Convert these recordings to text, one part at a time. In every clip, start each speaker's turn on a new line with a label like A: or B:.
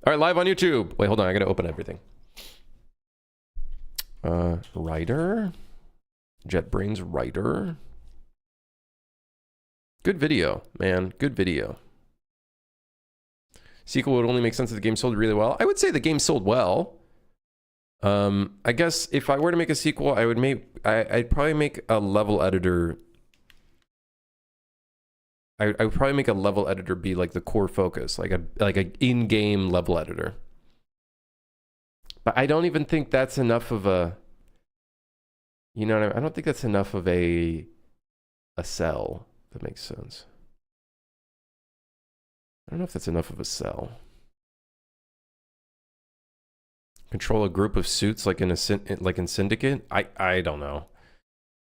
A: All right, live on YouTube. Wait, hold on. I gotta open everything. Writer. JetBrains Writer. Good video, man. Good video. Sequel would only make sense if the game sold really well. I would say the game sold well. I guess if I were to make a sequel, I would I'd probably make a level editor. I would probably make a level editor be like the core focus, like a in-game level editor. But I don't even think that's enough of a, you know what I mean? I don't think that's enough of a sell. If that makes sense. I don't know if that's enough of a sell. Control a group of suits like in Syndicate? I don't know.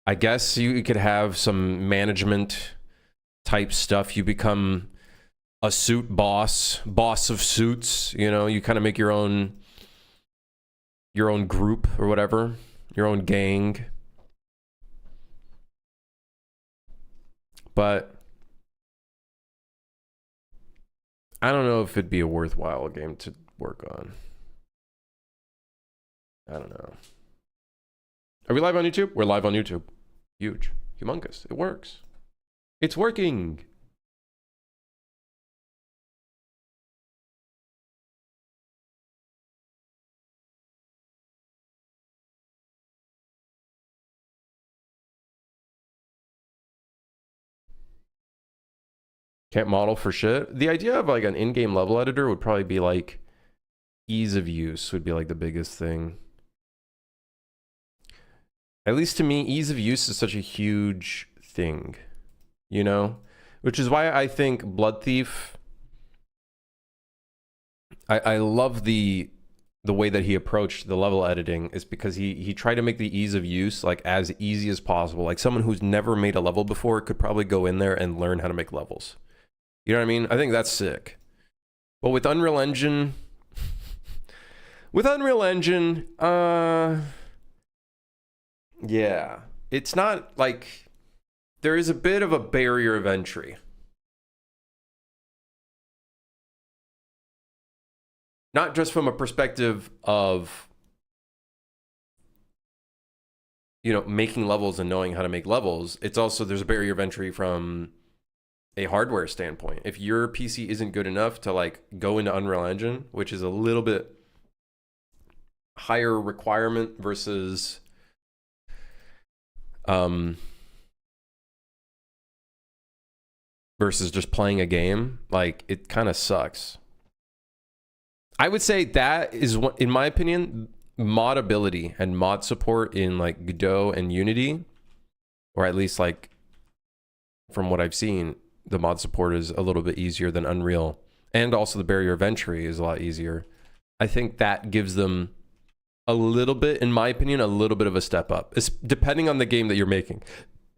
A: I guess you could have some management type stuff. You become a suit boss of suits, you know, you kind of make your own group or whatever, your own gang. But I don't know if it'd be a worthwhile game to work on. I don't know. Are we live on YouTube? We're live on YouTube. Huge. Humongous. It works. It's working. Can't model for shit. The idea of like an in-game level editor would probably be like ease of use would be like the biggest thing. At least to me, ease of use is such a huge thing, you know? Which is why I think Blood Thief, I love the way that he approached the level editing is because he tried to make the ease of use like as easy as possible. Like someone who's never made a level before could probably go in there and learn how to make levels. You know what I mean? I think that's sick. But with Unreal Engine, yeah, it's not like, there is a bit of a barrier of entry. Not just from a perspective of, you know, making levels and knowing how to make levels. It's also, there's a barrier of entry from a hardware standpoint. If your PC isn't good enough to like go into Unreal Engine, which is a little bit higher requirement versus just playing a game, like it kind of sucks. I would say that is what, in my opinion, modability and mod support in like Godot and Unity, or at least like from what I've seen, the mod support is a little bit easier than Unreal, and also the barrier of entry is a lot easier. I think that gives them a little bit, in my opinion, a little bit of a step up. It's depending on the game that you're making.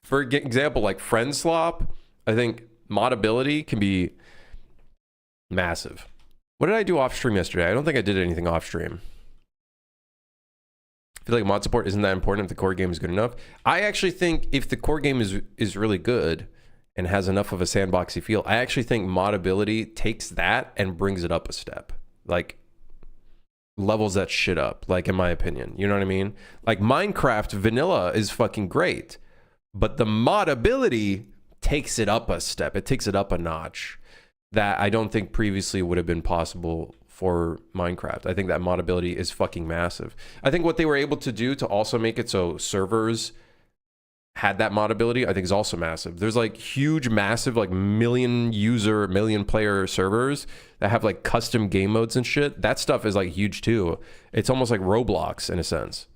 A: For example, like Friend Slop, I think modability can be massive. What did I do off stream yesterday? I don't think I did anything off stream. I feel like mod support isn't that important if the core game is good enough. I actually think if the core game is really good and has enough of a sandboxy feel, I actually think modability takes that and brings it up a step. Like levels that shit up, like in my opinion. You know what I mean? Like Minecraft vanilla is fucking great, but the modability takes it up a step. It takes it up a notch that I don't think previously would have been possible for Minecraft. I think that modability is fucking massive. I think what they were able to do to also make it so servers had that modability, I think is also massive. There's like huge, massive, like million player servers that have like custom game modes and shit. That stuff is like huge too. It's almost like Roblox in a sense.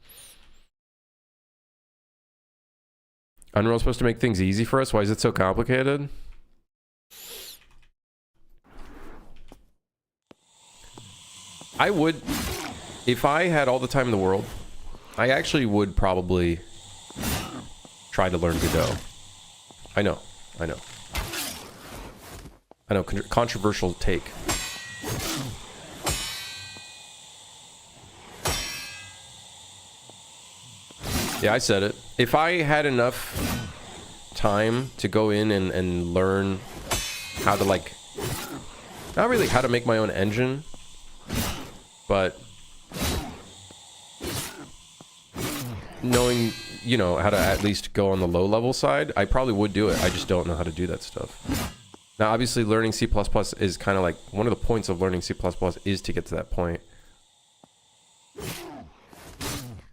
A: Unreal's supposed to make things easy for us. Why is it so complicated? I would, if I had all the time in the world, I actually would probably try to learn Godot. I know. Controversial take. Yeah, I said it. If I had enough time to go in and learn how to like, not really how to make my own engine, but knowing, you know, how to at least go on the low level side, I probably would do it. I just don't know how to do that stuff. Now, obviously, learning C++ is kind of like one of the points of learning C++ is to get to that point.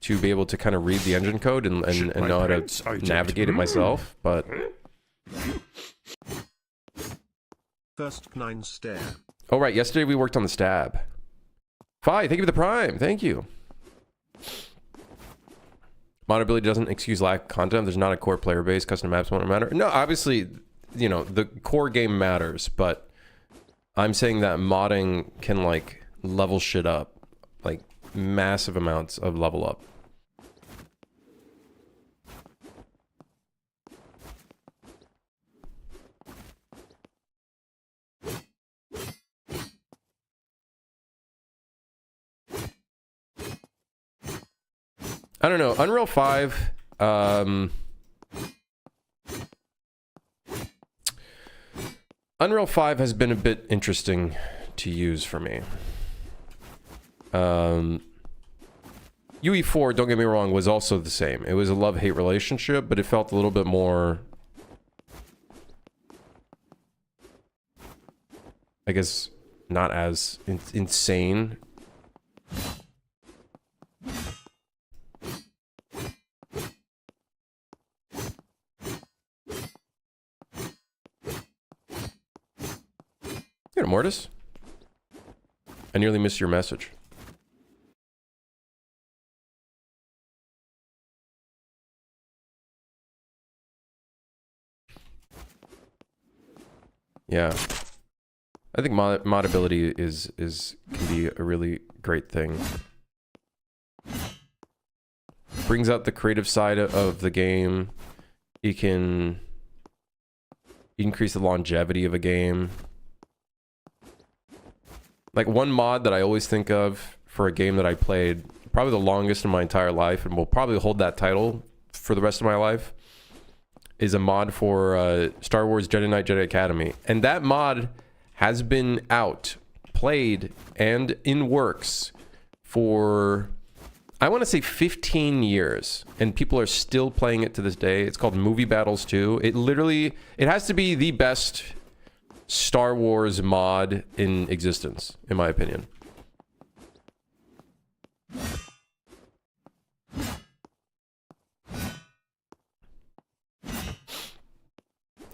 A: To be able to kind of read the engine code and know how to navigate it myself, but...
B: First 9 stare.
A: Oh, right. Yesterday we worked on the stab. Fi, thank you for the prime. Thank you. Modability doesn't excuse lack of content. There's not a core player base. Custom maps won't matter. No, obviously, you know, the core game matters, but I'm saying that modding can, like, level shit up. Like, massive amounts of level up. I don't know. Unreal 5, Unreal 5 has been a bit interesting to use for me. UE4, don't get me wrong, was also the same. It was a love-hate relationship, but it felt a little bit more, I guess, not as insane. Good, Mortis. I nearly missed your message. Yeah. I think modability can be a really great thing. Brings out the creative side of the game. You can increase the longevity of a game. Like, one mod that I always think of for a game that I played probably the longest in my entire life, and will probably hold that title for the rest of my life, is a mod for Star Wars Jedi Knight Jedi Academy. And that mod has been out, played, and in works for, I want to say 15 years. And people are still playing it to this day. It's called Movie Battles 2. It has to be the best Star Wars mod in existence, in my opinion.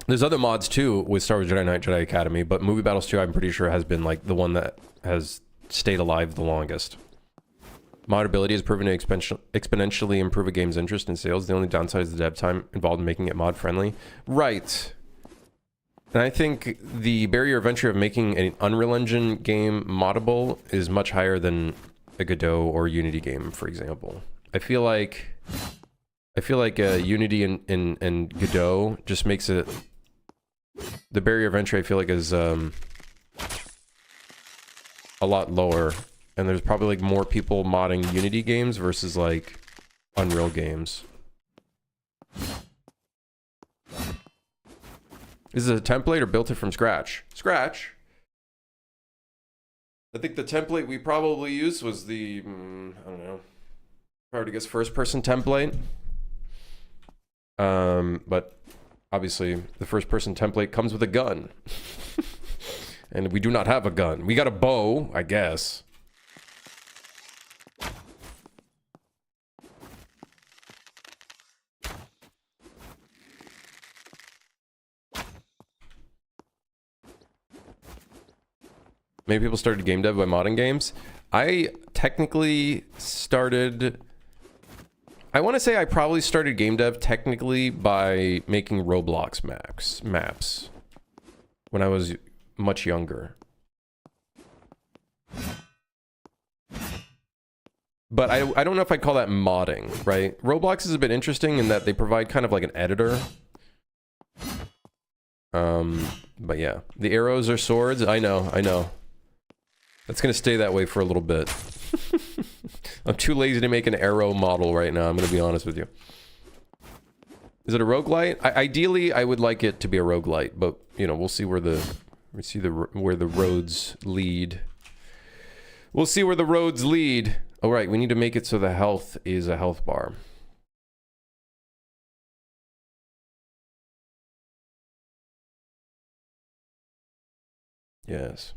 A: There's other mods too with Star Wars Jedi Knight Jedi Academy, but Movie Battles 2 I'm pretty sure has been like the one that has stayed alive the longest. Modability has proven to exponentially improve a game's interest in sales. The only downside is the dev time involved in making it mod friendly. Right. And I think the barrier of entry of making an Unreal Engine game moddable is much higher than a Godot or Unity game, for example. I feel like Unity and Godot just makes it, the barrier of entry I feel like is a lot lower, and there's probably like more people modding Unity games versus like Unreal games. Is it a template or built it from scratch? Scratch. I think the template we probably used was the, I don't know, hard to guess, first person template. But obviously the first person template comes with a gun. And we do not have a gun. We got a bow, I guess. Many people started game dev by modding games. I technically started, I want to say I probably started game dev technically by making Roblox maps when I was much younger. But I don't know if I'd call that modding, right? Roblox is a bit interesting in that they provide kind of like an editor. But yeah, the arrows are swords. I know. That's gonna stay that way for a little bit. I'm too lazy to make an arrow model right now, I'm gonna be honest with you. Is it a roguelite? Ideally, I would like it to be a roguelite, but you know, we'll see where the roads lead. We'll see where the roads lead. All right, we need to make it so the health is a health bar. Yes.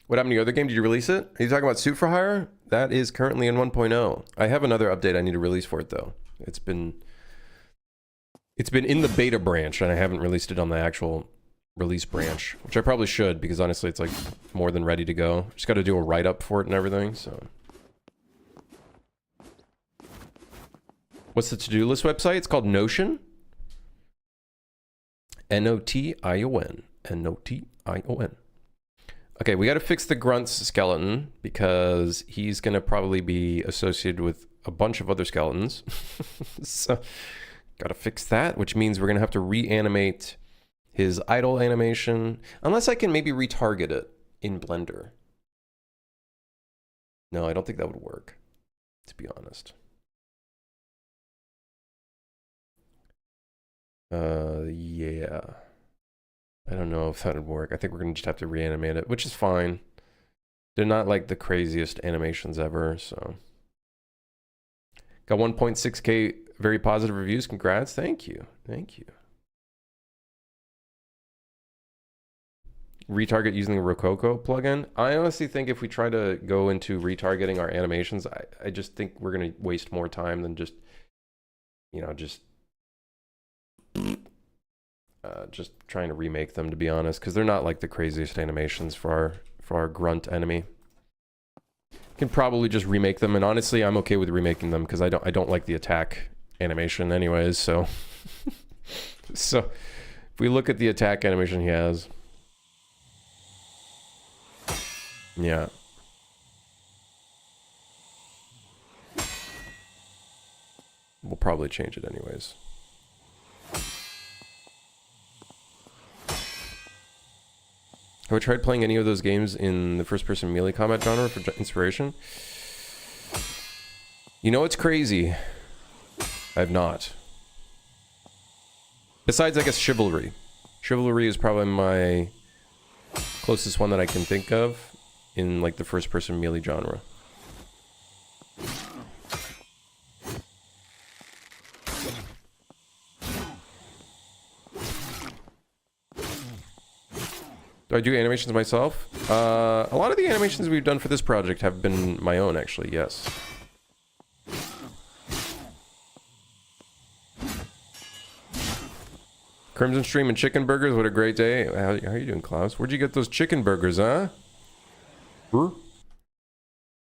A: What happened to your other game? Did you release it? Are you talking about Suit for Hire? That is currently in 1.0. I have another update I need to release for it though. It's been in the beta branch and I haven't released it on the actual release branch, which I probably should because honestly it's like more than ready to go. Just got to do a write-up for it and everything, so. What's the to-do list website? It's called Notion. N-O-T-I-O-N. N-O-T-I-O-N. Okay, we got to fix the Grunt's skeleton because he's going to probably be associated with a bunch of other skeletons. So, got to fix that, which means we're going to have to reanimate his idle animation. Unless I can maybe retarget it in Blender. No, I don't think that would work, to be honest. Yeah. I don't know if that would work. I think we're going to just have to reanimate it, which is fine. They're not like the craziest animations ever, so. Got 1.6K very positive reviews. Congrats. Thank you. Thank you. Retarget using the Rococo plugin. I honestly think if we try to go into retargeting our animations, I just think we're going to waste more time than just, you know, just trying to remake them, to be honest, because they're not like the craziest animations for our grunt enemy. Can probably just remake them, and honestly, I'm okay with remaking them because I don't like the attack animation, anyways. So, so if we look at the attack animation he has, yeah. We'll probably change it anyways. Have I tried playing any of those games in the first-person melee combat genre for inspiration? You know, it's crazy. I have not. Besides, I guess, Chivalry. Chivalry is probably my closest one that I can think of in, like, the first-person melee genre. Do I do animations myself? A lot of the animations we've done for this project have been my own, actually, yes. Crimson Stream and chicken burgers, what a great day. How are you doing, Klaus? Where'd you get those chicken burgers, huh? Huh?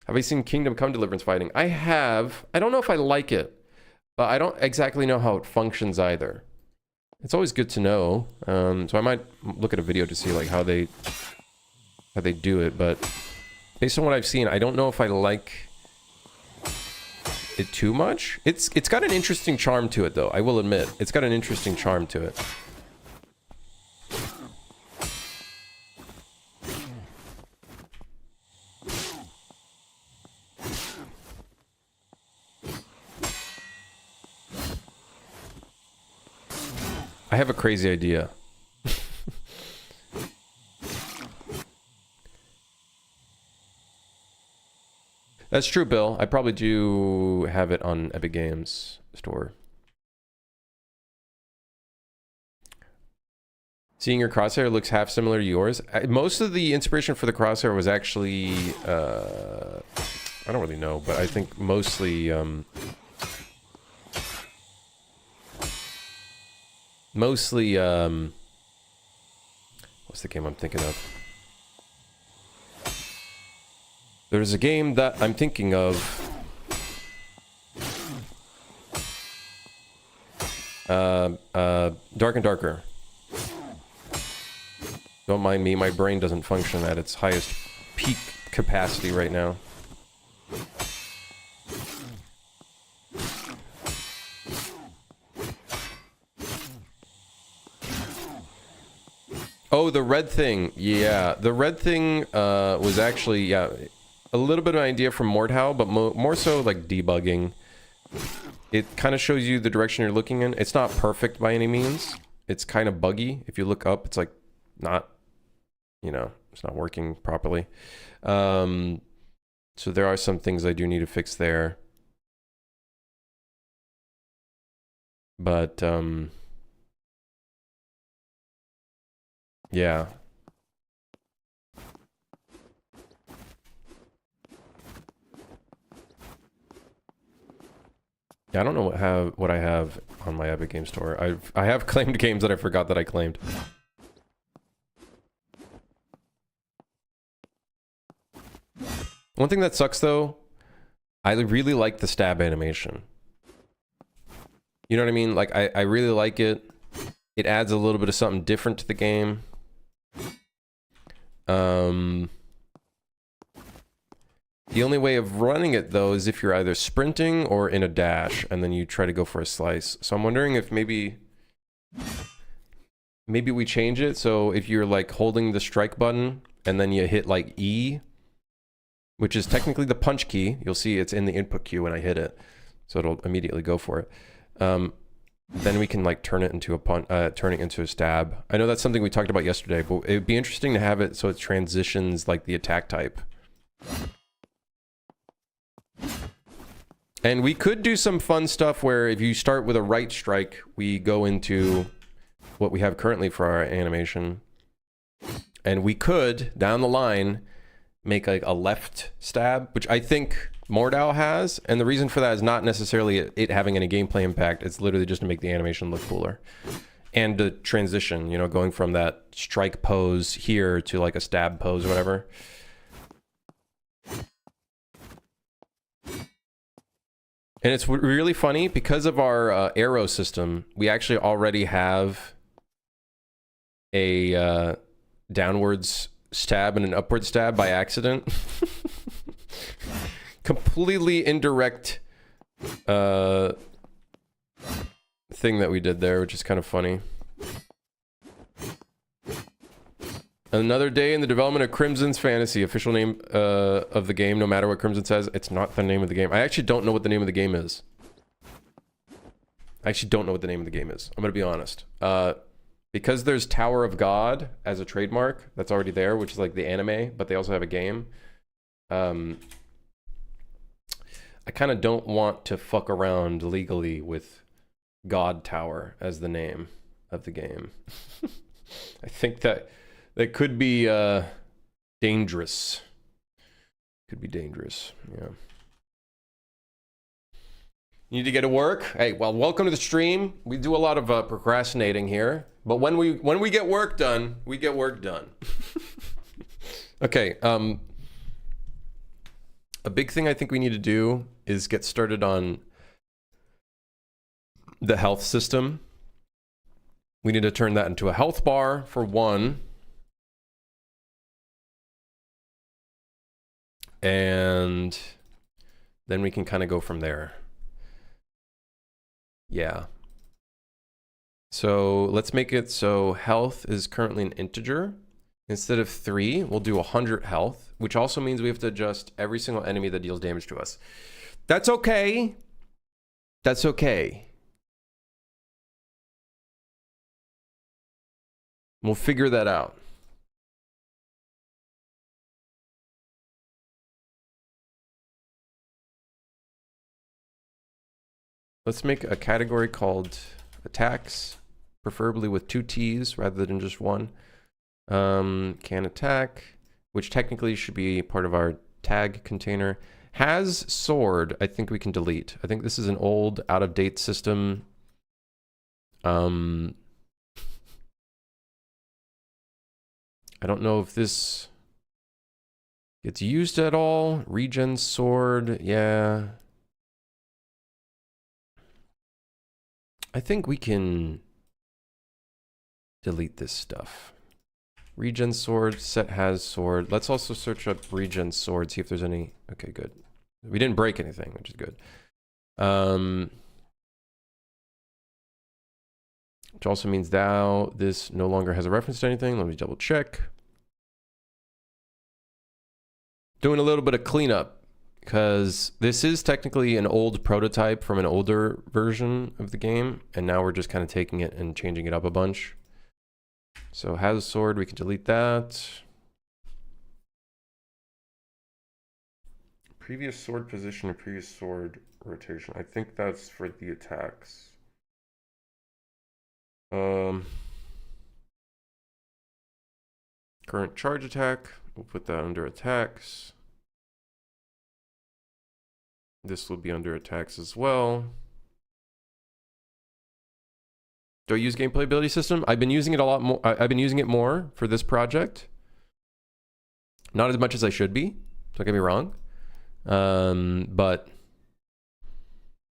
A: Have I seen Kingdom Come Deliverance fighting? I have. I don't know if I like it, but I don't exactly know how it functions either. It's always good to know, so I might look at a video to see like how they do it. But based on what I've seen, I don't know if I like it too much. It's got an interesting charm to it, though. I will admit, it's got an interesting charm to it. I have a crazy idea. That's true, Bill. I probably do have it on Epic Games Store. Seeing your crosshair looks half similar to yours. Most of the inspiration for the crosshair was actually... I don't really know, but I think mostly... what's the game I'm thinking of? There's a game that I'm thinking of. Dark and Darker. Don't mind me, my brain doesn't function at its highest peak capacity right now. Oh, the red thing. Yeah, the red thing was actually, yeah, a little bit of an idea from Mordhau, but more so like debugging. It kind of shows you the direction you're looking in. It's not perfect by any means. It's kind of buggy. If you look up, it's like not you know, it's not working properly. So there are some things I do need to fix there. But, yeah. Yeah, I don't know what I have on my Epic Game Store. I have claimed games that I forgot that I claimed. One thing that sucks though, I really like the stab animation. You know what I mean? Like I really like it. It adds a little bit of something different to the game. The only way of running it though is if you're either sprinting or in a dash and then you try to go for a slice. So I'm wondering if maybe we change it so if you're like holding the strike button and then you hit like E, which is technically the punch key, you'll see it's in the input queue when I hit it. So it'll immediately go for it. Then we can like turn it into a stab. I know that's something we talked about yesterday, but it would be interesting to have it so it transitions like the attack type. And we could do some fun stuff where if you start with a right strike, we go into what we have currently for our animation. And we could, down the line, make like a left stab, which I think Mordau has. And the reason for that is not necessarily it having any gameplay impact. It's literally just to make the animation look cooler. And the transition, you know, going from that strike pose here to like a stab pose or whatever. And it's really funny because of our arrow system, we actually already have a downwards stab and an upward stab by accident. Completely indirect thing that we did there, which is kind of funny. Another day in the development of Crimson's Fantasy, official name of the game, no matter what Crimson says. It's not the name of the game. I actually don't know what the name of the game is. I'm going to be honest. Because there's Tower of God as a trademark that's already there, which is like the anime, but they also have a game. I kind of don't want to fuck around legally with God Tower as the name of the game. I think that could be dangerous. Could be dangerous, yeah. You need to get to work? Hey, well, welcome to the stream. We do a lot of procrastinating here, but when we get work done, we get work done. Okay, a big thing I think we need to do is get started on the health system. We need to turn that into a health bar for one. And then we can kind of go from there. Yeah. So let's make it so health is currently an integer. Instead of 3, we'll do 100 health, which also means we have to adjust every single enemy that deals damage to us. That's okay. That's okay. We'll figure that out. Let's make a category called attacks, preferably with 2 T's rather than just one. Can attack, which technically should be part of our tag container. Has sword, I think we can delete. I think this is an old, out-of-date system. I don't know if this gets used at all. Regen sword, yeah. I think we can delete this stuff. Regen sword, set has sword. Let's also search up regen sword, see if there's any. Okay, good. We didn't break anything, which is good. Which also means now this no longer has a reference to anything. Let me double check. Doing a little bit of cleanup because this is technically an old prototype from an older version of the game. And now we're just kind of taking it and changing it up a bunch. So has sword, we can delete that. previous sword position and previous sword rotation. I think that's for the attacks. Current charge attack. We'll put that under attacks. This will be under attacks as well. Do I use gameplay ability system? I've been using it a lot more. I've been using it more for this project. Not as much as I should be. Don't get me wrong. But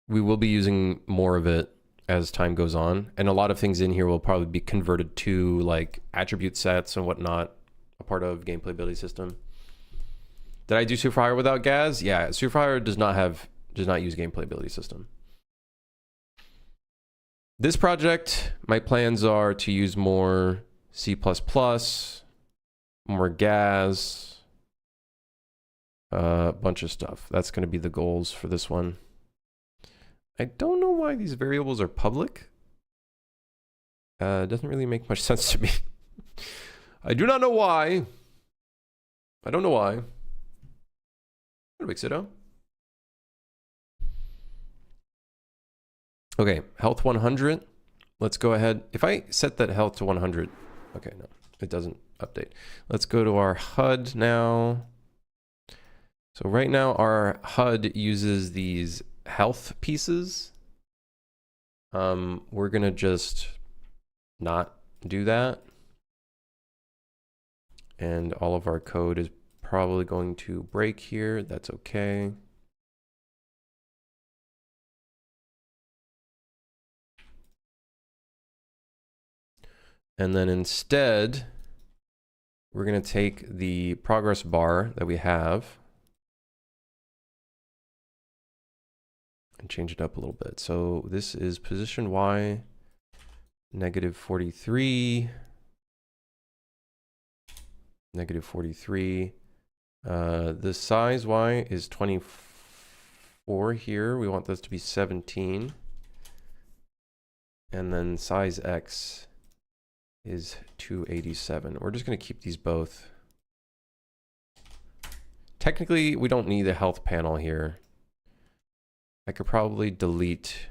A: we will be using more of it as time goes on. And a lot of things in here will probably be converted to like attribute sets and whatnot, a part of gameplay ability system. Did I do Superfire without Gaz? Yeah, Superfire does not use gameplay ability system. This project, my plans are to use more C++, more Gaz, a bunch of stuff. That's going to be the goals for this one. I don't know why these variables are public. It doesn't really make much sense to me. I do not know why. I don't know why. Big Cito. Okay, health 100. Let's go ahead. If I set that health to 100, okay, no, it doesn't update. Let's go to our HUD now. So right now our HUD uses these health pieces. We're gonna just not do that. And all of our code is probably going to break here. That's okay. And then instead, we're going to take the progress bar that we have and change it up a little bit. So this is position Y, -43, -43. The size Y is 24 here. We want this to be 17. And then size X is 287. We're just going to keep these both. Technically, we don't need a health panel here. I could probably delete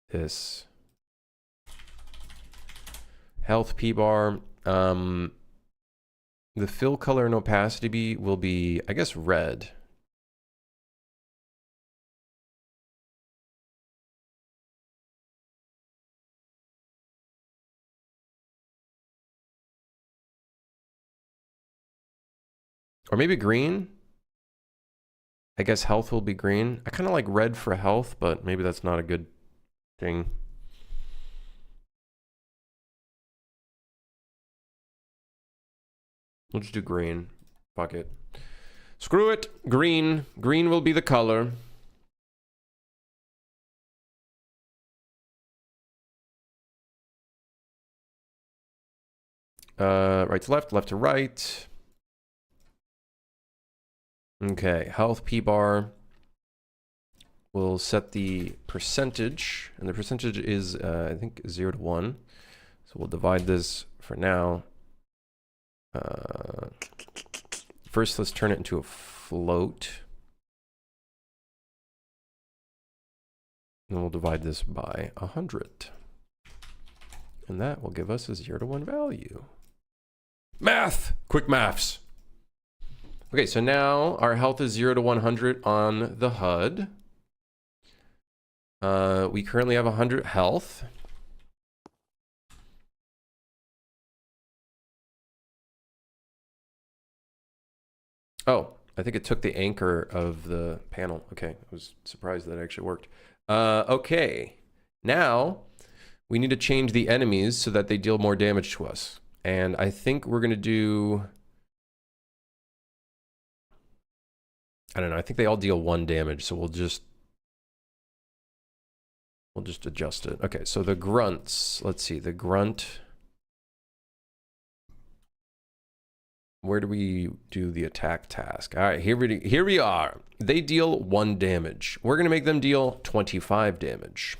A: this. Health P bar. The fill color and opacity will be, I guess, red. Or maybe green. I guess health will be green. I kind of like red for health, but maybe that's not a good thing. We'll just do green. Fuck it. Screw it. Green. Green will be the color. Right to left, left to right. Okay, health P bar. We'll set the percentage, and the percentage is, I think, 0 to 1. So we'll divide this for now. First, let's turn it into a float. And we'll divide this by 100. And that will give us a 0 to 1 value. Math! Quick maths! Okay, so now our health is 0 to 100 on the HUD. We currently have 100 health. Oh, I think it took the anchor of the panel. Okay, I was surprised that it actually worked. Okay, now we need to change the enemies so that they deal more damage to us. And I think we're going to do... I don't know, I think they all deal 1 damage, so we'll just adjust it. Okay, so the grunts, let's see, the grunt. Where do we do the attack task? All right, here we are. They deal 1 damage. We're gonna make them deal 25 damage.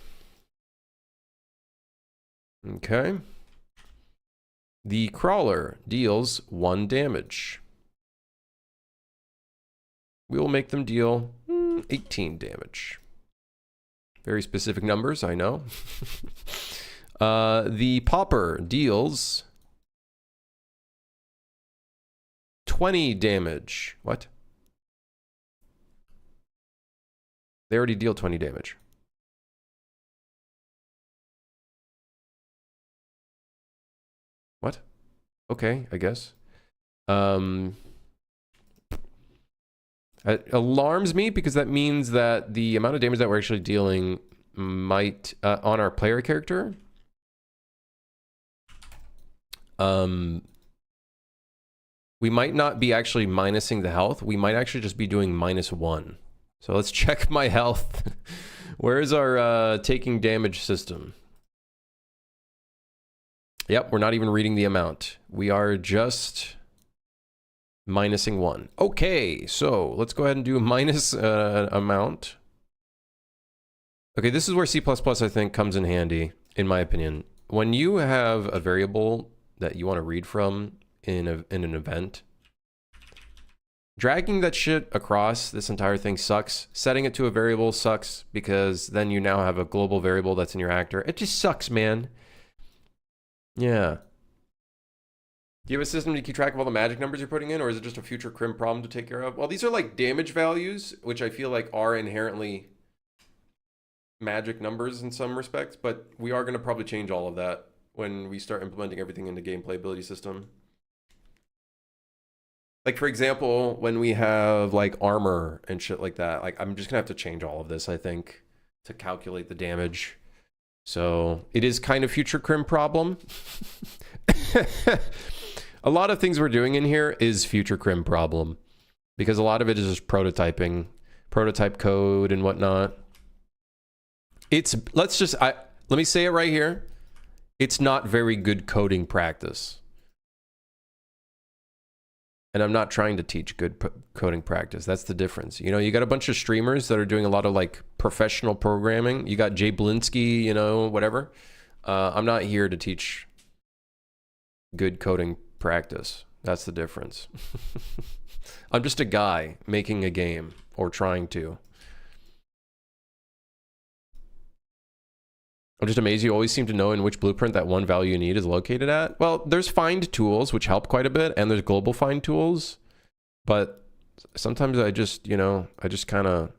A: Okay. The crawler deals 1 damage. we will make them deal 18 damage. Very specific numbers, I know. The Pauper deals 20 damage. What? They already deal 20 damage. What? Okay, I guess. It alarms me because that means that the amount of damage that we're actually dealing might, on our player character, we might not be actually minusing the health. We might actually just be doing -1. So let's check my health. Where is our taking damage system? Yep, we're not even reading the amount. We are just minusing 1. Okay, so let's go ahead and do minus amount. Okay, this is where C++ I think comes in handy, in my opinion. When you have a variable that you want to read from in an event, dragging that shit across this entire thing sucks. Setting it to a variable sucks because then you now have a global variable that's in your actor. It just sucks, man. Yeah. Do you have a system to keep track of all the magic numbers you're putting in, or is it just a future crim problem to take care of? Well, these are like damage values, which I feel like are inherently magic numbers in some respects, but we are going to probably change all of that when we start implementing everything into gameplay ability system. Like, for example, when we have like armor and shit like that, like I'm just gonna have to change all of this, I think, to calculate the damage. So it is kind of future crim problem. A lot of things we're doing in here is future crim problem because a lot of it is just prototyping, prototype code and whatnot. It's, let me say it right here. It's not very good coding practice. And I'm not trying to teach good coding practice. That's the difference. You know, you got a bunch of streamers that are doing a lot of like professional programming. You got Jay Blinsky, you know, whatever. I'm not here to teach good coding practice. That's the difference. I'm just a guy making a game or trying to. I'm just amazed you always seem to know in which blueprint that one value you need is located at. Well, there's find tools, which help quite a bit, and there's global find tools. But sometimes I just, you know, I just kind of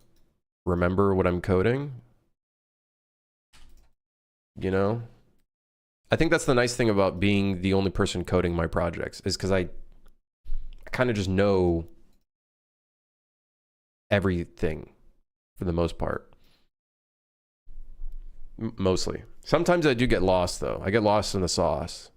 A: remember what I'm coding. You know? I think that's the nice thing about being the only person coding my projects, is because I kind of just know everything for the most part. Mostly. Sometimes I do get lost, though. I get lost in the sauce.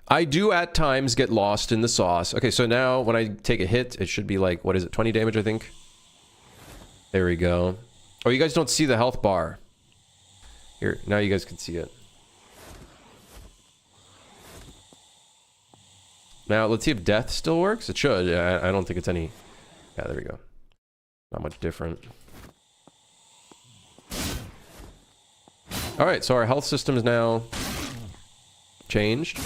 A: I do at times get lost in the sauce. Okay, so now when I take a hit, it should be like, what is it, 20 damage, I think? There we go. Oh, you guys don't see the health bar. Here, now you guys can see it. Now, let's see if death still works. It should. I don't think it's any... Yeah, there we go. Not much different. All right, so our health system is now changed.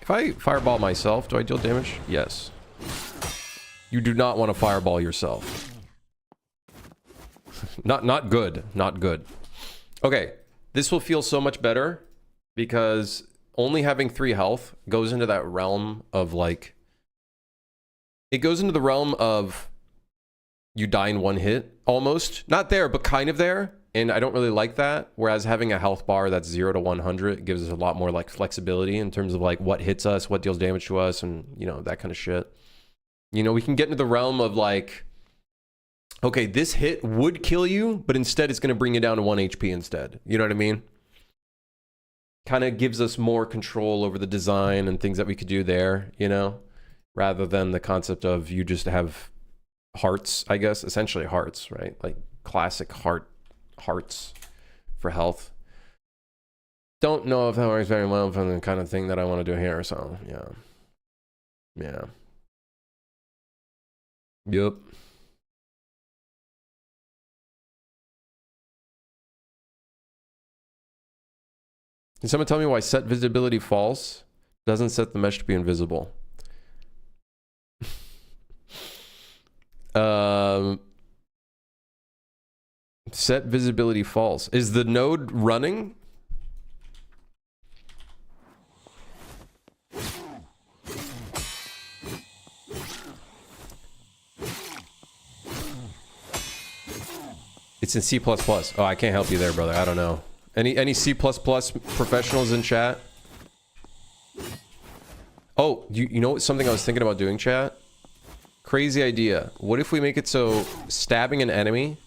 A: If I fireball myself, do I deal damage? Yes. You do not want to fireball yourself. Not good. Not good. Okay. This will feel so much better because only having 3 health goes into that realm of like... It goes into the realm of you die in 1 hit, almost. Not there, but kind of there. And I don't really like that. Whereas having a health bar that's 0 to 100 gives us a lot more like flexibility in terms of like what hits us, what deals damage to us, and you know, that kind of shit. You know, we can get into the realm of like, okay, this hit would kill you, but instead it's going to bring you down to 1 HP instead. You know what I mean? Kind of gives us more control over the design and things that we could do there, you know, rather than the concept of you just have hearts, I guess, essentially hearts, right? Like classic hearts for health. don't know if that works very well for the kind of thing that I want to do here. So yeah. Yeah. Yep. Can someone tell me why set visibility false doesn't set the mesh to be invisible? Set visibility false. Is the node running? It's in C++. Oh, I can't help you there, brother. I don't know. Any C++ professionals in chat? Oh, you know what? Something I was thinking about doing, chat? Crazy idea. What if we make it so stabbing an enemy...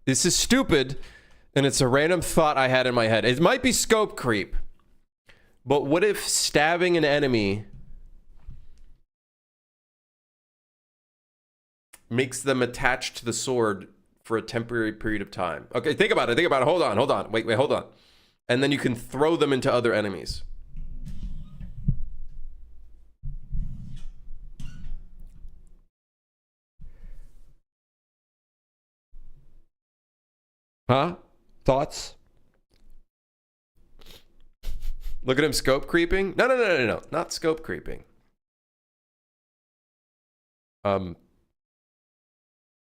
A: This is stupid, and it's a random thought I had in my head. It might be scope creep. But what if stabbing an enemy makes them attached to the sword for a temporary period of time? Okay, think about it. Think about it. Hold on. Wait, hold on. And then you can throw them into other enemies. Huh? Thoughts? Look at him scope creeping. No. Not scope creeping.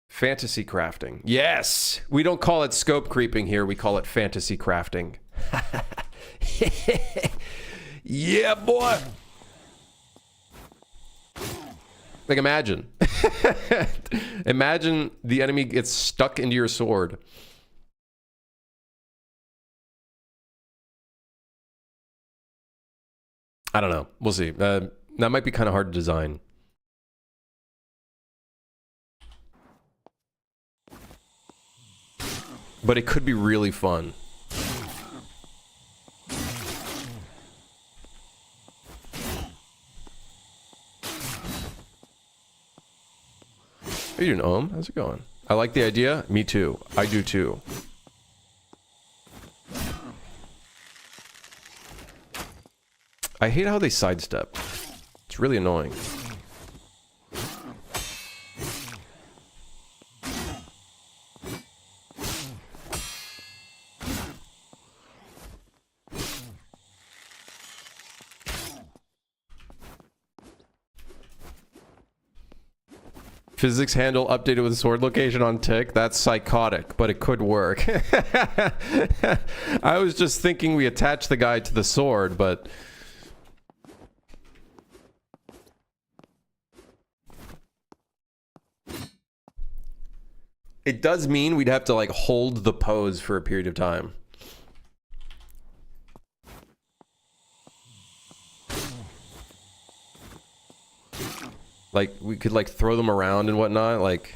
A: Fantasy crafting. Yes! We don't call it scope creeping here. We call it fantasy crafting. Yeah, boy! Like, imagine. Imagine the enemy gets stuck into your sword. I don't know. We'll see. That might be kind of hard to design. But it could be really fun. How you doing, Ohm? How's it going? I like the idea. Me too. I do too. I hate how they sidestep. It's really annoying. Physics handle updated with sword location on tick. That's psychotic, but it could work. I was just thinking we attach the guy to the sword, but... It does mean we'd have to, like, hold the pose for a period of time. Like, we could, like, throw them around and whatnot, like...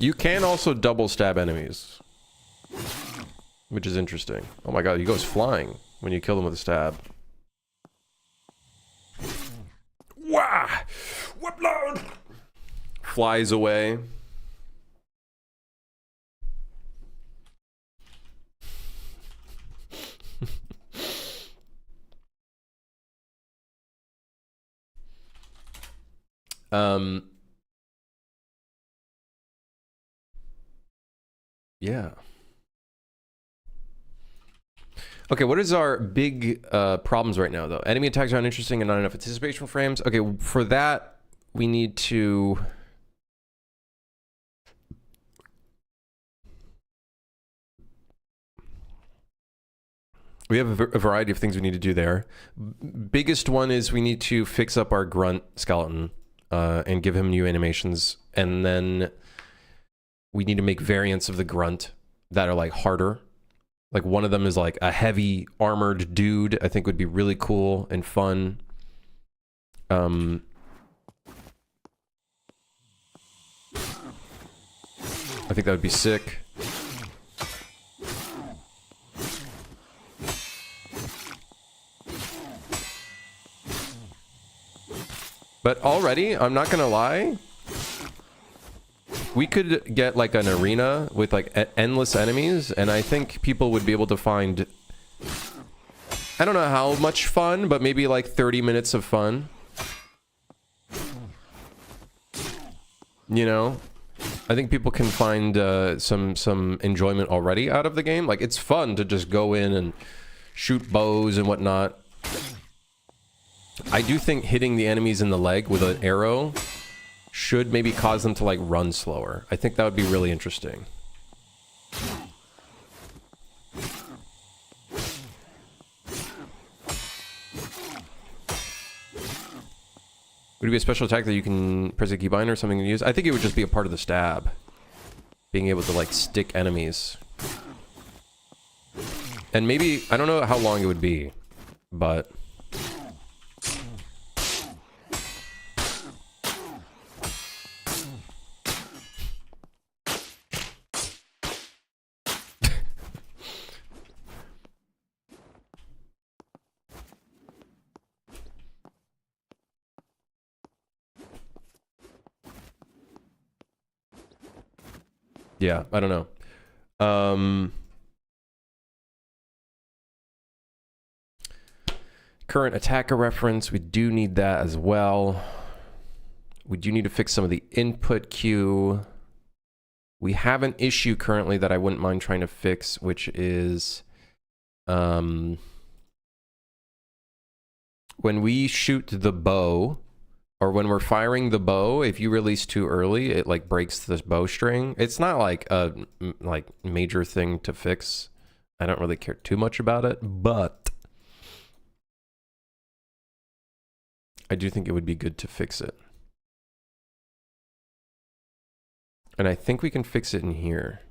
A: You can also double stab enemies, which is interesting. Oh my god, he goes flying when you kill them with a stab. Wah! Whipload! Flies away. Yeah. Okay, what is our big problems right now, though? Enemy attacks are uninteresting and not enough anticipation frames. Okay, for that, we need to... We have a variety of things we need to do there. Biggest one is we need to fix up our grunt skeleton and give him new animations. And then we need to make variants of the grunt that are like harder. Like one of them is like a heavy armored dude. I think would be really cool and fun. think that would be sick. But already, I'm not gonna lie, we could get like an arena with like endless enemies, and I think people would be able to find, I don't know how much fun, but maybe like 30 minutes of fun. You know? I think people can find some enjoyment already out of the game. Like, it's fun to just go in and shoot bows and whatnot. I do think hitting the enemies in the leg with an arrow should maybe cause them to like run slower. I think that would be really interesting. Would it be a special attack that you can press a keybind or something to use? I think it would just be a part of the stab. Being able to like stick enemies. And maybe, I don't know how long it would be, but... yeah, I don't know. Current attacker reference, we do need that as well. We do need to fix some of the input queue. We have an issue currently that I wouldn't mind trying to fix, which is when we shoot the bow, or when we're firing the bow, if you release too early, it like breaks this bowstring. It's not like a major thing to fix. I don't really care too much about it, but I do think it would be good to fix it. And I think we can fix it in here.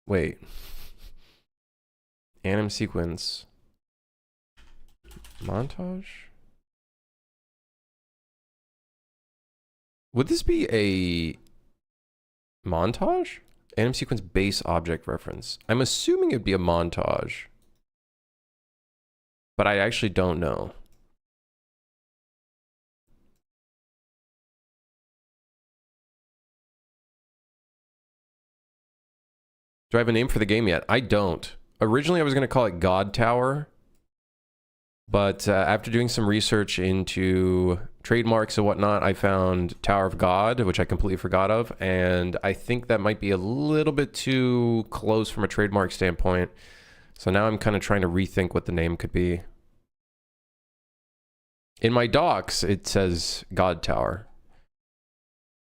A: Wait. Anim sequence. Montage? Would this be a montage? Anim sequence base object reference. I'm assuming it'd be a montage. But I actually don't know. Do I have a name for the game yet? I don't. Originally, I was going to call it God Tower. But after doing some research into trademarks and whatnot, I found Tower of God, which I completely forgot of. And I think that might be a little bit too close from a trademark standpoint. So now I'm kind of trying to rethink what the name could be. In my docs, it says God Tower.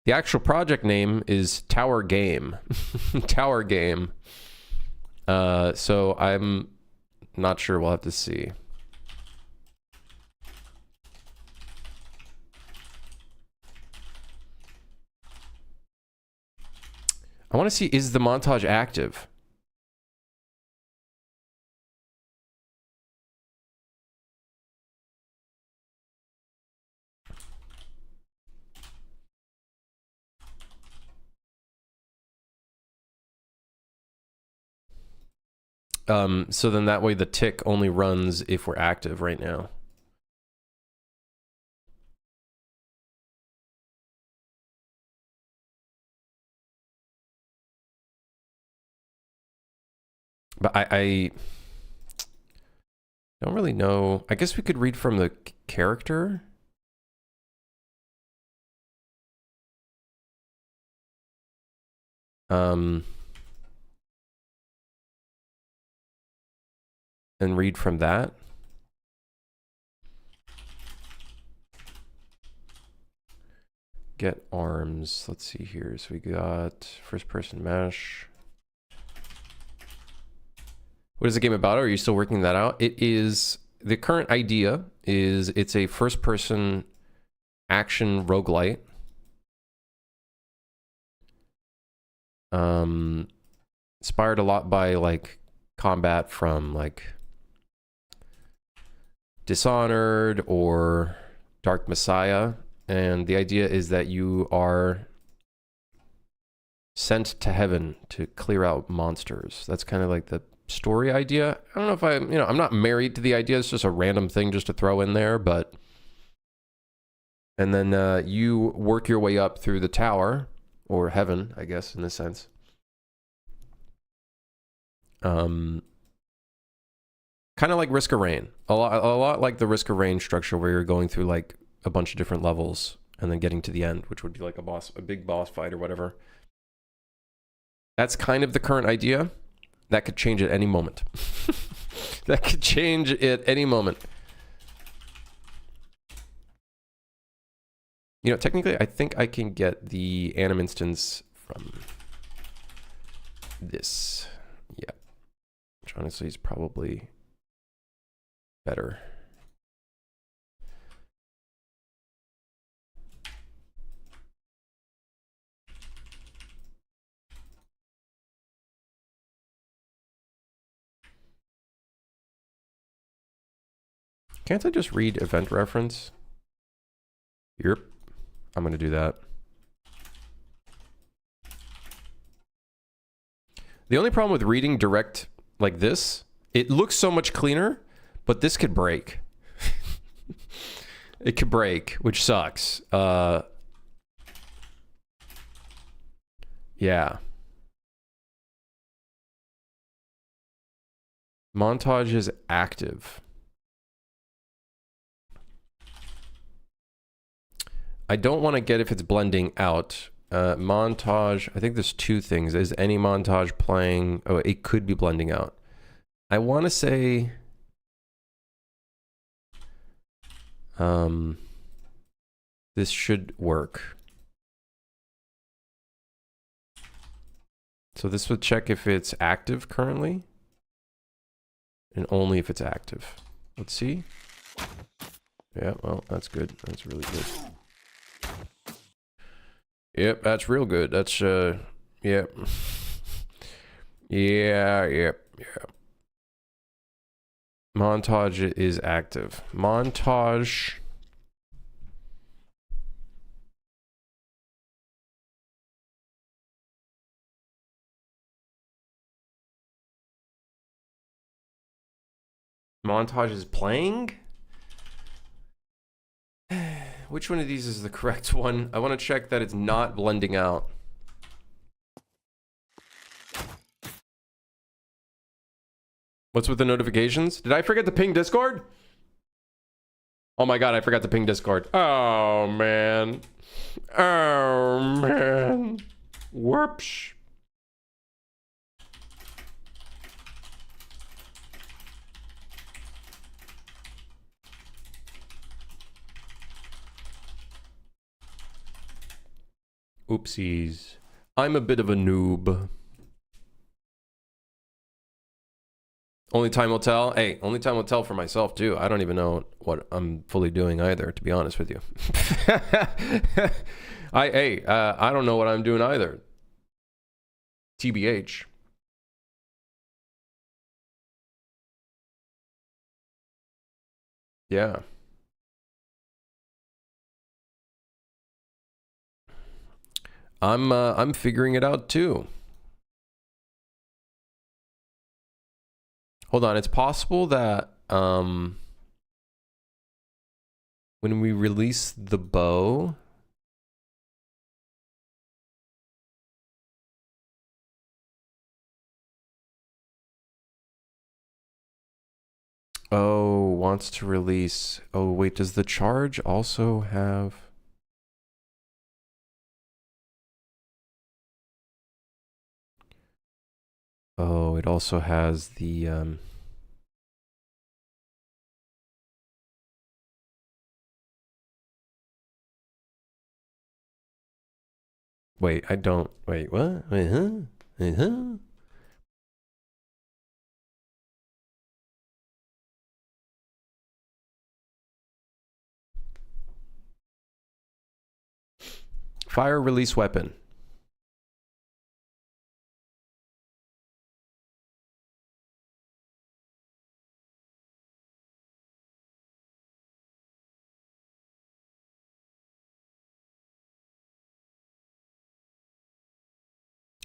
A: The actual project name is Tower Game. Tower Game. So I'm not sure. We'll have to see. I want to see, is the montage active? So then that way the tick only runs if we're active right now. But I don't really know. I guess we could read from the character. And read from that. Get arms. Let's see here. So we got first person mesh. What is the game about? Are you still working that out? It is, the current idea is it's a first person action roguelite. Inspired a lot by like combat from like Dishonored or Dark Messiah. And the idea is that you are sent to heaven to clear out monsters. That's kind of like the story idea. I don't know if I'm not married to the idea. It's just a random thing just to throw in there, but... And then you work your way up through the tower, or heaven, I guess, in this sense. Kind of like Risk of Rain. A lot like the Risk of Rain structure, where you're going through like a bunch of different levels and then getting to the end, which would be like a big boss fight or whatever. That's kind of the current idea. That could change at any moment. That could change at any moment. You know, technically, I think I can get the anim instance from this. Yeah. Which honestly is probably better. Can't I just read event reference? Yep. I'm going to do that. The only problem with reading direct like this, it looks so much cleaner, but this could break. It could break, which sucks. Yeah. Montage is active. I don't want to get if it's blending out. Montage, I think there's two things. Is any montage playing? Oh, it could be blending out. I want to say... this should work. So this would check if it's active currently. And only if it's active. Let's see. Yeah, well, that's good. That's really good. Yep, that's real good. That's, yep. Yeah. Montage is active. Montage. Montage is playing? Which one of these is the correct one? I want to check that it's not blending out. What's with the notifications? Did I forget to ping Discord? Oh my god, I forgot to ping Discord. Oh man. Oh man. Whoops. Oopsies. I'm a bit of a noob. Only time will tell. Hey, only time will tell for myself too. I don't even know what I'm fully doing either, to be honest with you. I don't know what I'm doing either. TBH. Yeah. I'm figuring it out too. Hold on, it's possible that when we release the bow, oh, wants to release. Oh, wait, does the charge also have? Oh, it also has the wait, I don't. Wait, what? Wait, huh? Wait, huh? Fire release weapon.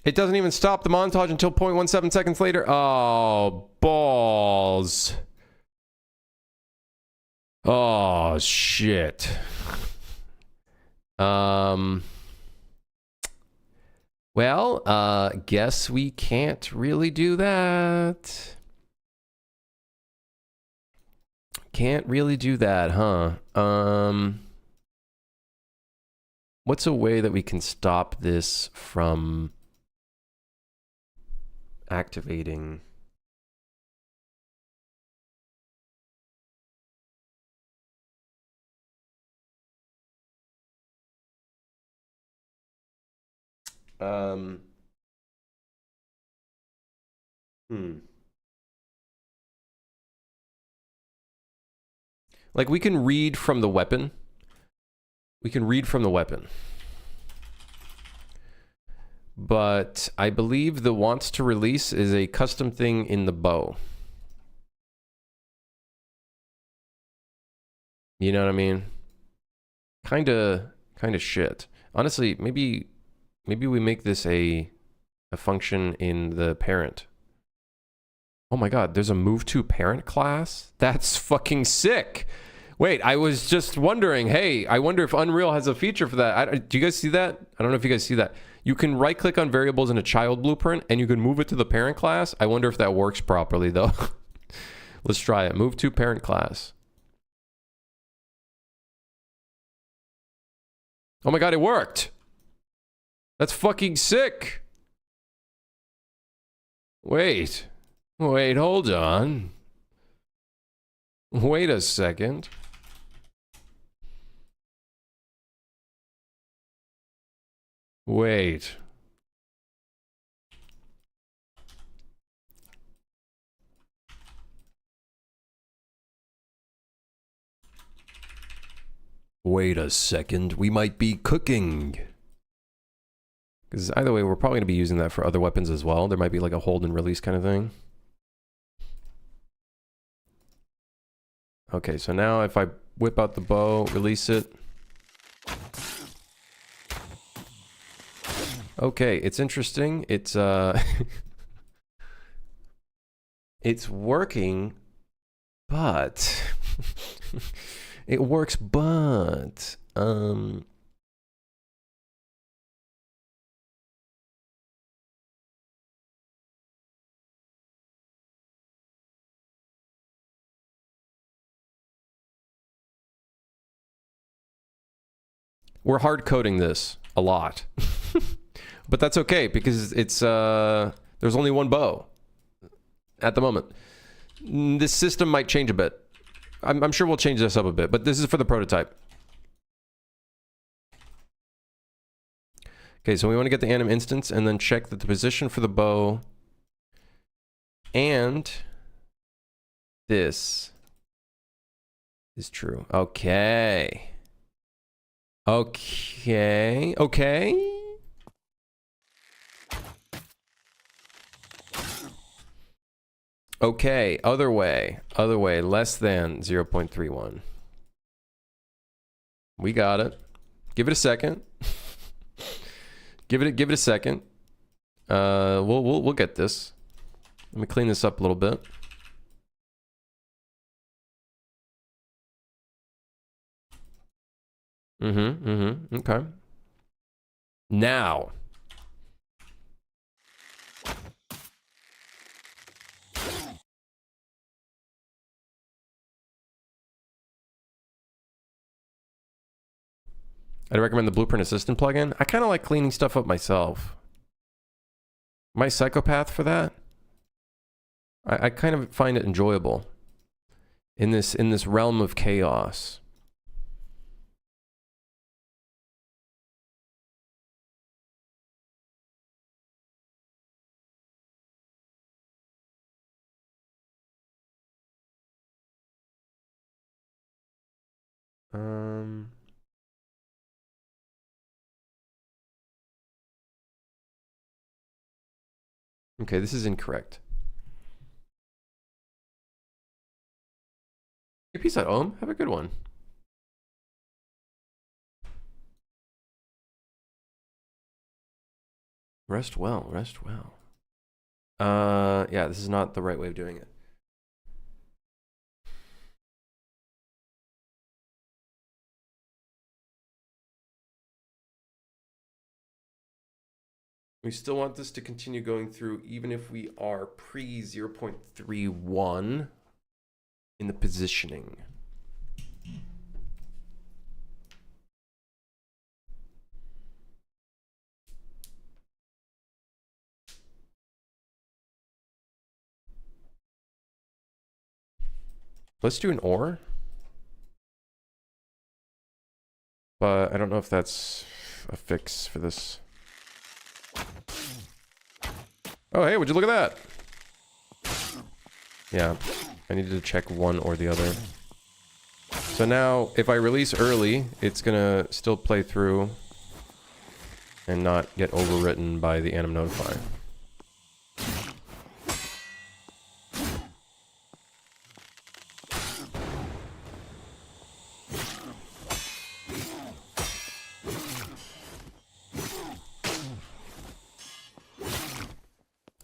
A: It doesn't even stop the montage until 0.17 seconds later. Oh, balls. Oh, shit. Well, guess we can't really do that. Can't really do that, huh? What's a way that we can stop this from activating? Like, we can read from the weapon. We can read from the weapon. But I believe the wants to release is a custom thing in the bow. You know what I mean? Kinda shit. Honestly, maybe we make this a function in the parent. Oh my god, there's a move to parent class? That's fucking sick. Wait, I was just wondering, hey, I wonder if Unreal has a feature for that. Do you guys see that? I don't know if you guys see that. You can right click on variables in a child blueprint and you can move it to the parent class. I wonder if that works properly though. Let's try it. Move to parent class. Oh my god, it worked. That's fucking sick. Wait, hold on. Wait a second. Wait. Wait a second, we might be cooking. Because either way, we're probably going to be using that for other weapons as well. There might be like a hold and release kind of thing. Okay, so now if I whip out the bow, release it. Okay, it's interesting. It's it's working, but it works, but we're hard coding this a lot. But that's okay because it's there's only one bow at the moment. This system might change a bit. I'm sure we'll change this up a bit, but this is for the prototype. Okay, so we want to get the anim instance and then check that the position for the bow and this is true. Okay. Okay. Okay. Okay, other way, less than 0.31. We got it. Give it a second. give it a second. We'll get this. Let me clean this up a little bit. Okay. Now. I'd recommend the Blueprint Assistant plugin. I kind of like cleaning stuff up myself. Am I a psychopath for that? I kind of find it enjoyable in this realm of chaos. Okay, this is incorrect. Peace out, Ohm. Have a good one. Rest well, rest well. Yeah, this is not the right way of doing it. We still want this to continue going through even if we are pre 0.31 in the positioning. Let's do an ore. But I don't know if that's a fix for this. Oh, hey, would you look at that? Yeah, I needed to check one or the other. So now, if I release early, it's gonna still play through and not get overwritten by the anim notify.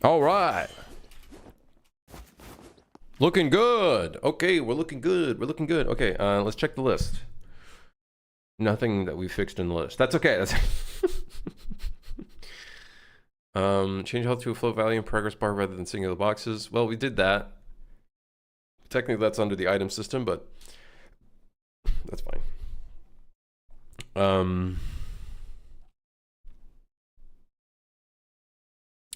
A: All right. Looking good. Okay, we're looking good. We're looking good. Okay, let's check the list. Nothing that we fixed in the list. That's okay. That's change health to a float value and progress bar rather than singular boxes. Well, we did that. Technically, that's under the item system, but that's fine.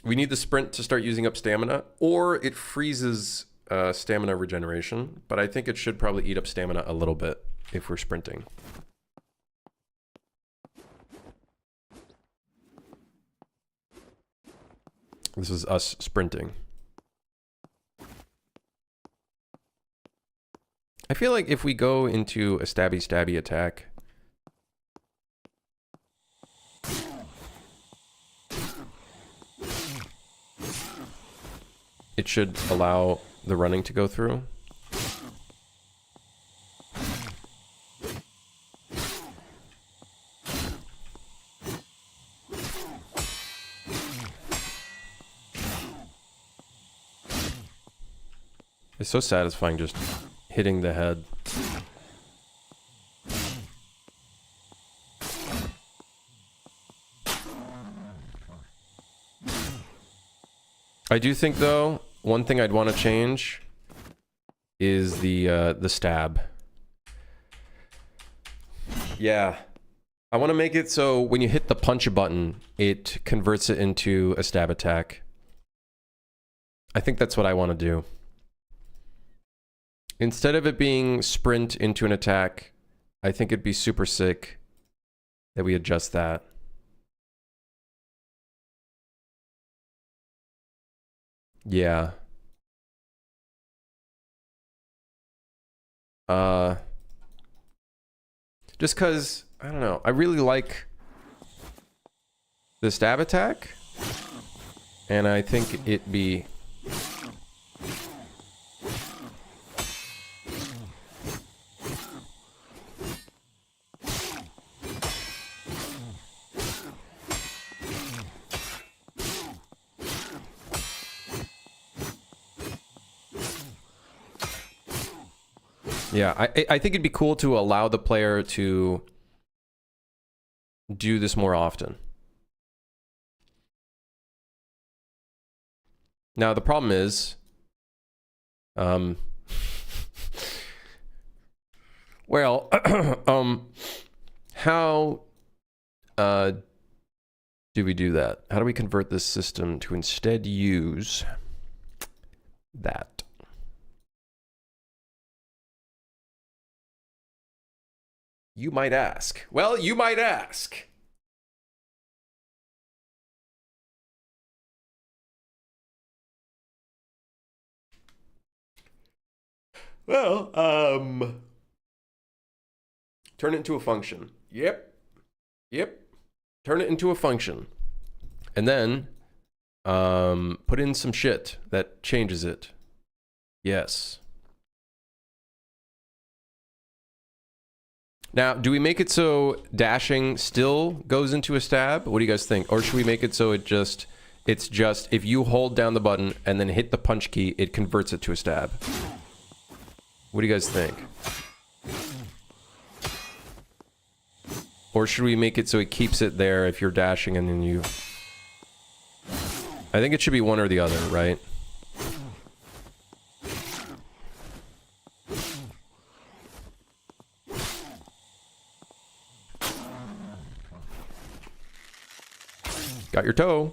A: We need the sprint to start using up stamina, or it freezes stamina regeneration, but I think it should probably eat up stamina a little bit if we're sprinting. This is us sprinting. I feel like if we go into a stabby attack, it should allow the running to go through. It's so satisfying just hitting the head. I do think, though, one thing I'd want to change is the stab. Yeah. I want to make it so when you hit the punch button, it converts it into a stab attack. I think that's what I want to do. Instead of it being sprint into an attack, I think it'd be super sick that we adjust that. Yeah. Just because, I don't know, I really like the stab attack, and I think it'd be... Yeah, I think it'd be cool to allow the player to do this more often. Now, the problem is, well, how do we do that? How do we convert this system to instead use that? You might ask. Well, you might ask. Well, turn it into a function. Yep. Turn it into a function. And then, put in some shit that changes it. Yes. Now, do we make it so dashing still goes into a stab? What do you guys think? Or should we make it so it's just if you hold down the button and then hit the punch key, it converts it to a stab? What do you guys think? Or should we make it so it keeps it there if you're dashing and then you... I think it should be one or the other, right? Got your toe.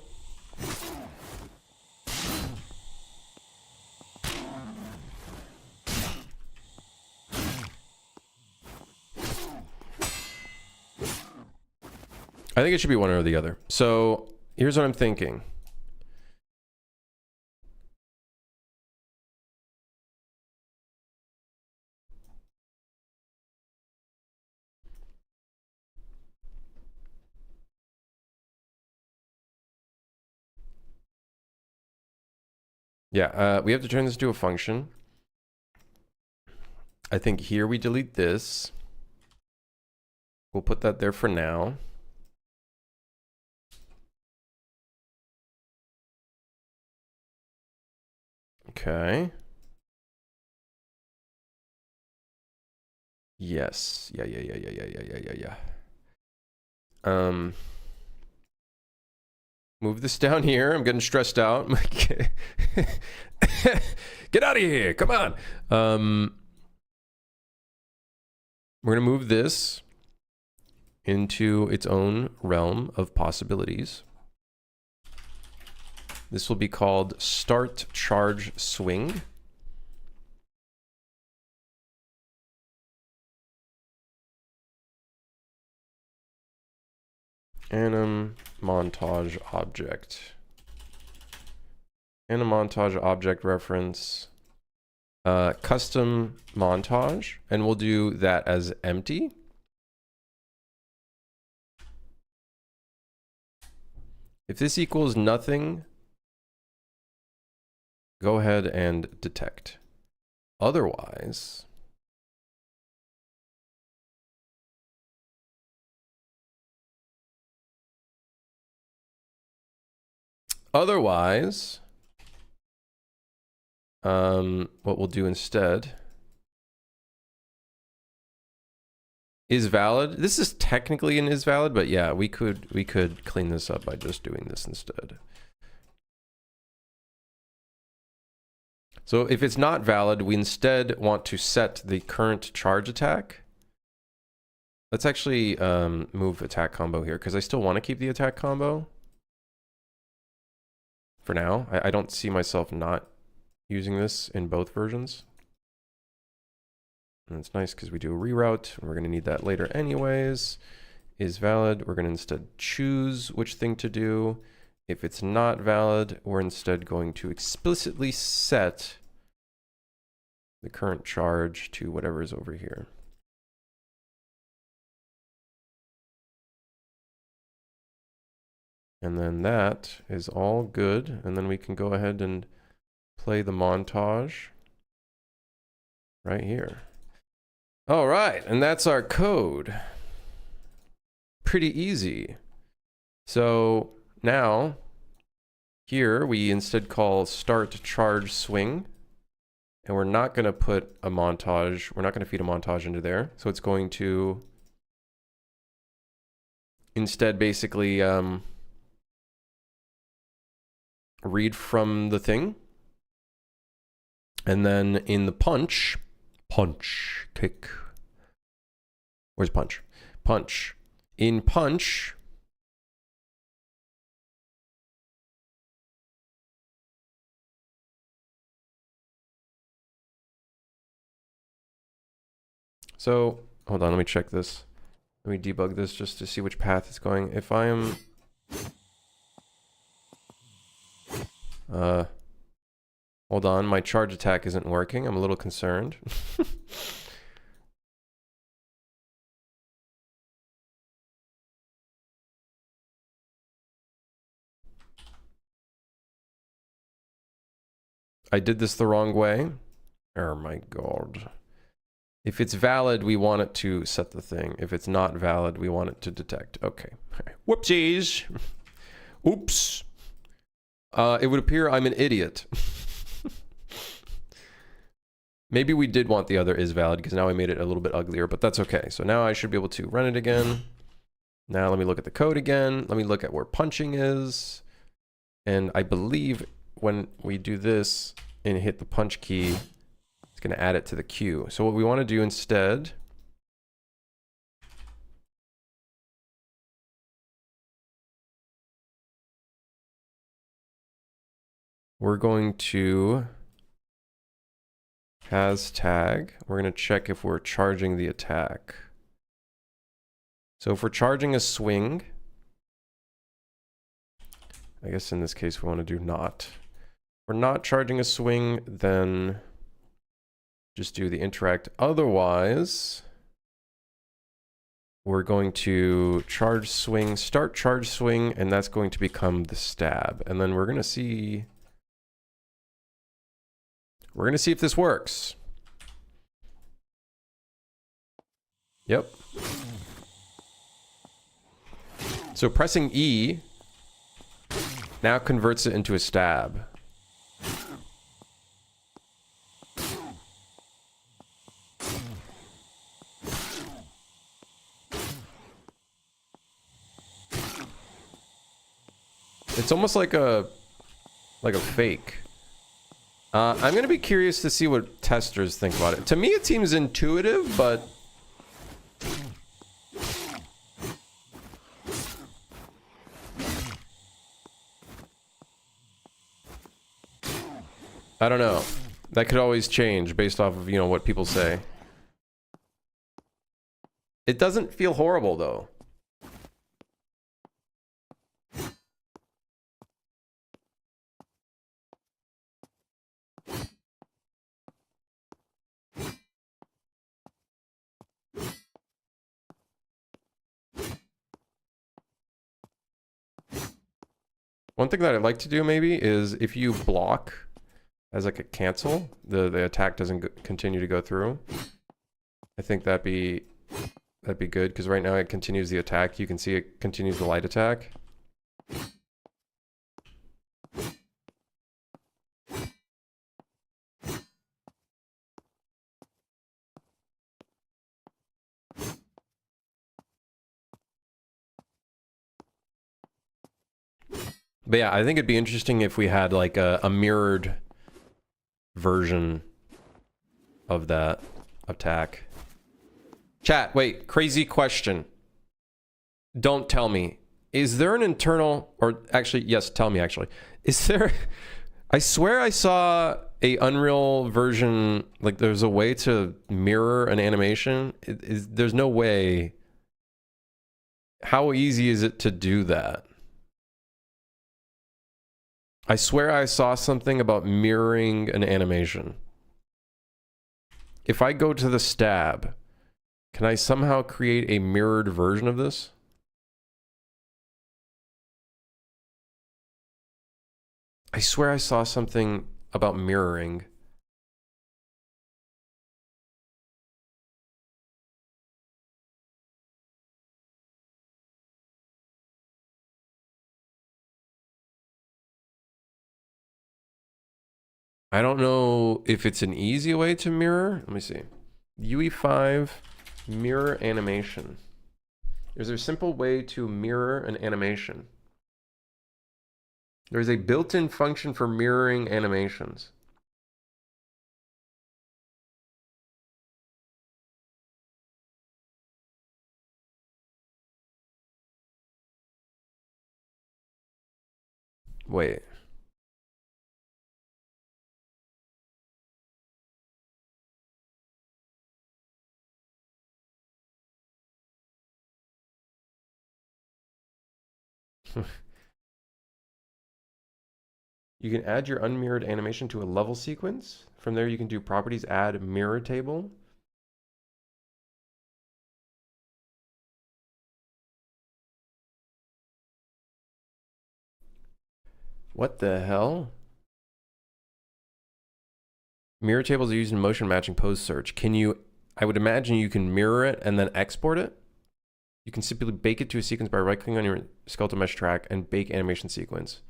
A: I think it should be one or the other. So here's what I'm thinking. Yeah, we have to turn this to a function. I think here we delete this. We'll put that there for now. Okay. Yes. Yeah. Move this down here. I'm getting stressed out. Get out of here. Come on. We're going to move this into its own realm of possibilities. This will be called start charge swing. Anim montage object. And a montage object reference. Custom montage. And we'll do that as empty. If this equals nothing, go ahead and detect. Otherwise, what we'll do instead is valid. This is technically an is valid, but yeah, we could clean this up by just doing this instead. So if it's not valid, we instead want to set the current charge attack. Let's actually move attack combo here because I still want to keep the attack combo. For now, I don't see myself not using this in both versions. And it's nice because we do a reroute, and we're going to need that later anyways. Is valid. We're going to instead choose which thing to do. If it's not valid, we're instead going to explicitly set the current charge to whatever is over here. And then that is all good. And then we can go ahead and play the montage right here. All right, and that's our code. Pretty easy. So now here we instead call start charge swing. And we're not going to put a montage. We're not going to feed a montage into there. So it's going to instead basically read from the thing. And then in the punch, kick. Where's punch? Punch. In punch, so hold on, let me check this. Let me debug this just to see which path it's going. If I am hold on, my charge attack isn't working. I'm a little concerned. I did this the wrong way. Oh my god. If it's valid, we want it to set the thing. If it's not valid, we want it to detect. Okay. Whoopsies. Oops. It would appear I'm an idiot. Maybe we did want the other is valid because now I made it a little bit uglier, but that's okay. So now I should be able to run it again. Now let me look at the code again. Let me look at where punching is. And I believe when we do this and hit the punch key, it's going to add it to the queue. So what we want to do instead, we're going to has tag. We're going to check if we're charging the attack. So if we're charging a swing, I guess in this case we want to do not. If we're not charging a swing, then just do the interact. Otherwise, we're going to charge swing, start charge swing, and that's going to become the stab. And then we're going to see if this works. Yep. So pressing E now converts it into a stab. It's almost like a fake. I'm gonna be curious to see what testers think about it. To me, it seems intuitive, but I don't know. That could always change based off of, you know, what people say. It doesn't feel horrible, though. One thing that I'd like to do maybe is if you block as like a cancel, the attack doesn't continue to go through. I think that'd be good because right now it continues the attack. You can see it continues the light attack. But yeah, I think it'd be interesting if we had like a mirrored version of that attack. Chat, wait, crazy question. Don't tell me. Is there an internal, or actually, yes, tell me actually. Is there, I swear I saw a Unreal version, like there's a way to mirror an animation. There's no way. How easy is it to do that? I swear I saw something about mirroring an animation. If I go to the stab, can I somehow create a mirrored version of this? I swear I saw something about mirroring. I don't know if it's an easy way to mirror. Let me see. UE5 mirror animation. Is there a simple way to mirror an animation? There's a built-in function for mirroring animations. Wait. You can add your unmirrored animation to a level sequence. From there, you can do properties, add mirror table. What the hell? Mirror tables are used in motion matching pose search. Can you I would imagine you can mirror it and then export it. You can simply bake it to a sequence by right-clicking on your skeletal mesh track and bake animation sequence.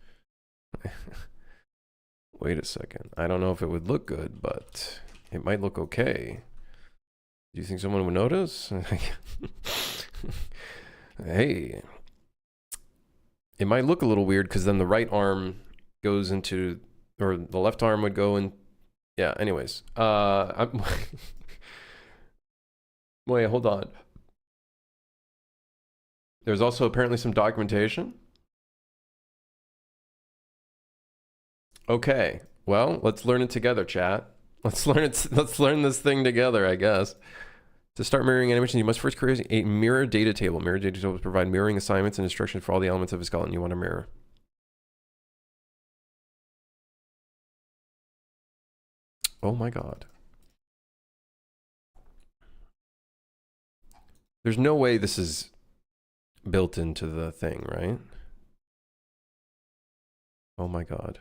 A: Wait a second. I don't know if it would look good, but it might look okay. Do you think someone would notice? Hey. It might look a little weird because then the right arm goes into, or the left arm would go in. Yeah, anyways. Wait, hold on. There's also apparently some documentation. Okay, well, let's learn it together, chat. Let's learn it. Let's learn this thing together, I guess. To start mirroring animation, you must first create a mirror data table. Mirror data tables provide mirroring assignments and instructions for all the elements of a skeleton you want to mirror. Oh my god. There's no way this is built into the thing, right? Oh my god.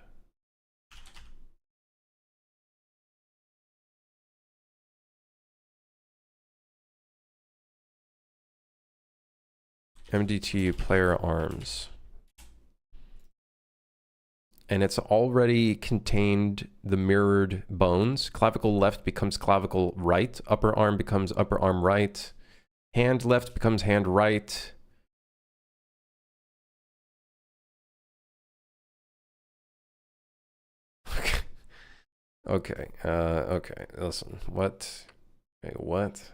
A: MDT player arms. And it's already contained the mirrored bones. Clavicle left becomes clavicle right. Upper arm becomes upper arm right. Hand left becomes hand right. Okay. Okay. Listen. What? Wait, what?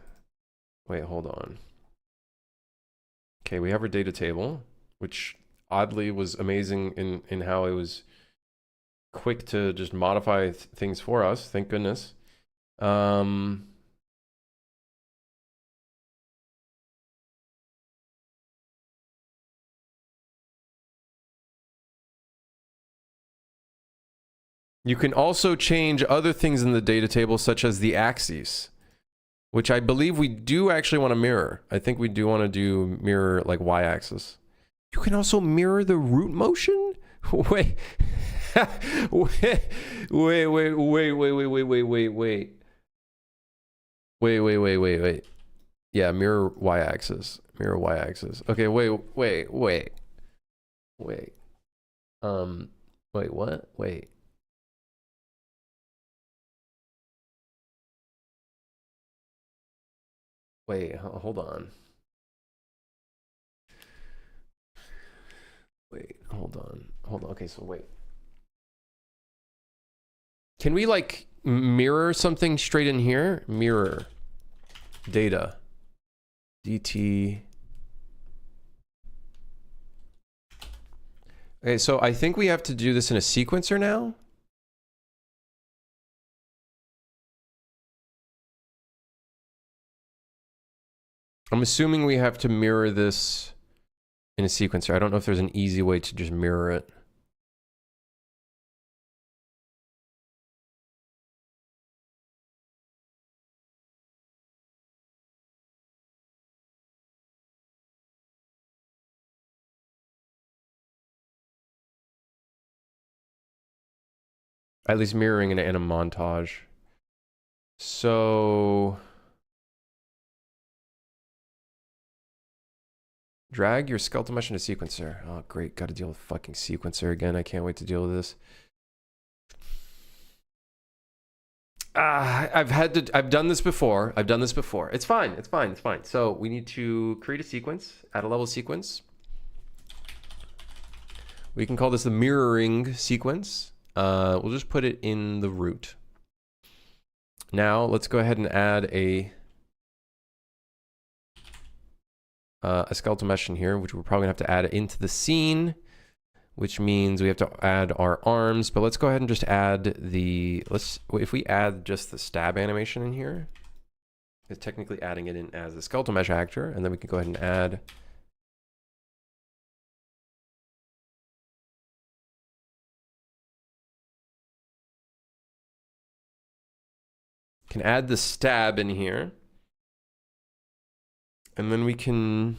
A: Wait, hold on. Okay, we have our data table, which oddly was amazing in how it was quick to just modify things for us. Thank goodness. You can also change other things in the data table, such as the axes, which I believe we do actually want to mirror. I think we do want to do mirror like y-axis. You can also mirror the root motion? Wait. wait. Wait. Yeah, mirror y-axis. Mirror y-axis. Okay, wait. Wait, what? Wait. Wait, hold on. Wait, hold on. Okay, so wait. Can we like mirror something straight in here? Mirror data. DT. Okay, so I think we have to do this in a sequencer now. I'm assuming we have to mirror this in a sequencer. I don't know if there's an easy way to just mirror it. At least mirroring in a montage. So drag your skeletal mesh into sequencer. Oh, great. Got to deal with fucking sequencer again. I can't wait to deal with this. I've done this before. It's fine. So we need to create a sequence, add a level sequence. We can call this the mirroring sequence. We'll just put it in the root. Now let's go ahead and add a skeletal mesh in here, which we're probably gonna have to add into the scene, which means we have to add our arms. But let's go ahead and just add the, if we add just the stab animation in here, it's technically adding it in as a skeletal mesh actor, and then we can go ahead and add the stab in here, and then we can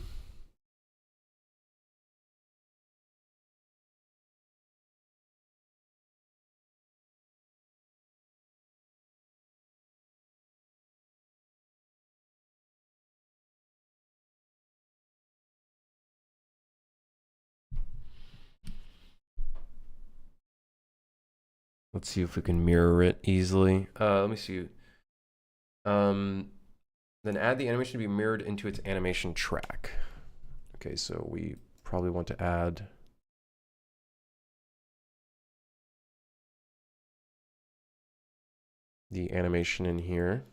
A: Let's see if we can mirror it easily. Let me see. Then add the animation to be mirrored into its animation track. Okay, so we probably want to add the animation in here.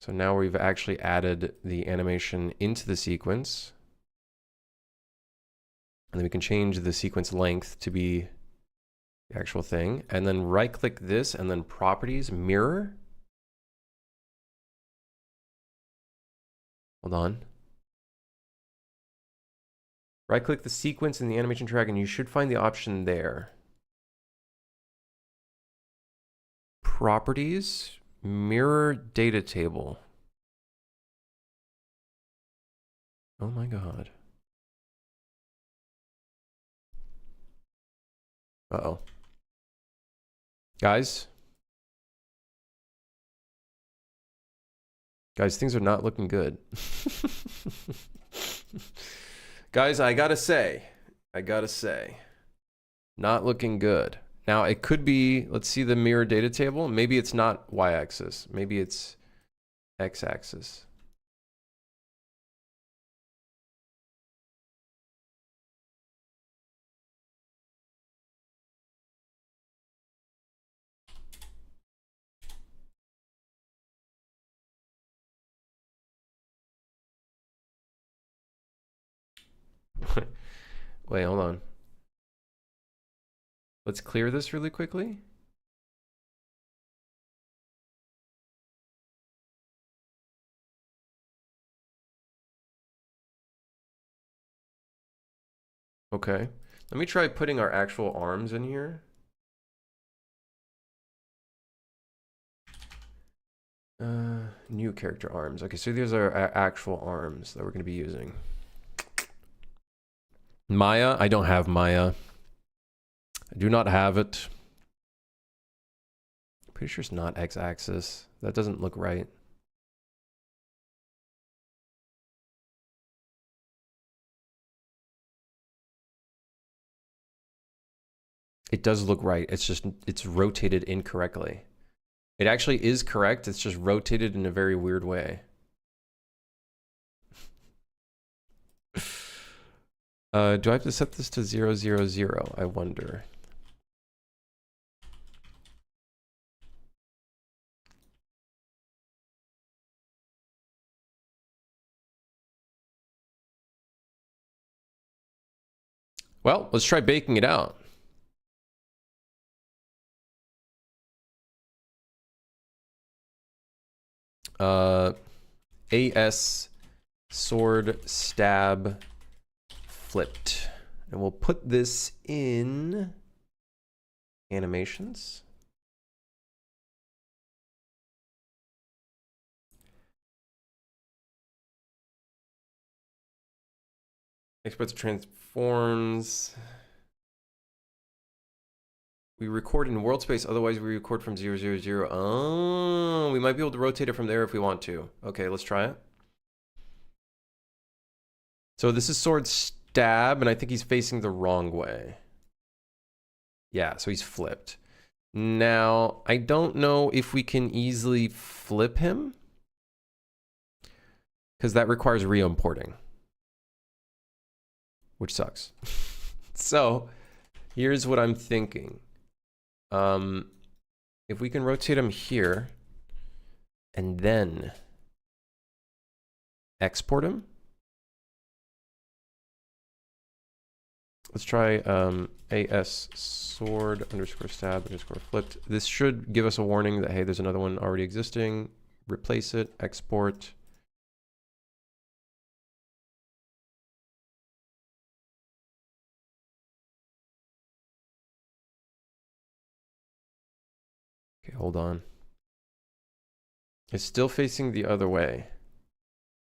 A: So now we've actually added the animation into the sequence. And then we can change the sequence length to be the actual thing. And then right click this and then properties, mirror. Hold on. Right click the sequence in the animation track and you should find the option there. Properties, mirror data table. Oh my God. Uh-oh. Guys, things are not looking good. Guys, I gotta say, not looking good. Now, it could be, let's see the mirror data table. Maybe it's not y-axis. Maybe it's x-axis. Wait, hold on. Let's clear this really quickly. Okay. Let me try putting our actual arms in here. New character arms. Okay, so these are our actual arms that we're going to be using. Maya, I don't have Maya. I do not have it. Pretty sure it's not x-axis. That doesn't look right. It does look right. It's just, it's rotated incorrectly. It actually is correct. It's just rotated in a very weird way. Do I have to set this to 0, 0, 0? I wonder. Well, let's try baking it out. AS sword stab flipped. And we'll put this in animations. Exports transforms. We record in world space, otherwise we record from 0, 0, 0. Oh, we might be able to rotate it from there if we want to. Okay, let's try it. So this is sword stab, and I think he's facing the wrong way. Yeah, so he's flipped. Now, I don't know if we can easily flip him, because that requires re-importing, which sucks. So here's what I'm thinking. If we can rotate him here and then export him. Let's try AS sword underscore stab underscore flipped. This should give us a warning that, hey, there's another one already existing. Replace it, export. Okay, hold on. It's still facing the other way.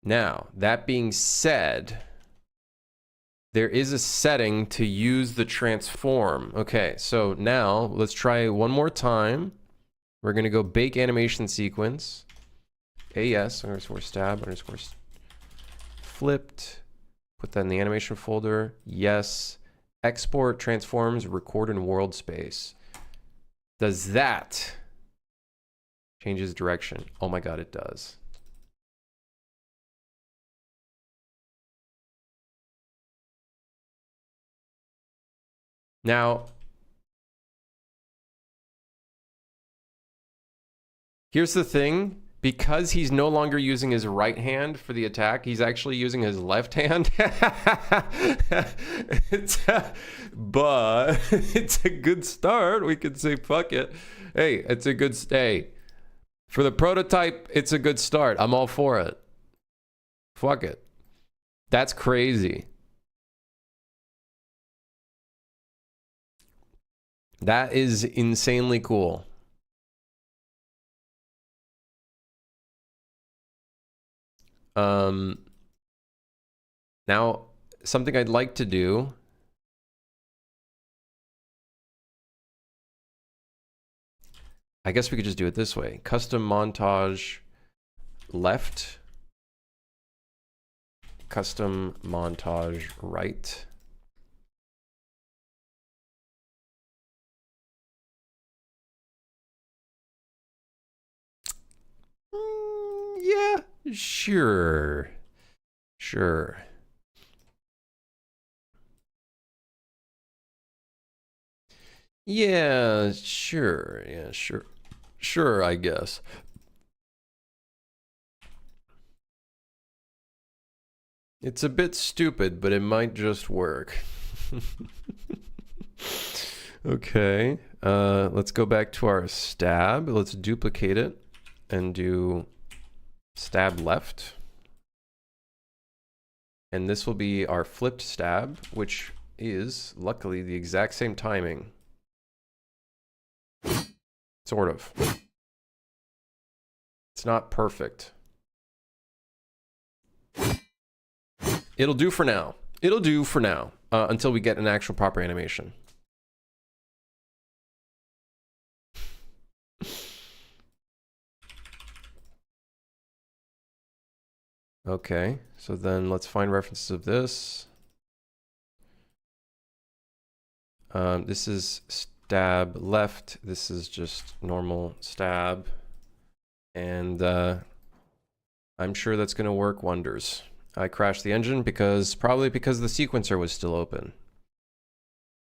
A: Now, that being said, there is a setting to use the transform. Okay, so now let's try one more time. We're going to go bake animation sequence. AS underscore stab underscore flipped. Put that in the animation folder. Yes. Export transforms, record in world space. Does that change his direction? Oh my god, it does. Now, here's the thing. Because he's no longer using his right hand for the attack, he's actually using his left hand. But it's a good start. We could say, fuck it. Hey, it's a good... Hey, for the prototype, it's a good start. I'm all for it. Fuck it. That's crazy. That is insanely cool. Now, something I'd like to do. I guess we could just do it this way. Custom montage left. Custom montage right. Yeah, sure. Sure. Yeah, sure. Yeah, sure. Sure, I guess. It's a bit stupid, but it might just work. Okay. Let's go back to our stab. Let's duplicate it and do stab left. And this will be our flipped stab, which is luckily the exact same timing. Sort of. It's not perfect. It'll do for now. It'll do for now, until we get an actual proper animation. Okay, so then let's find references of this. This is stab left. This is just normal stab. And I'm sure that's going to work wonders. I crashed the engine probably because the sequencer was still open.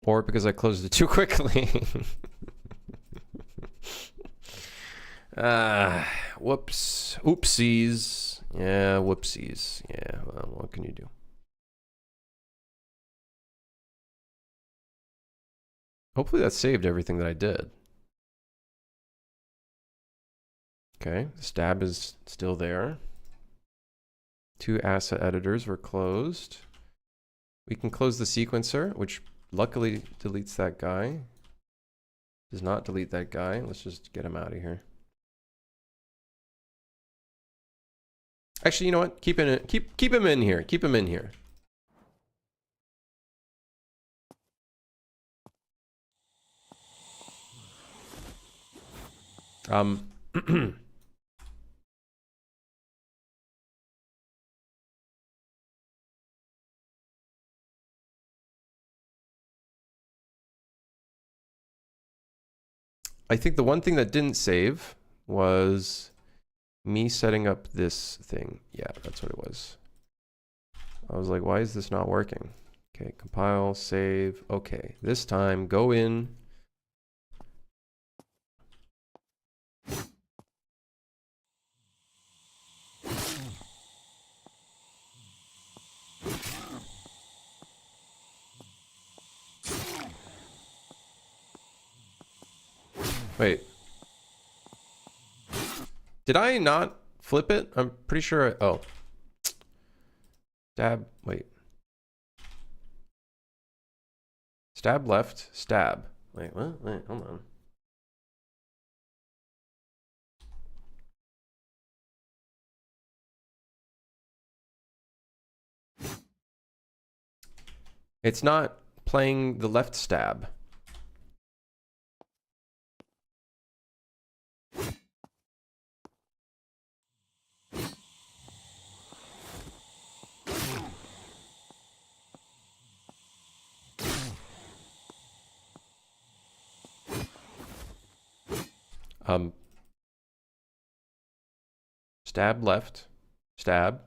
A: Or because I closed it too quickly. Whoops. Oopsies. Yeah, whoopsies. Yeah, well, what can you do? Hopefully that saved everything that I did. Okay, the stab is still there. 2 asset editors were closed. We can close the sequencer, which luckily deletes that guy. Does not delete that guy. Let's just get him out of here. Actually, you know what? Keep him in here. Keep him in here. I think the one thing that didn't save was me setting up this thing. Yeah, that's what it was. I was like, why is this not working? Okay, compile, save. Okay, this time go in. Wait. Did I not flip it? I'm pretty sure oh. Stab, wait. Stab left, stab. Wait, what? Wait, hold on. It's not playing the left stab. Stab left. Stab.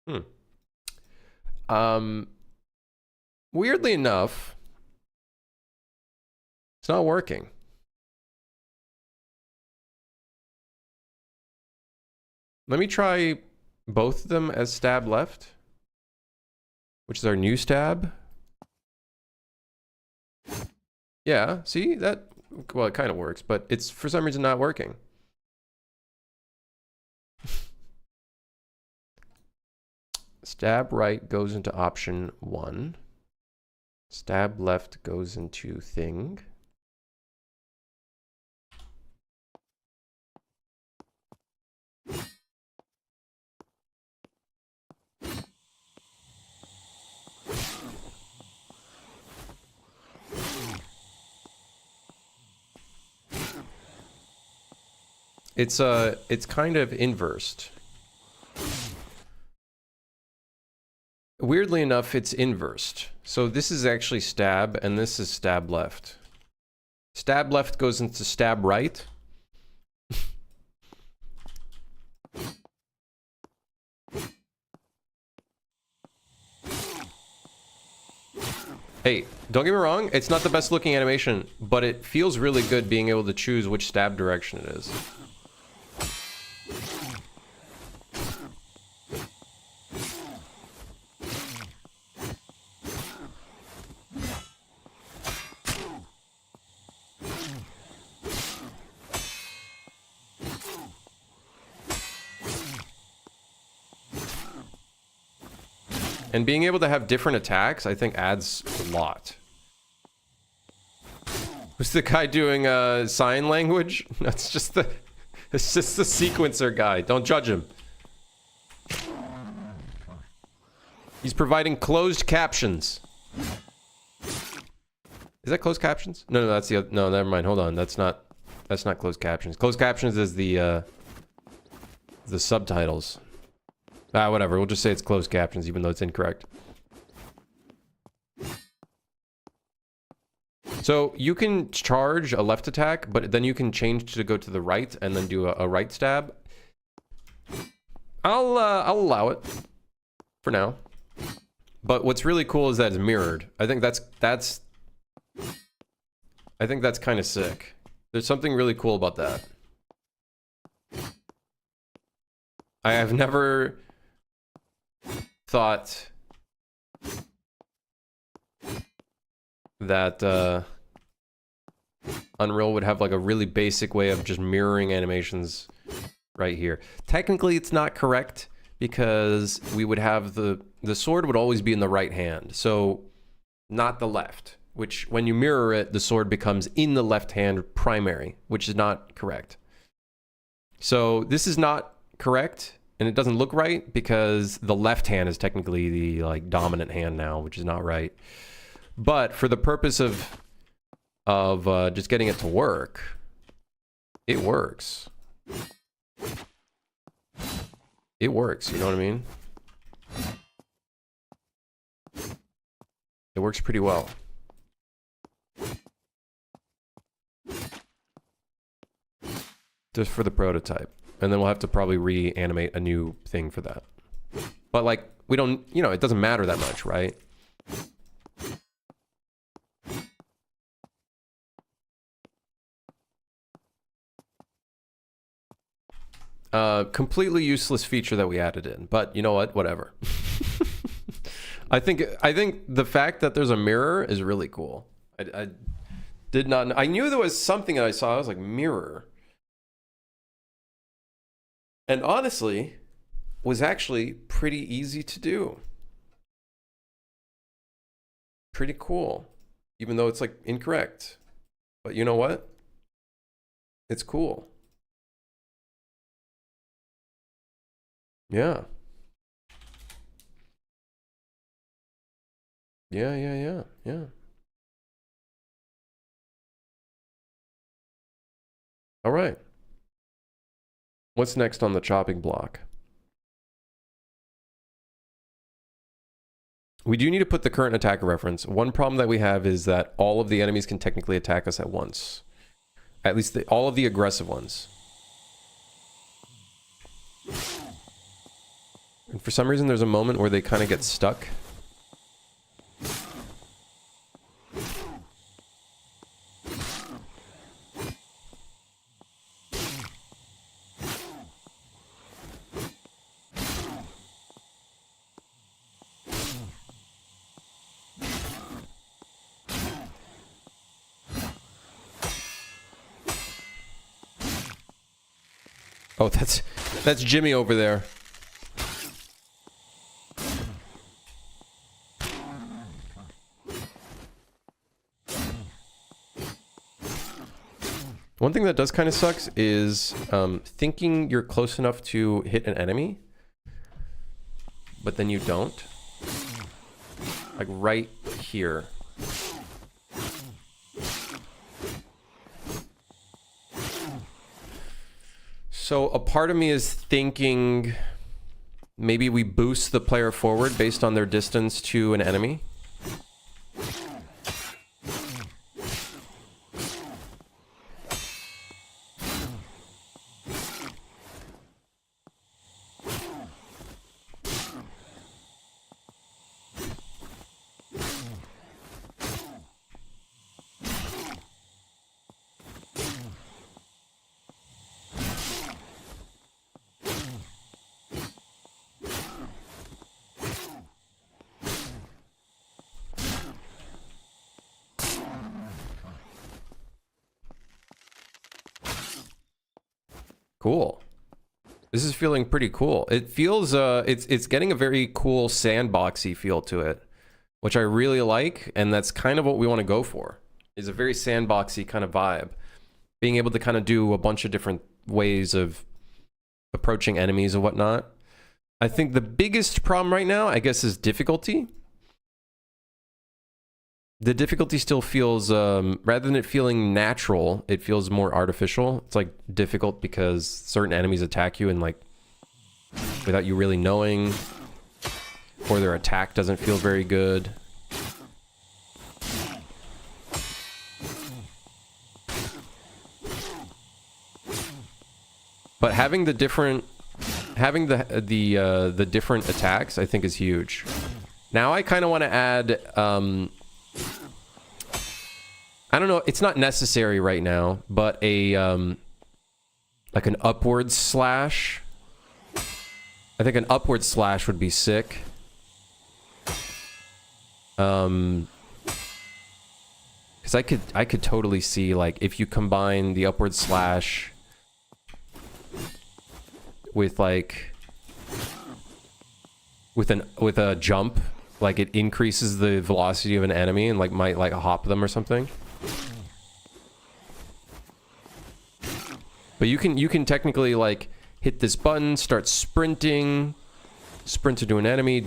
A: Hmm. Weirdly enough, it's not working. Let me try both of them as stab left, which is our new stab. Yeah, see that? Well, it kind of works, but it's for some reason not working. Stab right goes into option 1. Stab left goes into thing. It's kind of inversed. Weirdly enough, it's inversed. So this is actually stab, and this is stab left. Stab left goes into stab right. Hey, don't get me wrong, it's not the best looking animation, but it feels really good being able to choose which stab direction it is. And being able to have different attacks, I think, adds a lot. Was the guy doing sign language? No, it's just the sequencer guy. Don't judge him. He's providing closed captions. Is that closed captions? No, that's the other, no, never mind. Hold on. That's not closed captions. Closed captions is the subtitles. Ah, whatever. We'll just say it's closed captions, even though it's incorrect. So you can charge a left attack, but then you can change to go to the right and then do a right stab. I'll allow it for now. But what's really cool is that it's mirrored. I think that's kind of sick. There's something really cool about that. I have never thought that Unreal would have like a really basic way of just mirroring animations right here. Technically, it's not correct because we would have the sword would always be in the right hand, so not the left, which when you mirror it, the sword becomes in the left hand primary, which is not correct. So this is not correct. And it doesn't look right because the left hand is technically the like dominant hand now, which is not right. But for the purpose of just getting it to work, it works. It works, you know what I mean? It works pretty well. Just for the prototype. And then we'll have to probably reanimate a new thing for that. But like, we don't, you know, it doesn't matter that much, right? Completely useless feature that we added in, but you know what? Whatever. I think the fact that there's a mirror is really cool. I did not. I knew there was something that I saw. I was like, mirror, and honestly, was actually pretty easy to do. Pretty cool, even though it's like incorrect. But you know what? It's cool. Yeah. Yeah. All right. What's next on the chopping block? We do need to put the current attacker reference. One problem that we have is that all of the enemies can technically attack us at once. At least all of the aggressive ones. And for some reason, there's a moment where they kind of get stuck. Oh, that's Jimmy over there. One thing that does kind of sucks is thinking you're close enough to hit an enemy, but then you don't. Like right here. So a part of me is thinking maybe we boost the player forward based on their distance to an enemy. Cool. This is feeling pretty cool. It feels it's getting a very cool sandboxy feel to it, which I really like, and that's kind of what we want to go for. Is a very sandboxy kind of vibe. Being able to kind of do a bunch of different ways of approaching enemies and whatnot. I think the biggest problem right now, I guess, is difficulty. The difficulty still feels, rather than it feeling natural, it feels more artificial. It's like difficult because certain enemies attack you and like without you really knowing, or their attack doesn't feel very good. But having the different, the different attacks, I think is huge. Now I kind of want to add, I don't know, it's not necessary right now, but a like an upward slash. I think an upward slash would be sick. Because I could totally see, like, if you combine the upward slash with like with a jump, like it increases the velocity of an enemy and like might like hop them or something. But you can technically like hit this button, start sprinting, sprint into an enemy,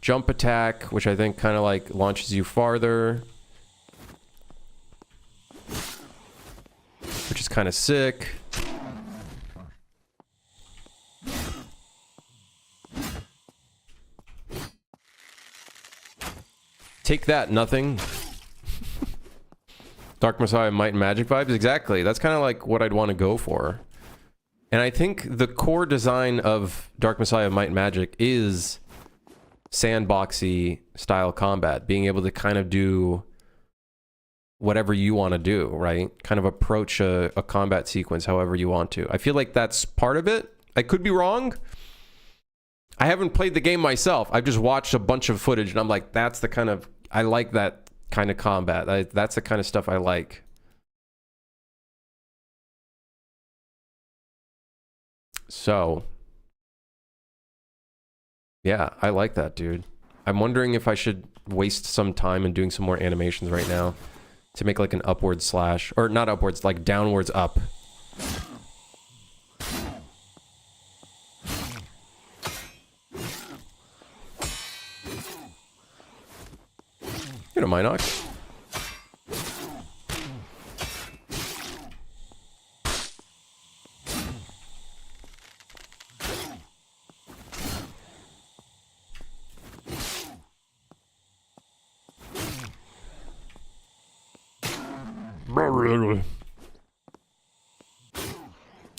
A: jump attack, which I think kind of like launches you farther, which is kind of sick. Take that, nothing. Dark Messiah Might and Magic vibes, exactly. That's kind of like what I'd want to go for. And I think the core design of Dark Messiah Might and Magic is sandboxy style combat, being able to kind of do whatever you want to do, right? Kind of approach a combat sequence however you want to. I feel like that's part of it. I could be wrong. I haven't played the game myself. I've just watched a bunch of footage and I'm like, that's the kind of, I like that kind of combat. That's the kind of stuff I like. So, yeah, I like that, dude. I'm wondering if I should waste some time in doing some more animations right now to make like an upward slash, or not upwards, like downwards up. You know, Minox.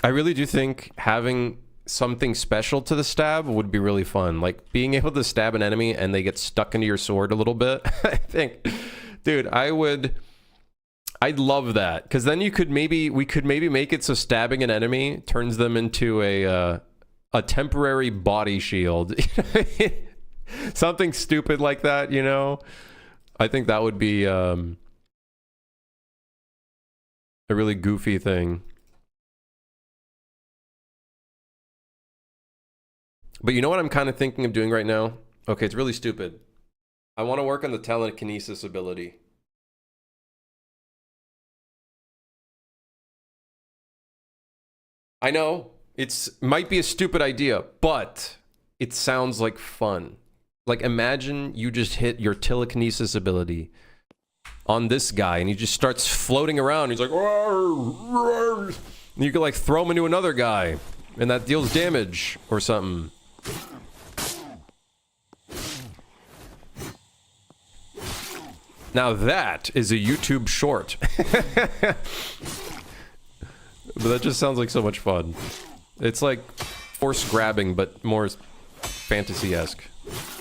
A: I really do think having something special to the stab would be really fun. Like being able to stab an enemy and they get stuck into your sword a little bit. I think, dude, I'd love that. Because then we could maybe make it so stabbing an enemy turns them into a temporary body shield. Something stupid like that, you know? I think that would be a really goofy thing. But you know what I'm kind of thinking of doing right now? Okay, it's really stupid. I want to work on the telekinesis ability. I know, might be a stupid idea, but it sounds like fun. Like imagine you just hit your telekinesis ability on this guy and he just starts floating around. He's like, "Roar, roar." And you can like throw him into another guy and that deals damage or something. Now that is a YouTube short. But that just sounds like so much fun. It's like force grabbing, but more fantasy-esque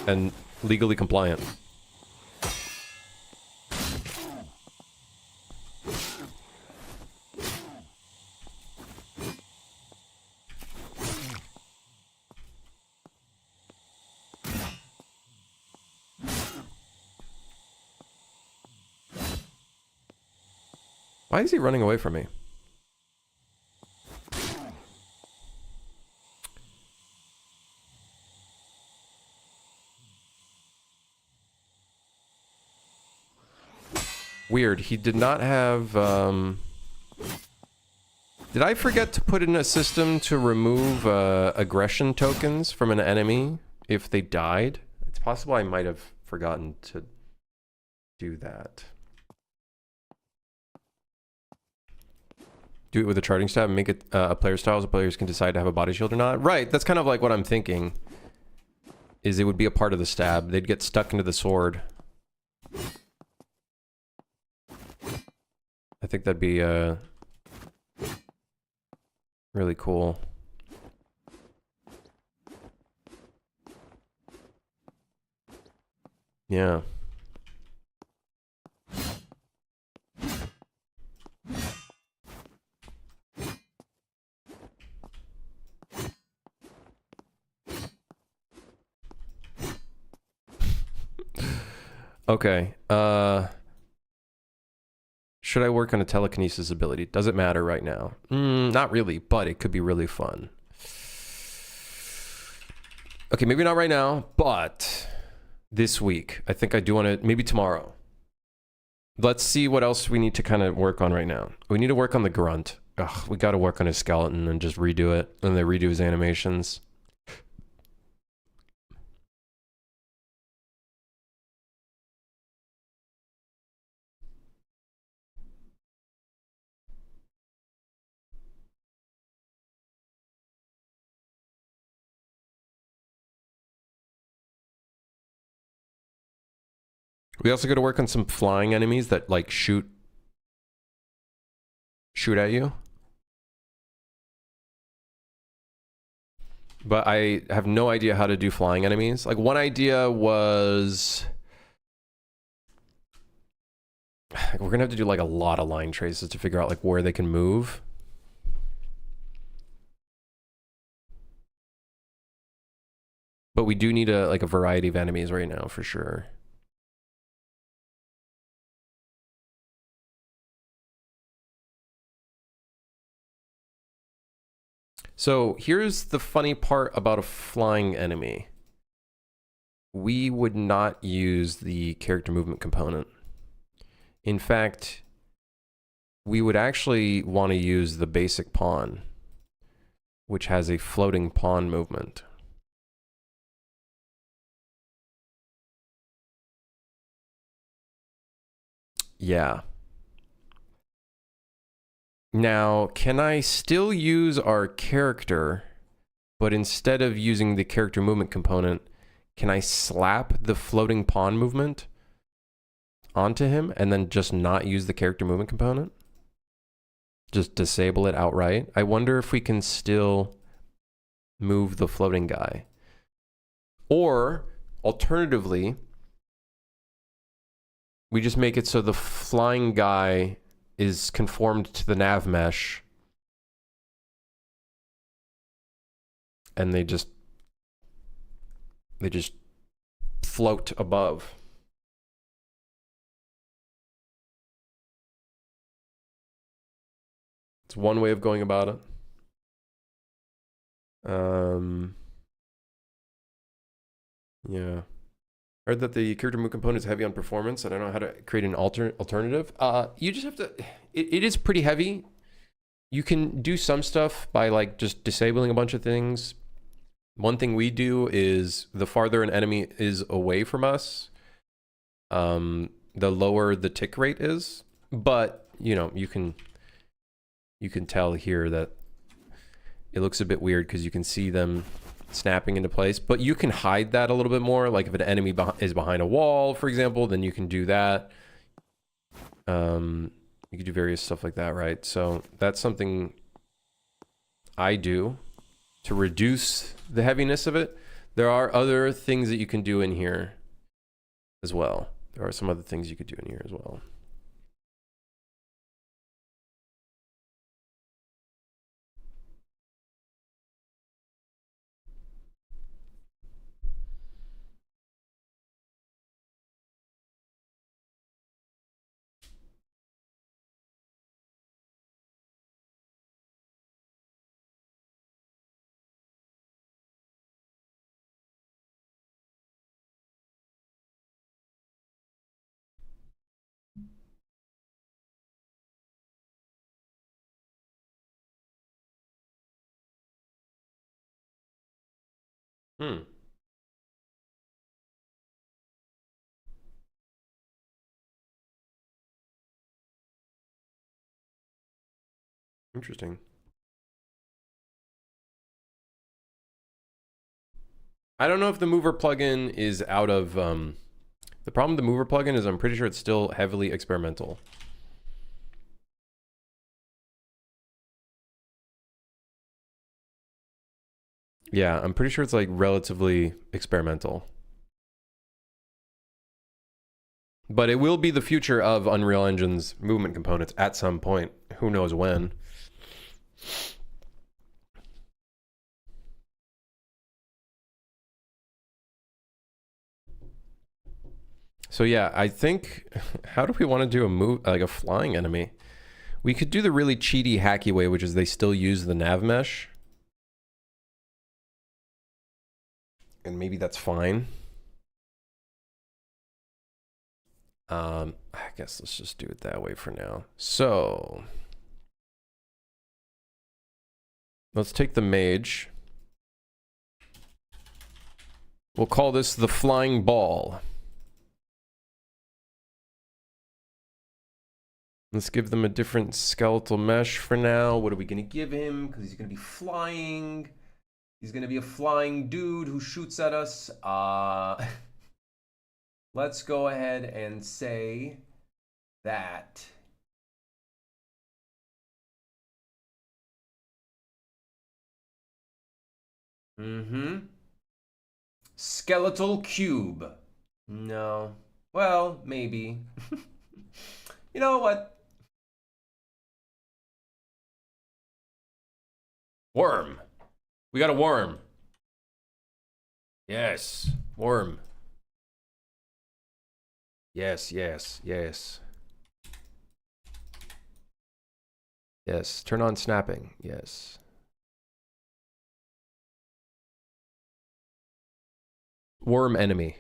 A: and legally compliant. Why is he running away from me? Weird. He did not have... Did I forget to put in a system to remove aggression tokens from an enemy if they died? It's possible I might have forgotten to do that. Do it with a charging stab and make it a player style so players can decide to have a body shield or not. Right, that's kind of like what I'm thinking. Is it would be a part of the stab. They'd get stuck into the sword. I think that'd be really cool. Yeah. Okay. Should I work on a telekinesis ability? Does it matter right now? Not really, but it could be really fun. Okay, maybe not right now, but this week. I think I do want to, maybe tomorrow. Let's see what else we need to kind of work on right now. We need to work on the grunt. Ugh, we got to work on his skeleton and just redo it. And then redo his animations. We also got to work on some flying enemies that like shoot at you. But I have no idea how to do flying enemies. Like one idea was we're gonna have to do like a lot of line traces to figure out like where they can move. But we do need a variety of enemies right now for sure. So here's the funny part about a flying enemy. We would not use the character movement component. In fact, we would actually want to use the basic pawn, which has a floating pawn movement. Yeah. Now, can I still use our character, but instead of using the character movement component, can I slap the floating pawn movement onto him and then just not use the character movement component? just disable it outright. I wonder if we can still move the floating guy. Or, alternatively, we just make it so the flying guy is conformed to the nav mesh. And they just float above. It's one way of going about it. Yeah. Heard that the character move component is heavy on performance. I don't know how to create an alternative. You just have to. It is pretty heavy. You can do some stuff by like just disabling a bunch of things. One thing we do is the farther an enemy is away from us, the lower the tick rate is. But you know, you can tell here that it looks a bit weird because you can see them snapping into place, but you can hide that a little bit more. Like if an enemy is behind a wall, for example, then you can do that. You can do various stuff like that, right? So that's something I do to reduce the heaviness of it. There are other things that you can do in here as well. There are some other things you could do in here as well. Interesting. I don't know if the mover plugin is out of the problem with the mover plugin is I'm pretty sure it's still heavily experimental. Yeah, I'm pretty sure it's like relatively experimental. But it will be the future of Unreal Engine's movement components at some point. Who knows when. So yeah, I think, how do we want to do a move, like a flying enemy? We could do the really cheaty, hacky way, which is they still use the nav mesh. And maybe that's fine. I guess let's just do it that way for now. So let's take the mage. We'll call this the flying ball. Let's give them a different skeletal mesh for now. What are we gonna give him? Because he's gonna be flying. He's gonna be a flying dude who shoots at us. Let's go ahead and say that skeletal cube. No. Well, maybe. You know what? Worm. We got a worm. Yes. Worm. Yes, yes, yes. Yes. Turn on snapping. Yes. Worm enemy.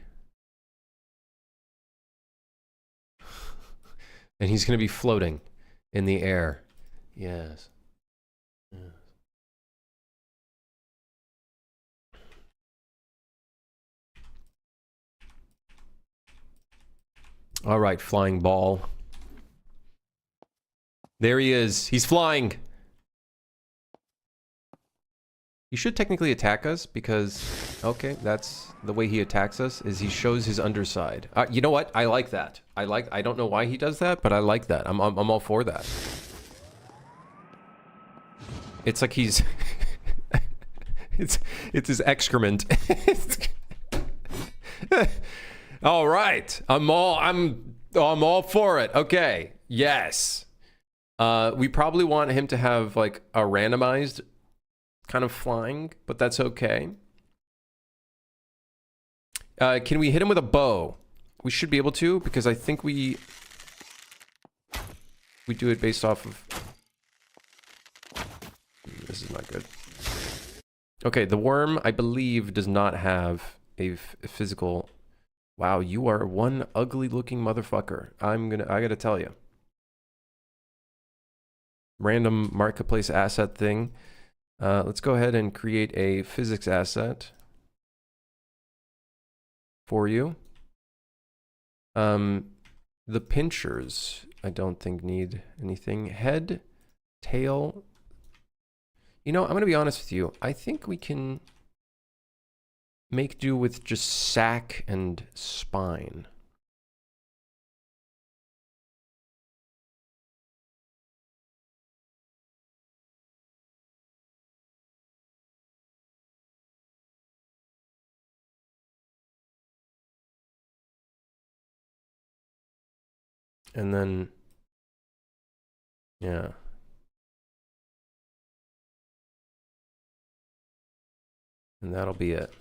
A: And he's going to be floating in the air. Yes. Yes. All right, flying ball. There he is. He's flying. He should technically attack us because, okay, that's the way he attacks us, is he shows his underside. You know what? I like that. I don't know why he does that, but I like that. I'm all for that. It's like he's it's his excrement. All right. I'm all for it. Okay. Yes. We probably want him to have like a randomized kind of flying, but that's okay. Can we hit him with a bow? We should be able to, because I think we do it based off of... This is not good. Okay, the worm, I believe, does not have a physical... Wow, you are one ugly looking motherfucker. I gotta tell you. Random marketplace asset thing. Let's go ahead and create a physics asset for you. The pinchers, I don't think need anything. Head, tail. You know, I'm gonna be honest with you. I think we can make do with just sack and spine. And then, yeah. And that'll be it.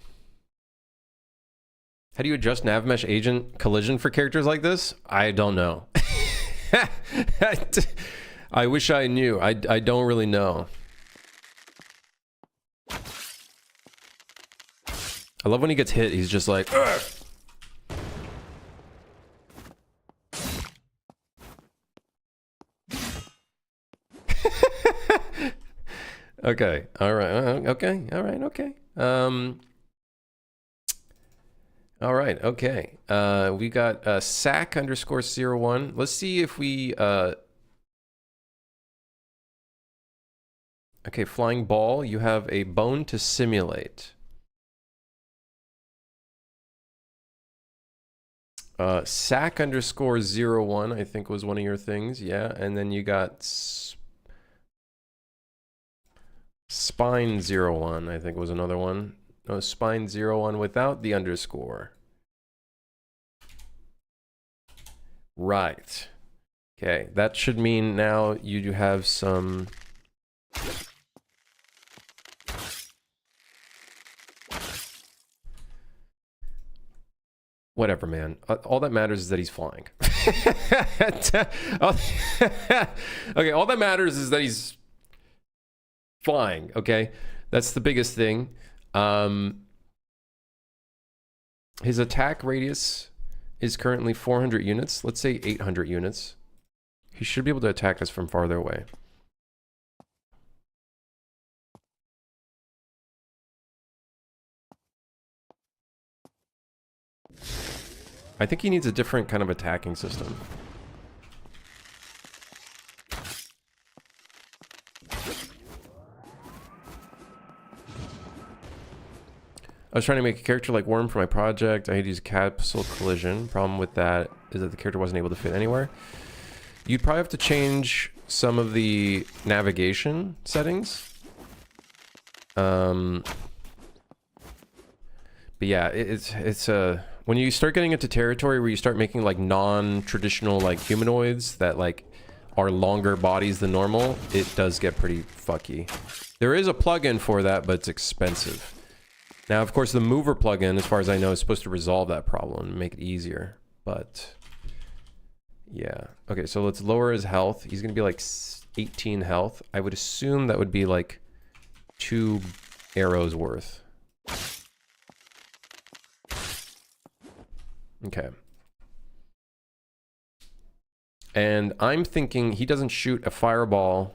A: How do you adjust NavMesh agent collision for characters like this? I don't know. I wish I knew. I don't really know. I love when he gets hit, he's just like, ugh! Okay, all right, okay, all right, okay. All right, okay. We got sack underscore 01. Let's see if we okay, flying ball, you have a bone to simulate. Sack underscore 01, I think was one of your things, yeah. And then you got spine 01, I think was another one. No, spine 01 without the underscore. Right. Okay, that should mean now you do have some... Whatever, man. All that matters is that he's flying. Okay, all that matters is that he's flying, okay? That's the biggest thing. His attack radius is currently 400 units. Let's say 800 units. He should be able to attack us from farther away. I think he needs a different kind of attacking system. I was trying to make a character like Worm for my project. I had to use capsule collision. Problem with that is that the character wasn't able to fit anywhere. You'd probably have to change some of the navigation settings. But yeah, it's when you start getting into territory where you start making like non-traditional like humanoids that like are longer bodies than normal, it does get pretty fucky. There is a plugin for that, but it's expensive. Now, of course, the mover plugin, as far as I know, is supposed to resolve that problem and make it easier. But yeah. Okay, so let's lower his health. He's gonna be like 18 health. I would assume that would be like 2 arrows worth. Okay. And I'm thinking he doesn't shoot a fireball.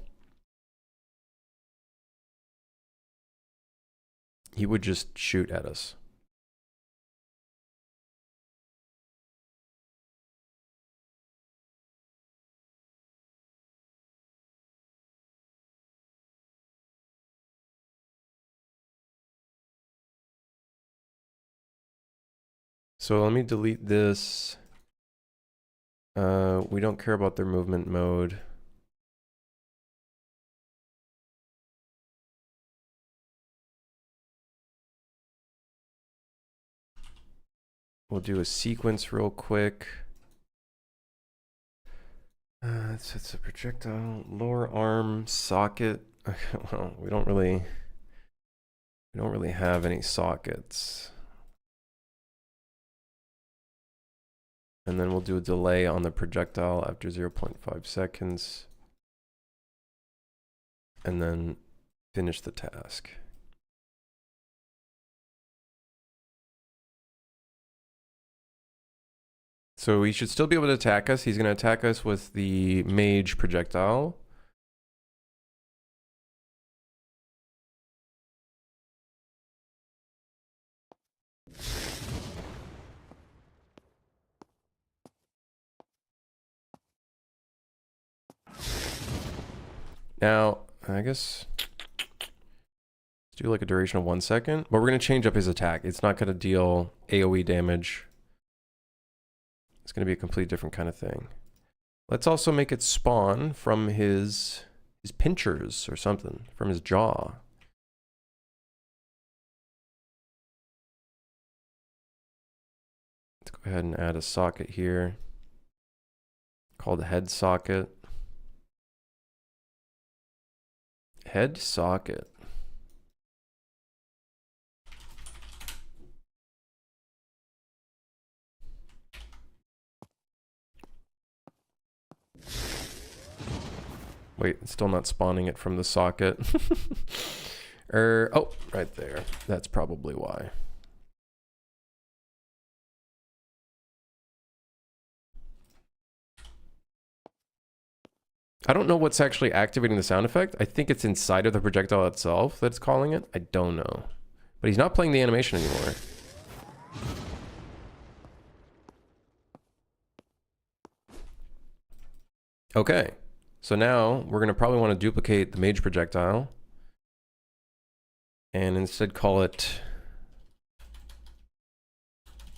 A: He would just shoot at us. So let me delete this. We don't care about their movement mode. We'll do a sequence real quick. It's a projectile lower arm socket. Well, we don't really have any sockets. And then we'll do a delay on the projectile after 0.5 seconds. And then finish the task. So he should still be able to attack us. He's going to attack us with the mage projectile. Now, I guess let's do like a duration of 1 second, but we're going to change up his attack. It's not going to deal AoE damage. It's going to be a completely different kind of thing. Let's also make it spawn from his pinchers or something, from his jaw. Let's go ahead and add a socket here called head socket. Head socket. Wait, it's still not spawning it from the socket. Oh, right there. That's probably why. I don't know what's actually activating the sound effect. I think it's inside of the projectile itself that's calling it. I don't know. But he's not playing the animation anymore. Okay. So now we're going to probably want to duplicate the mage projectile and instead call it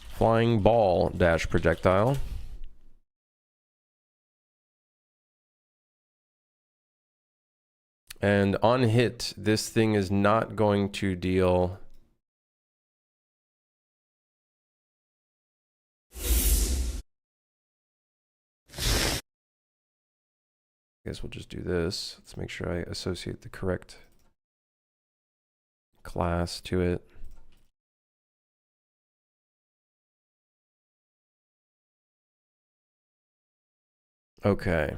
A: flying ball dash projectile. And on hit, this thing is not going to deal I guess we'll just do this. Let's make sure I associate the correct class to it. Okay.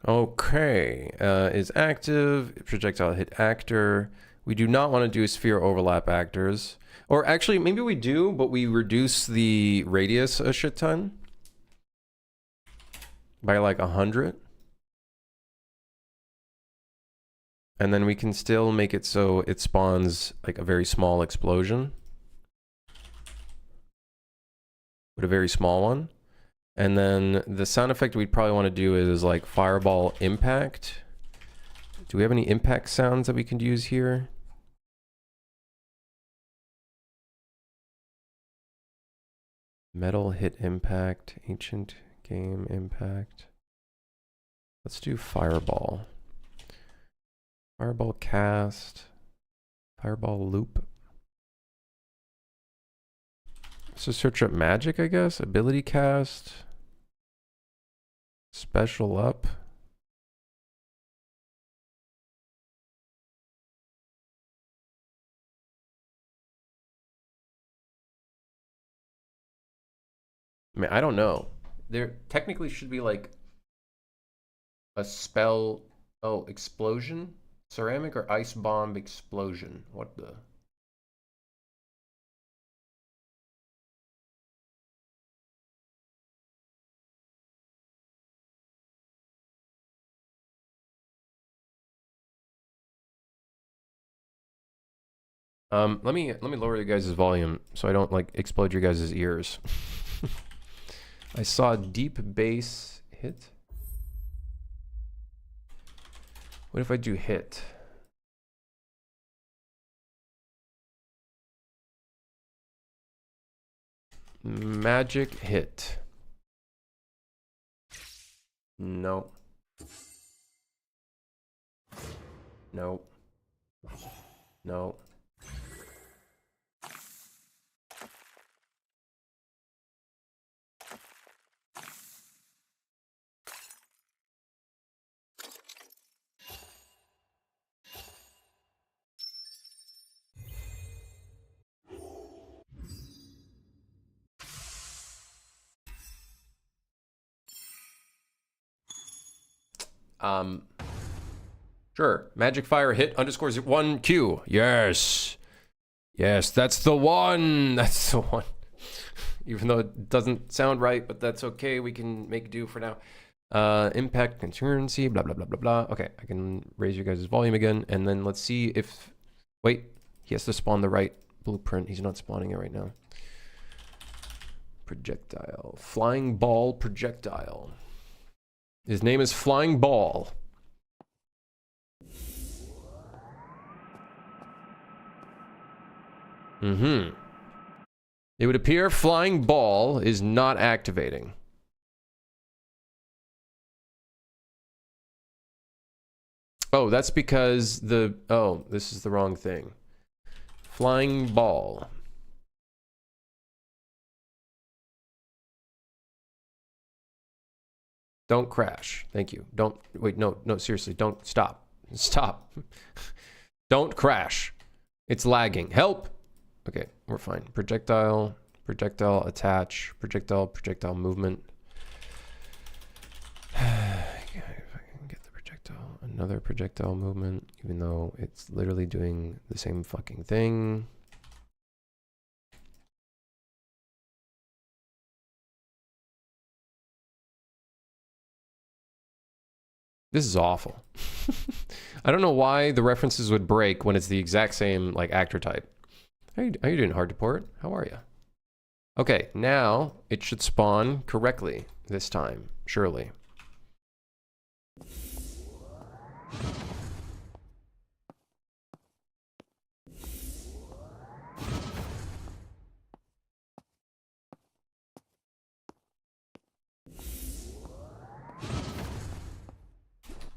A: Okay. Is active, projectile hit actor. We do not want to do sphere overlap actors. Or actually, maybe we do, but we reduce the radius a shit ton by like 100. And then we can still make it so it spawns like a very small explosion. But a very small one. And then the sound effect we'd probably want to do is like fireball impact. Do we have any impact sounds that we can use here? Metal hit impact, ancient game impact. Let's do fireball. Fireball cast. Fireball loop. So search up magic, I guess. Ability cast. Special up. I mean, I don't know. There technically should be like a spell. Oh, explosion? Ceramic or ice bomb explosion? What the? Let me lower you guys' volume so I don't like explode your guys' ears. I saw deep bass hit. What if I do hit? Magic hit. No. No. No. Sure. Magic Fire hit underscores 1Q. Yes. Yes, that's the one. That's the one. Even though it doesn't sound right, but that's okay. We can make do for now. Impact, concurrency, blah, blah, blah, blah, blah. Okay, I can raise your guys' volume again. And then let's see if... Wait, he has to spawn the right blueprint. He's not spawning it right now. Projectile. Flying Ball Projectile. His name is Flying Ball. It would appear Flying Ball is not activating. Oh, that's because the... Oh, this is the wrong thing. Flying Ball. Don't crash. Thank you. Don't... Wait, no, seriously. Don't... Stop. Stop. Don't crash. It's lagging. Help! Okay, we're fine. Projectile, attach, projectile movement. If I can get the projectile, another projectile movement, even though it's literally doing the same fucking thing. This is awful. I don't know why the references would break when it's the exact same like actor type. How you doing, Hard to Port? How are you? Okay, now it should spawn correctly this time, surely.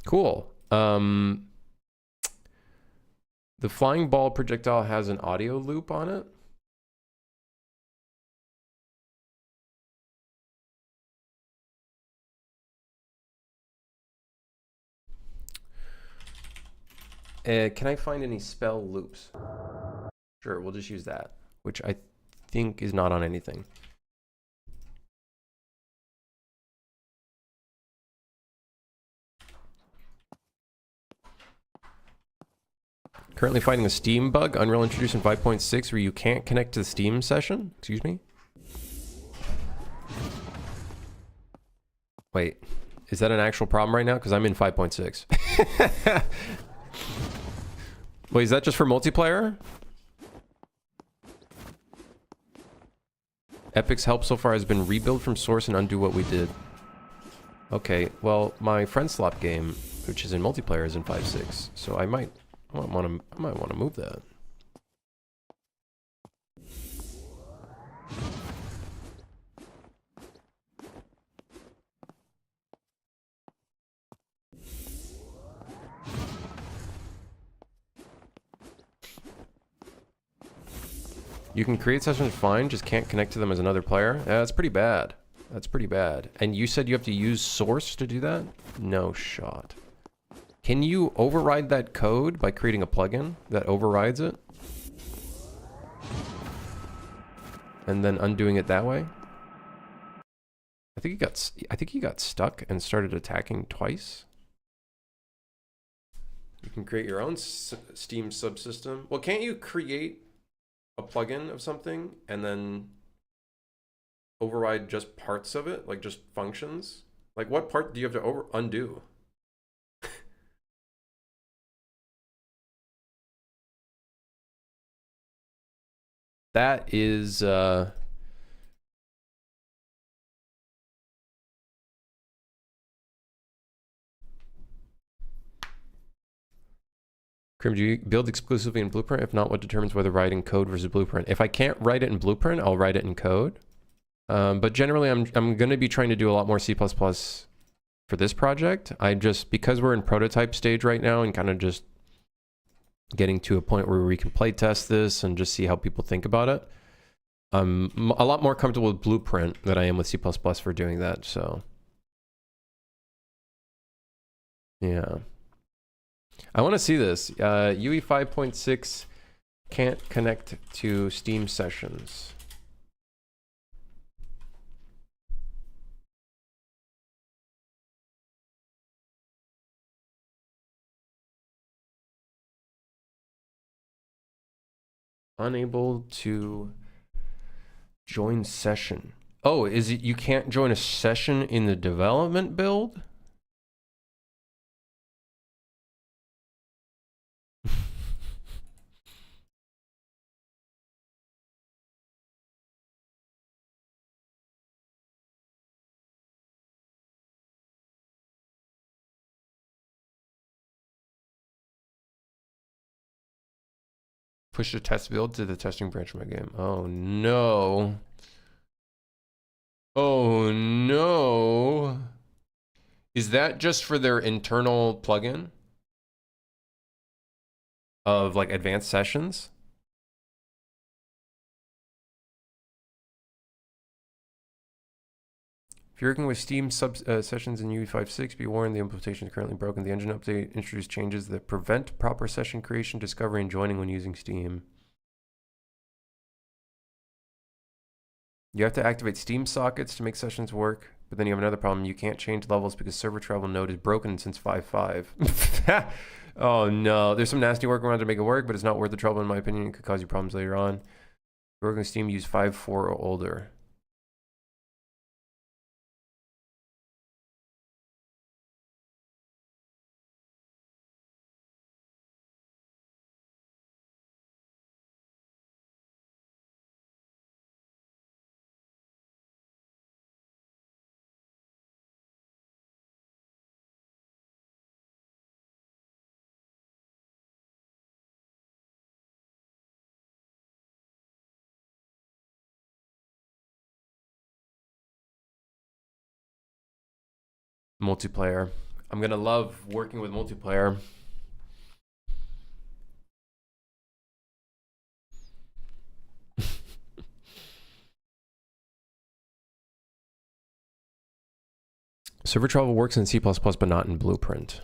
A: Cool. The Flying Ball projectile has an audio loop on it. Can I find any spell loops? Sure, we'll just use that, which I think is not on anything. Currently fighting a Steam bug. Unreal introduced in 5.6 where you can't connect to the Steam session. Excuse me? Wait, is that an actual problem right now? Because I'm in 5.6. Wait, is that just for multiplayer? Epic's help so far has been rebuild from source and undo what we did. Okay, well, my friend slop game, which is in multiplayer, is in 5.6, so I might want to move that. You can create sessions fine, just can't connect to them as another player. Yeah, that's pretty bad. That's pretty bad. And you said you have to use source to do that? No shot. Can you override that code by creating a plugin that overrides it? And then undoing it that way? I think he got stuck and started attacking twice. You can create your own Steam subsystem. Well, can't you create a plugin of something and then override just parts of it, like just functions? Like what part do you have to undo? That is Krim, do you build exclusively in Blueprint? If not, what determines whether writing code versus Blueprint? If I can't write it in Blueprint, I'll write it in code. But generally, I'm going to be trying to do a lot more C++ for this project. Because we're in prototype stage right now and kind of just getting to a point where we can play test this and just see how people think about it. I'm a lot more comfortable with Blueprint than I am with C++ for doing that, so. Yeah. I want to see this. UE 5.6 can't connect to Steam sessions. Unable to join session. Oh, is it you can't join a session in the development build? Push the test build to the testing branch of my game. Oh no. Oh no. Is that just for their internal plugin of like advanced sessions? If you're working with Steam sessions in UE5.6, be warned the implementation is currently broken. The engine update introduced changes that prevent proper session creation, discovery, and joining when using Steam. You have to activate Steam sockets to make sessions work, but then you have another problem. You can't change levels because server travel node is broken since 5.5. Oh no, there's some nasty workaround to make it work, but it's not worth the trouble in my opinion. It could cause you problems later on. If you're working with Steam, use 5.4 or older. Multiplayer. I'm gonna love working with multiplayer. Server travel works in C++, but not in Blueprint.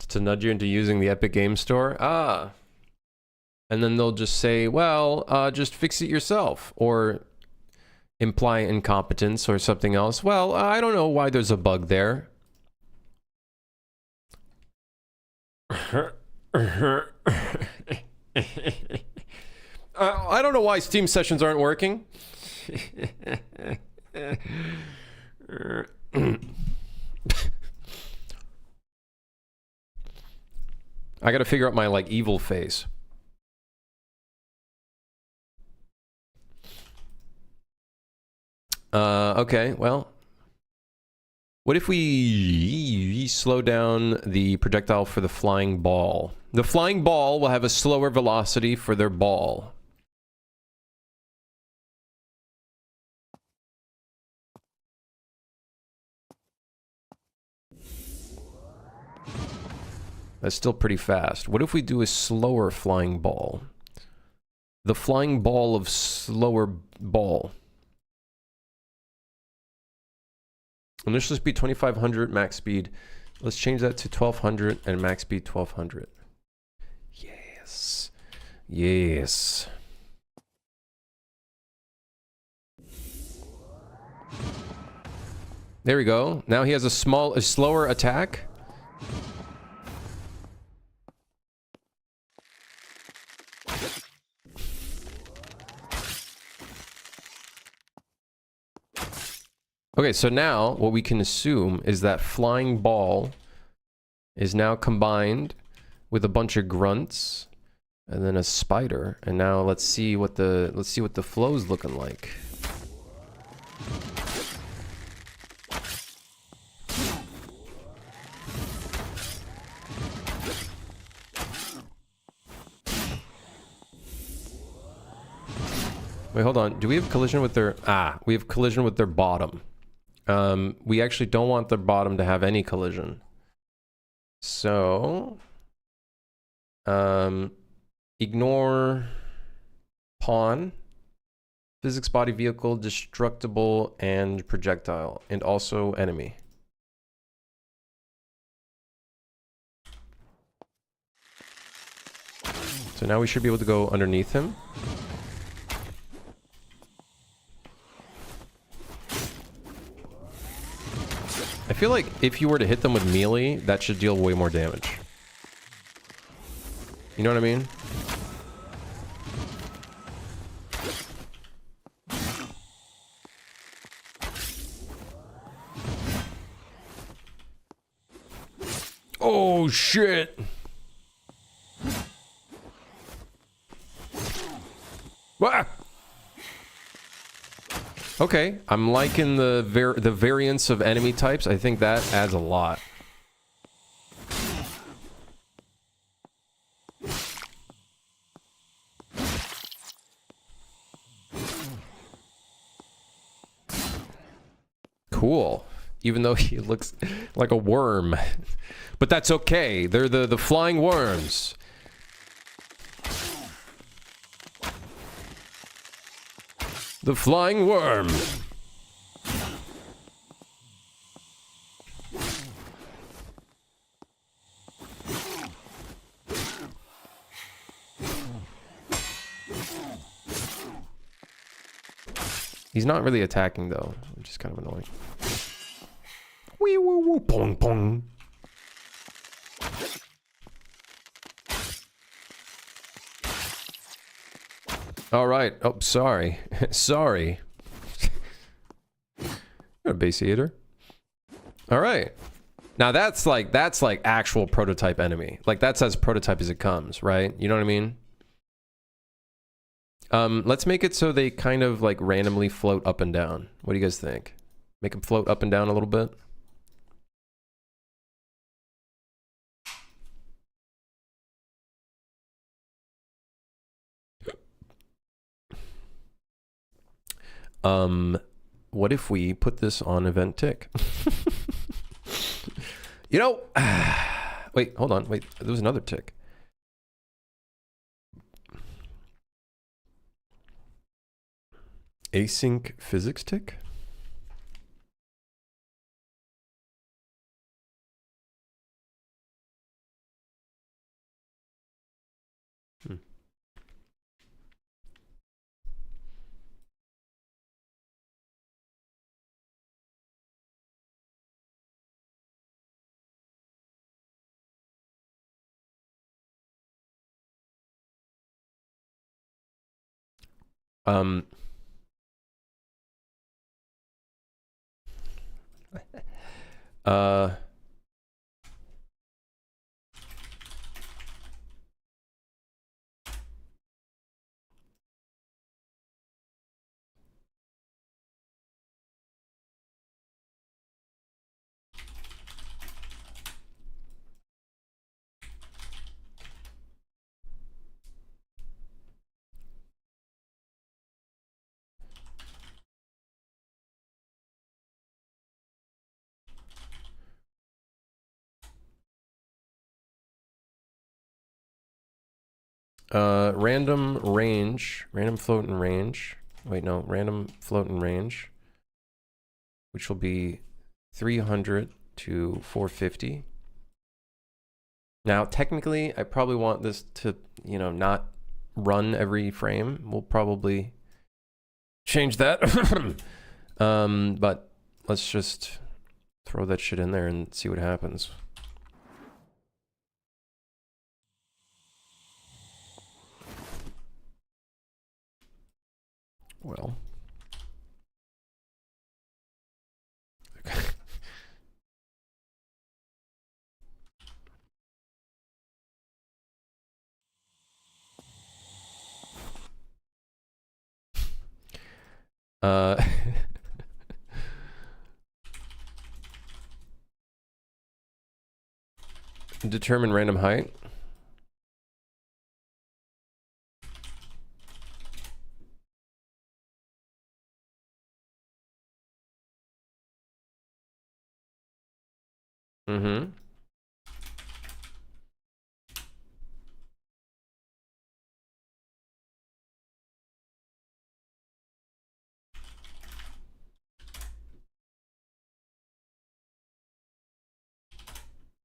A: To nudge you into using the Epic Game Store. Ah. And then they'll just say, well, just fix it yourself. Or imply incompetence or something else. Well, I don't know why there's a bug there. I don't know why Steam sessions aren't working. I gotta figure out my like evil face. Okay, well, what if we slow down the projectile for the flying ball? The flying ball will have a slower velocity for their ball. That's still pretty fast. What if we do a slower flying ball? The flying ball of slower ball. And this should be 2500 max speed. Let's change that to 1200 and max speed 1200. Yes. Yes. There we go. Now he has a slower attack. Okay, so now what we can assume is that flying ball is now combined with a bunch of grunts and then a spider. And now let's see what the flow's looking like. Wait, hold on. Do we have collision with their... Ah, we have collision with their bottom. We actually don't want their bottom to have any collision. So... ignore... pawn. Physics, body, vehicle, destructible, and projectile. And also enemy. So now we should be able to go underneath him. I feel like if you were to hit them with melee, that should deal way more damage. You know what I mean? Oh, shit! Wah! Okay, I'm liking the variance of enemy types. I think that adds a lot. Cool. Even though he looks like a worm. But that's okay. They're the flying worms. The flying worm. He's not really attacking though, which is kind of annoying. Wee woo woo pong pong. All right. Oh, sorry. Sorry. You're a base eater. All right. Now that's like actual prototype enemy. Like that's as prototype as it comes, right? You know what I mean? Let's make it so they kind of like randomly float up and down. What do you guys think? Make them float up and down a little bit. What if we put this on event tick? You know, wait, hold on. Wait, there was another tick. Async physics tick? Um, uh, random range, random float and range. Wait, no, random float and range, which will be 300 to 450. Now, technically, I probably want this to, you know, not run every frame. We'll probably change that. But let's just throw that shit in there and see what happens. Well. Determine random height. Mm-hmm.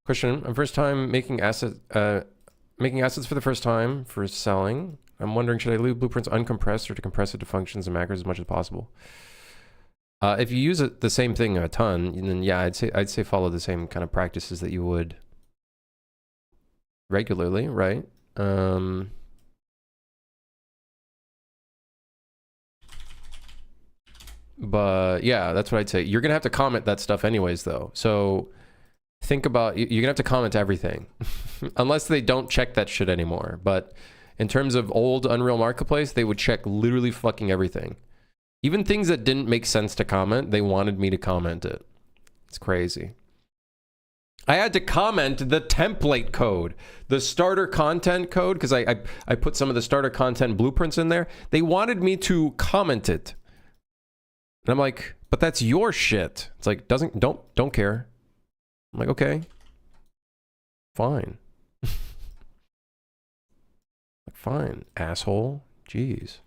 A: Question: I'm first time making assets for the first time for selling. I'm wondering, should I leave blueprints uncompressed or to compress it to functions and macros as much as possible? If you use the same thing a ton, then yeah, I'd say follow the same kind of practices that you would regularly, right? But yeah, that's what I'd say. You're gonna have to comment that stuff anyways, though. So think about, you're gonna have to comment everything, unless they don't check that shit anymore. But in terms of old Unreal Marketplace, they would check literally fucking everything. Even things that didn't make sense to comment, they wanted me to comment it. It's crazy. I had to comment the template code, the starter content code, because I put some of the starter content blueprints in there. They wanted me to comment it. And I'm like, but that's your shit. It's like, don't care. I'm like, okay, fine. Like, fine, asshole. Jeez.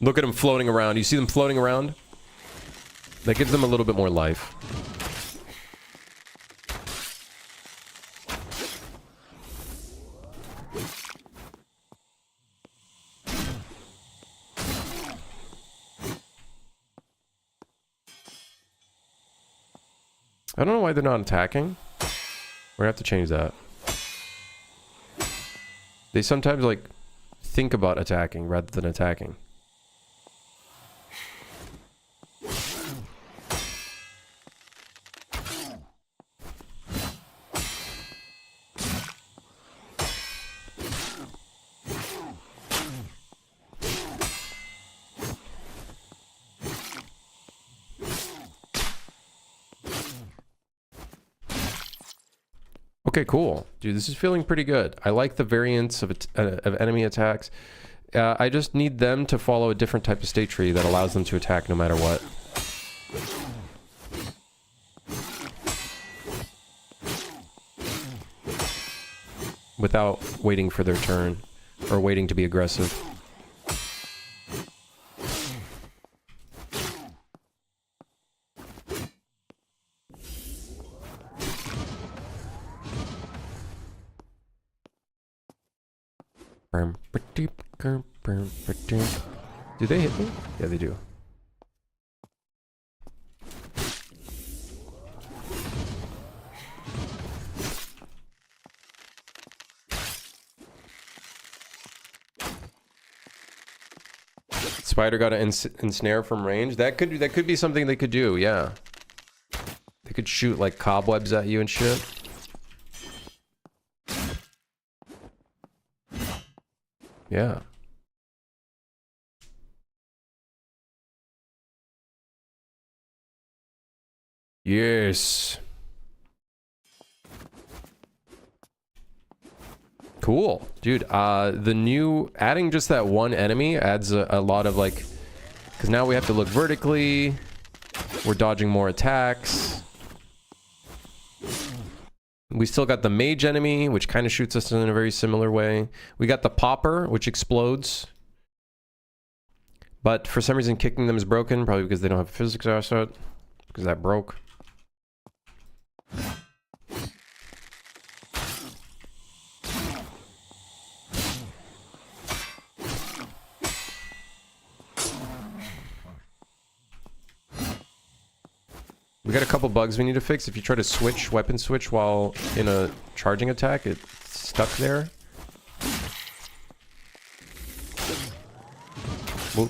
A: Look at them floating around. You see them floating around? That gives them a little bit more life. I don't know why they're not attacking. We're gonna have to change that. They sometimes like think about attacking rather than attacking. Okay, cool. Dude, this is feeling pretty good. I like the variance of enemy attacks. I just need them to follow a different type of state tree that allows them to attack no matter what. Without waiting for their turn or waiting to be aggressive. Do they hit me? Yeah, they do. Spider got to ensnare from range. That could be something they could do. Yeah, they could shoot like cobwebs at you and shit. Yeah. Yes. Cool. Dude, the new... Adding just that one enemy adds a lot of, like... Because now we have to look vertically. We're dodging more attacks. We still got the mage enemy, which kind of shoots us in a very similar way. We got the popper, which explodes. But for some reason, kicking them is broken. Probably because they don't have a physics asset. Because that broke. We got a couple bugs we need to fix. If you try to switch, weapon switch while in a charging attack, it's stuck there.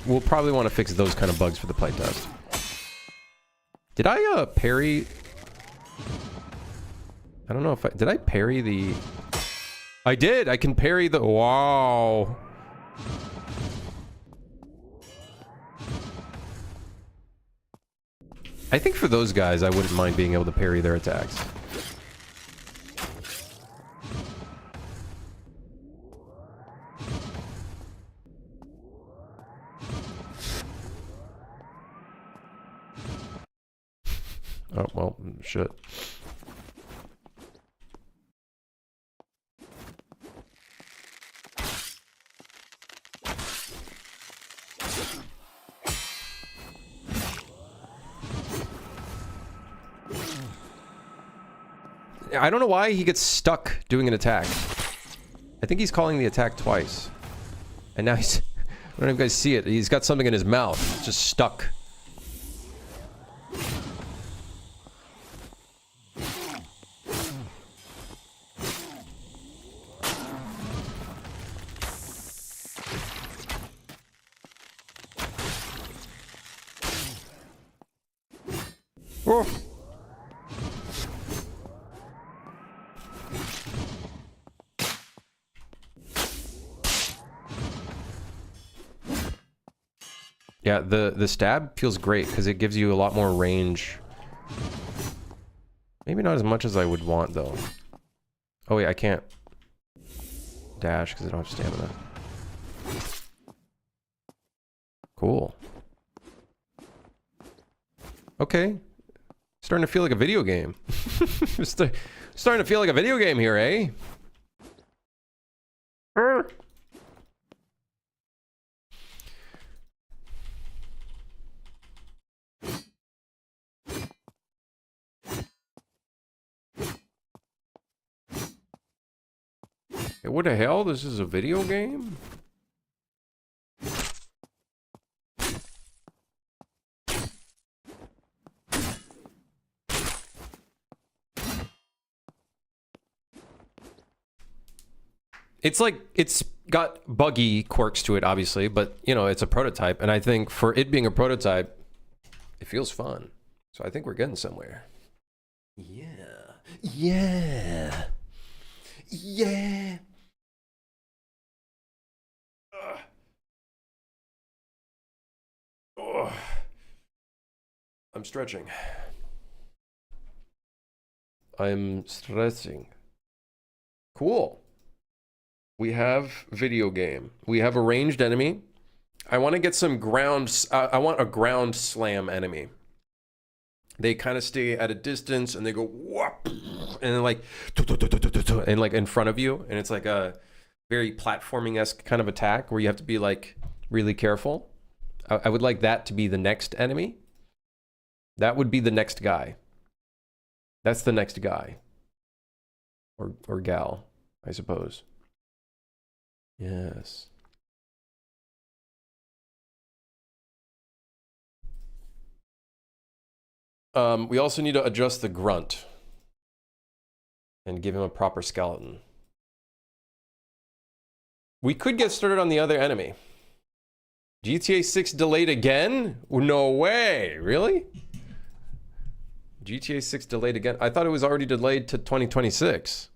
A: We'll probably want to fix those kind of bugs for the playtest. Did I parry? I don't know if did I parry the... I did! I can parry the... Wow! I think for those guys, I wouldn't mind being able to parry their attacks. Oh, well, shit. I don't know why he gets stuck doing an attack. I think he's calling the attack twice. And now he's... I don't know if you guys see it. He's got something in his mouth. It's just stuck. Oh. Yeah, the stab feels great because it gives you a lot more range. Maybe not as much as I would want, though. Oh, wait, I can't dash because I don't have stamina. Cool. Okay. Starting to feel like a video game. Starting to feel like a video game here, eh? Hey, what the hell? This is a video game? It's like, it's got buggy quirks to it, obviously, but, you know, it's a prototype. And I think for it being a prototype, it feels fun. So I think we're getting somewhere. Yeah. Yeah. Yeah. Oh. I'm stretching. I'm stretching. Cool. We have video game. We have a ranged enemy. I want to get some ground... I want a ground slam enemy. They kind of stay at a distance and they go whoop, and then like and like in front of you, and it's like a very platforming-esque kind of attack where you have to be like really careful. I would like that to be the next enemy. That would be the next guy. That's the next guy. Or gal, I suppose. Yes. We also need to adjust the grunt and give him a proper skeleton. We could get started on the other enemy. GTA 6 delayed again? No way. Really? GTA 6 delayed again? I thought it was already delayed to 2026.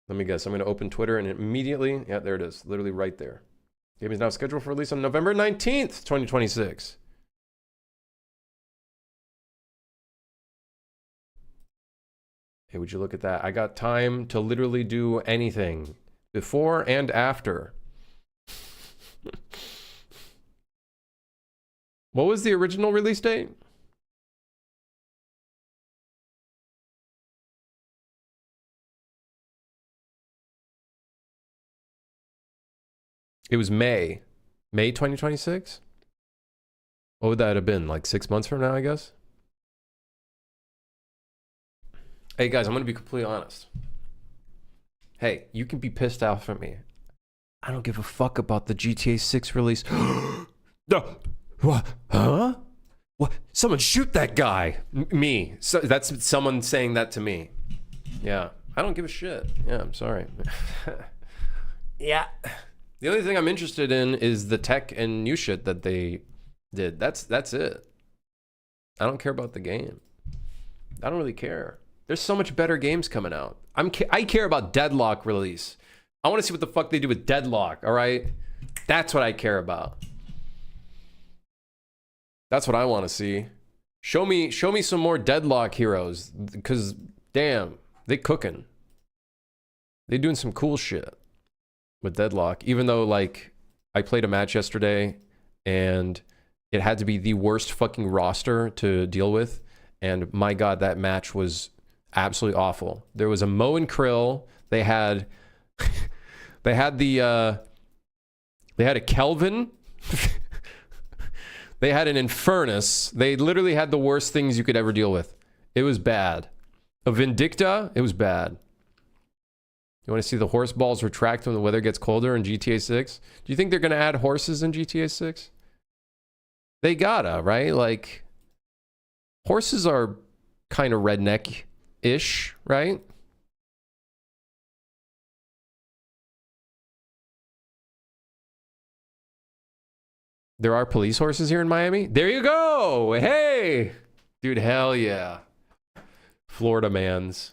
A: Let me guess. I'm going to open Twitter and immediately... Yeah, there it is. Literally right there. Game is now scheduled for release on November 19th, 2026. Hey, would you look at that? I got time to literally do anything. Before and after. What was the original release date? It was May 2026? What would that have been? Like 6 months from now, I guess? Hey guys, I'm gonna be completely honest. Hey, you can be pissed off at me. I don't give a fuck about the GTA 6 release. No. What? Huh? What? Someone shoot that guy. Me. So that's someone saying that to me. Yeah. I don't give a shit. Yeah, I'm sorry. Yeah. The only thing I'm interested in is the tech and new shit that they did. That's it. I don't care about the game. I don't really care. There's so much better games coming out. I care about Deadlock release. I want to see what the fuck they do with Deadlock, all right? That's what I care about. That's what I want to see. Show me some more Deadlock heroes, because damn, they cooking. They doing some cool shit with Deadlock, even though like I played a match yesterday and It had to be the worst fucking roster to deal with. And my God, that match was absolutely awful. There was a Mo and Krill. They had they had a Kelvin. They had an Infernus. They literally had the worst things you could ever deal with. It was bad. A Vindicta, it was bad. You want to see the horse balls retract when the weather gets colder in GTA 6? Do you think they're going to add horses in GTA 6? They gotta, right? Like, horses are kind of redneck-ish, right? There are police horses here in Miami? There you go! Hey! Dude, hell yeah. Florida mans.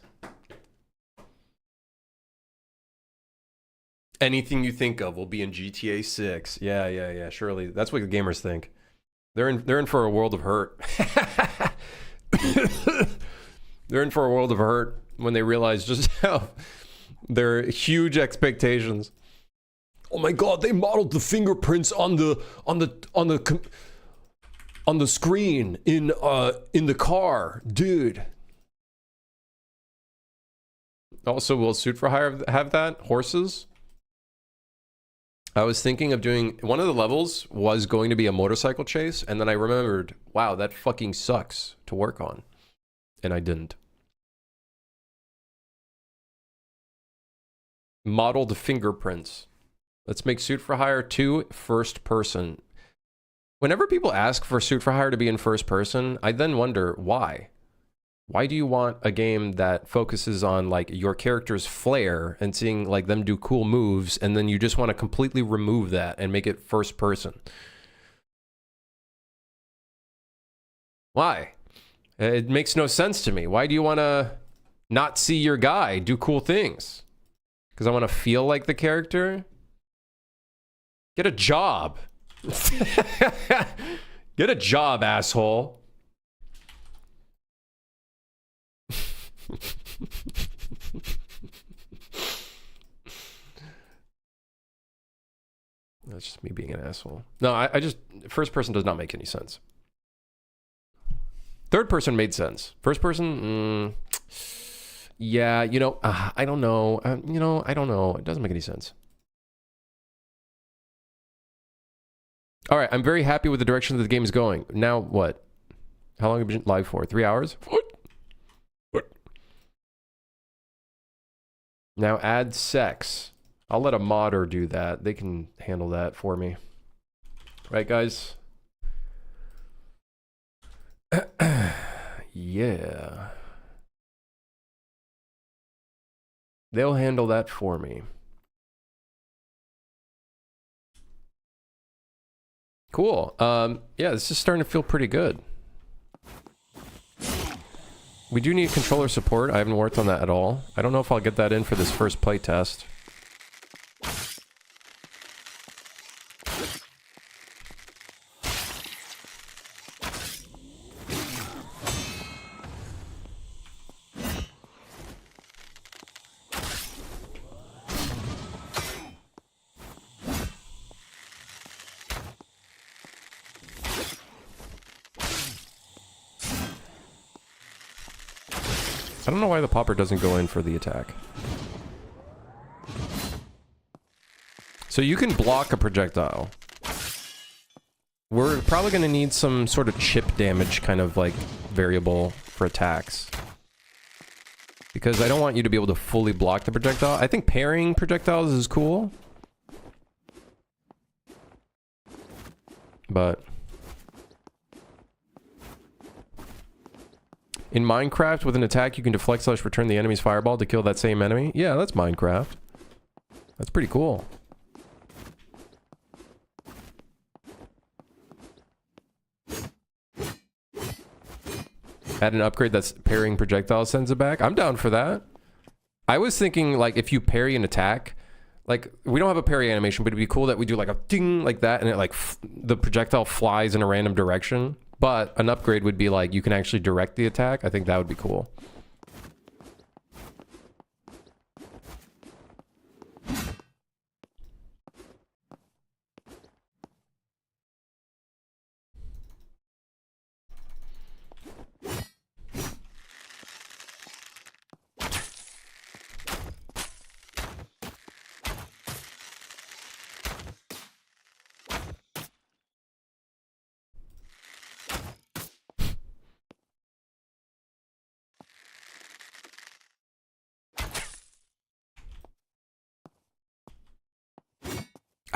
A: Anything you think of will be in GTA 6. Yeah, surely. That's what the gamers think. They're in for a world of hurt. They're in for a world of hurt when they realize just how their huge expectations. Oh my God, they modeled the fingerprints on the screen in the car, dude. Also, will Suit for Hire have that? Horses? I was thinking of doing... One of the levels was going to be a motorcycle chase, and then I remembered, wow, that fucking sucks to work on. And I didn't. Modeled fingerprints. Let's make Suit for Hire 2 first person. Whenever people ask for Suit for Hire to be in first person, I then wonder, why? Why do you want a game that focuses on like your character's flair and seeing like them do cool moves, and then you just want to completely remove that and make it first person? Why? It makes no sense to me. Why do you want to not see your guy do cool things? Because I want to feel like the character? Get a job. Get a job, asshole. That's just me being an asshole. No, I just... First person does not make any sense. Third person made sense. First person... yeah, you know, I don't know. You know, I don't know. It doesn't make any sense. All right, I'm very happy with the direction that the game is going. Now what? How long have you been live for? 3 hours? What? Now add sex. I'll let a modder do that. They can handle that for me. Right, guys? Yeah. They'll handle that for me. Cool. Yeah, this is starting to feel pretty good. We do need controller support. I haven't worked on that at all. I don't know if I'll get that in for this first play test. I don't know why the popper doesn't go in for the attack. So you can block a projectile. We're probably going to need some sort of chip damage kind of like variable for attacks. Because I don't want you to be able to fully block the projectile. I think parrying projectiles is cool. But... in Minecraft, with an attack, you can deflect / return the enemy's fireball to kill that same enemy. Yeah, that's Minecraft. That's pretty cool. Add an upgrade that's parrying projectiles sends it back. I'm down for that. I was thinking, like, if you parry an attack, like, we don't have a parry animation, but it'd be cool that we do, like, a ding, like that, and it, like, the projectile flies in a random direction. But an upgrade would be like, you can actually direct the attack. I think that would be cool.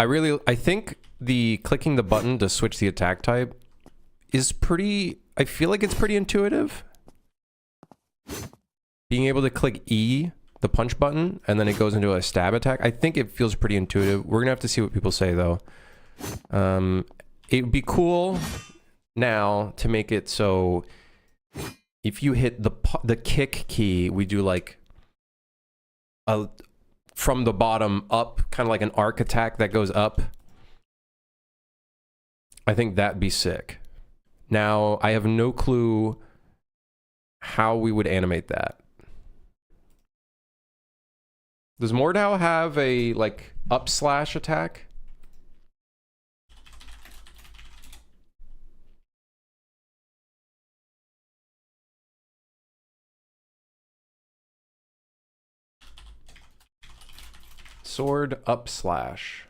A: I think the clicking the button to switch the attack type is pretty, I feel like it's pretty intuitive. Being able to click E, the punch button, and then it goes into a stab attack. I think it feels pretty intuitive. We're gonna have to see what people say though. It would be cool now to make it so if you hit the kick key, we do like a from the bottom up, kind of like an arc attack that goes up. I think that'd be sick. Now, I have no clue how we would animate that. Does Mordhau have a, like, up slash attack? Sword up slash.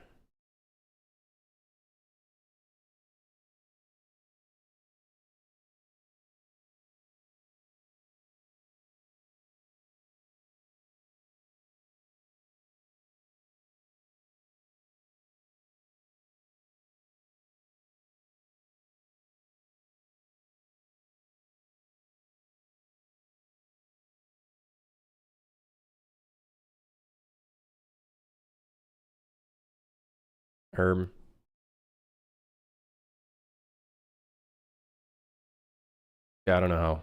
A: Yeah, I don't know how.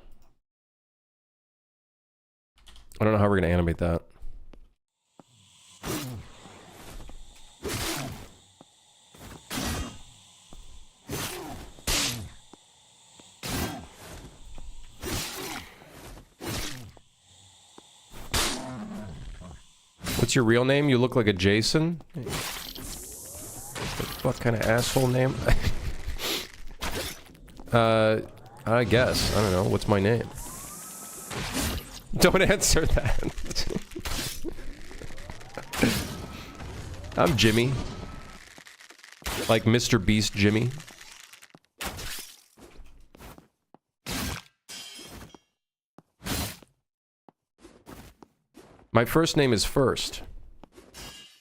A: I don't know how we're gonna animate that. What's your real name? You look like a Jason. What kind of asshole name? I guess. I don't know. What's my name? Don't answer that. I'm Jimmy. Like Mr. Beast Jimmy. My first name is First.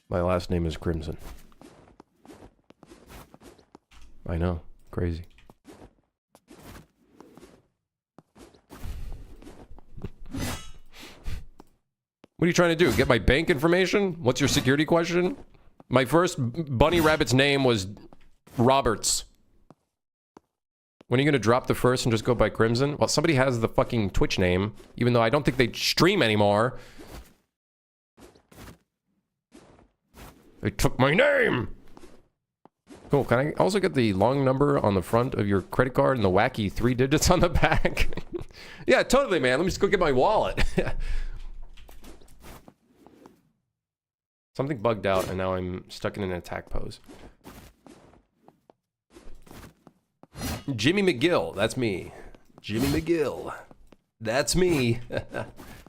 A: My last name is Crimson. I know. Crazy. What are you trying to do? Get my bank information? What's your security question? My first bunny rabbit's name was Roberts. When are you going to drop the first and just go by Crimson? Well, somebody has the fucking Twitch name, even though I don't think they stream anymore. They took my name! Cool, can I also get the long number on the front of your credit card and the wacky 3 digits on the back? Yeah, totally, man. Let me just go get my wallet. Something bugged out and now I'm stuck in an attack pose. Jimmy McGill, that's me. Jimmy McGill. That's me.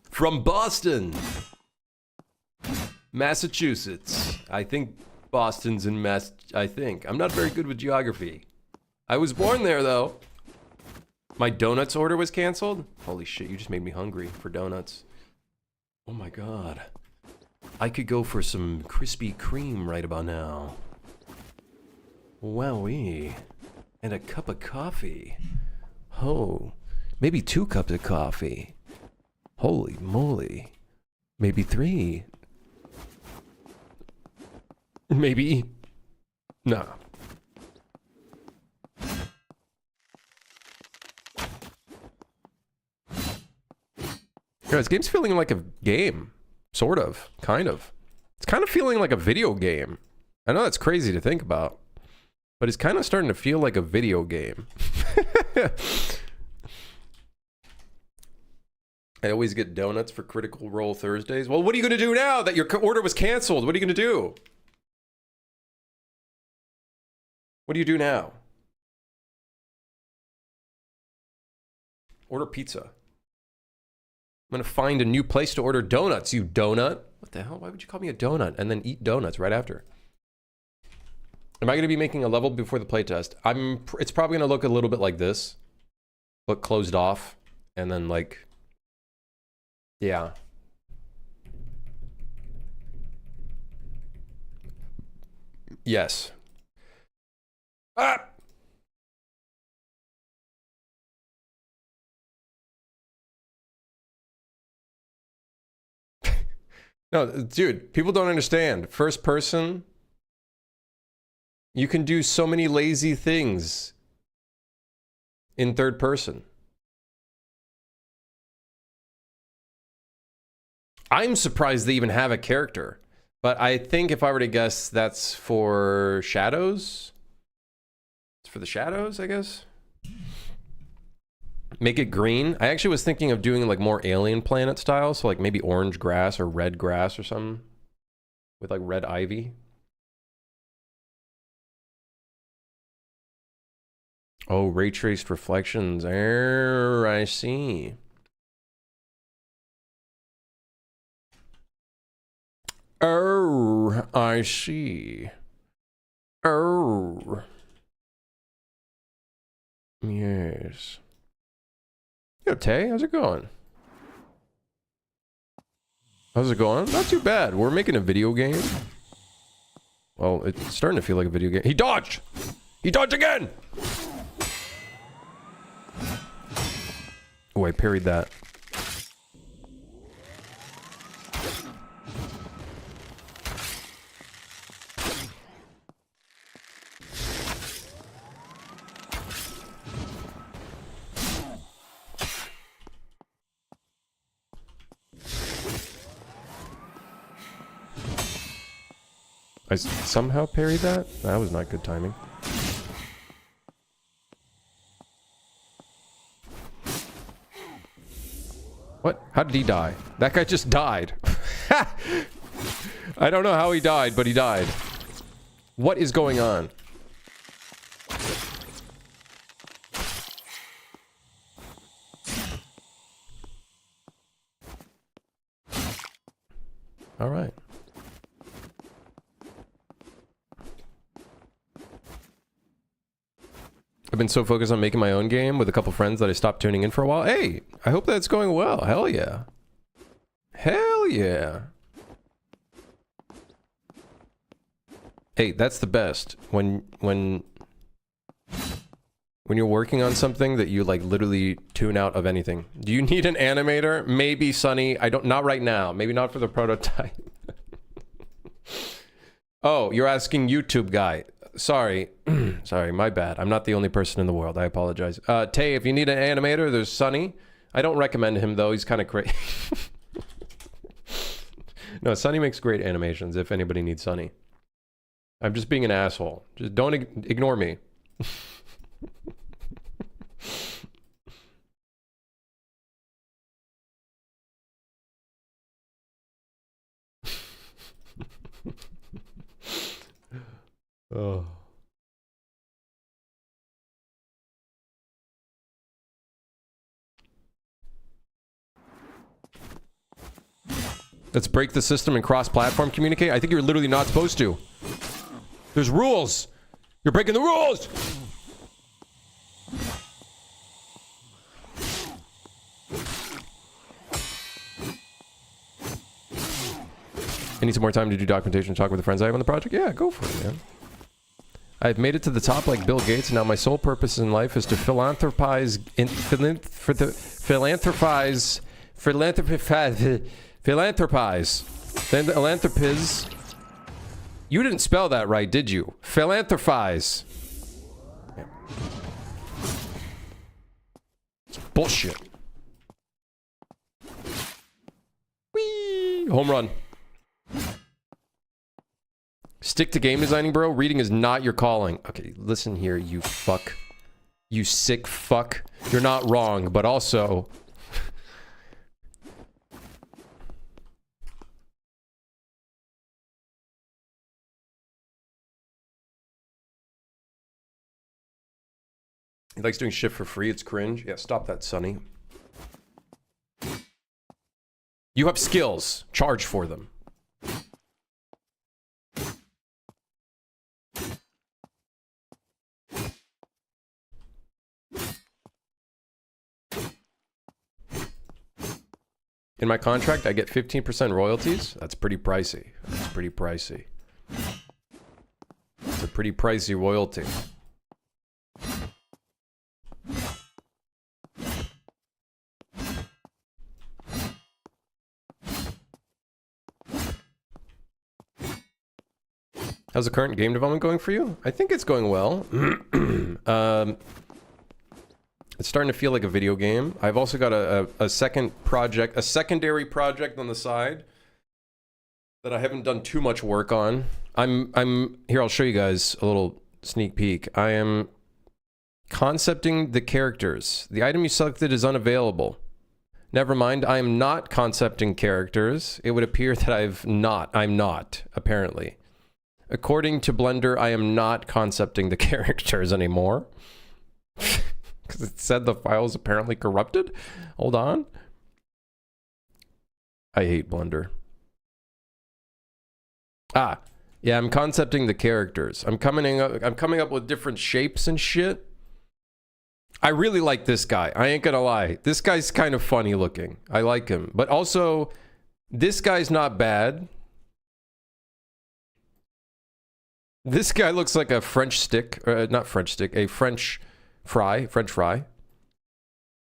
A: From Boston. Massachusetts. I think Boston's in I think. I'm not very good with geography. I was born there, though. My donuts order was canceled? Holy shit, you just made me hungry for donuts. Oh my god. I could go for some Krispy Kreme right about now. Wowee. And a cup of coffee. Oh, maybe 2 cups of coffee. Holy moly. Maybe 3. Maybe. No. Yeah, this game's feeling like a game. Sort of. Kind of. It's kind of feeling like a video game. I know that's crazy to think about. But it's kind of starting to feel like a video game. I always get donuts for Critical Role Thursdays. Well, what are you going to do now that your order was canceled? What are you going to do? What do you do now? Order pizza. I'm going to find a new place to order donuts, you donut. What the hell? Why would you call me a donut and then eat donuts right after? Am I going to be making a level before the playtest? It's probably going to look a little bit like this. Look closed off. And then like... Yeah. Yes. Ah! No, dude, people don't understand. First person, you can do so many lazy things in third person. I'm surprised they even have a character. But I think if I were to guess, that's for shadows. It's for the shadows, I guess. Make it green. I actually was thinking of doing like more Alien Planet style. So like maybe orange grass or red grass or something. With like red ivy. Oh, ray traced reflections. I see. Oh, I see. Oh. Yes. Yo, Tay, how's it going? How's it going? Not too bad. We're making a video game. Well, it's starting to feel like a video game. He dodged! He dodged again! Oh, I parried that. I somehow parried that? That was not good timing. What? How did he die? That guy just died. I don't know how he died, but he died. What is going on? All right. I've been so focused on making my own game with a couple friends that I stopped tuning in for a while. Hey, I hope that's going well. Hell yeah. Hell yeah. Hey, that's the best. When you're working on something that you like literally tune out of anything. Do you need an animator? Maybe, Sonny. Not right now. Maybe not for the prototype. Oh, you're asking YouTube guy. Sorry. Sorry, my bad. I'm not the only person in the world. I apologize. Tay, if you need an animator, there's Sonny. I don't recommend him, though. He's kind of crazy. No, Sonny makes great animations, if anybody needs Sonny. I'm just being an asshole. Just don't ignore me. Oh. Let's break the system and cross-platform communicate. I think you're literally not supposed to. There's rules. You're breaking the rules. I need some more time to do documentation and talk with the friends I have on the project. Yeah, go for it, man. I've made it to the top like Bill Gates, and now my sole purpose in life is to philanthropize. Philanthropize. You didn't spell that right, did you? Philanthropize. Yeah. It's bullshit. Whee! Home run. Stick to game designing, bro. Reading is not your calling. Okay, listen here, you fuck. You sick fuck. You're not wrong, but also... He likes doing shit for free. It's cringe. Yeah, stop that, Sonny. You have skills. Charge for them. In my contract, I get 15% royalties. That's pretty pricey. That's pretty pricey. pretty pricey royalty. How's the current game development going for you? I think it's going well. It's starting to feel like a video game. I've also got a second project, a secondary project on the side that I haven't done too much work on. I'm here, I'll show you guys a little sneak peek. I am concepting the characters. The item you selected is unavailable. Never mind, I am not concepting characters. It would appear that I'm not, apparently. According to Blender, I am not concepting the characters anymore. Because it said the file is apparently corrupted. Hold on. I hate Blender. Ah, yeah, I'm concepting the characters. I'm coming up with different shapes and shit. I really like this guy. I ain't gonna lie. This guy's kind of funny looking. I like him. But also, this guy's not bad. This guy looks like a French stick. Not French stick. A French fry.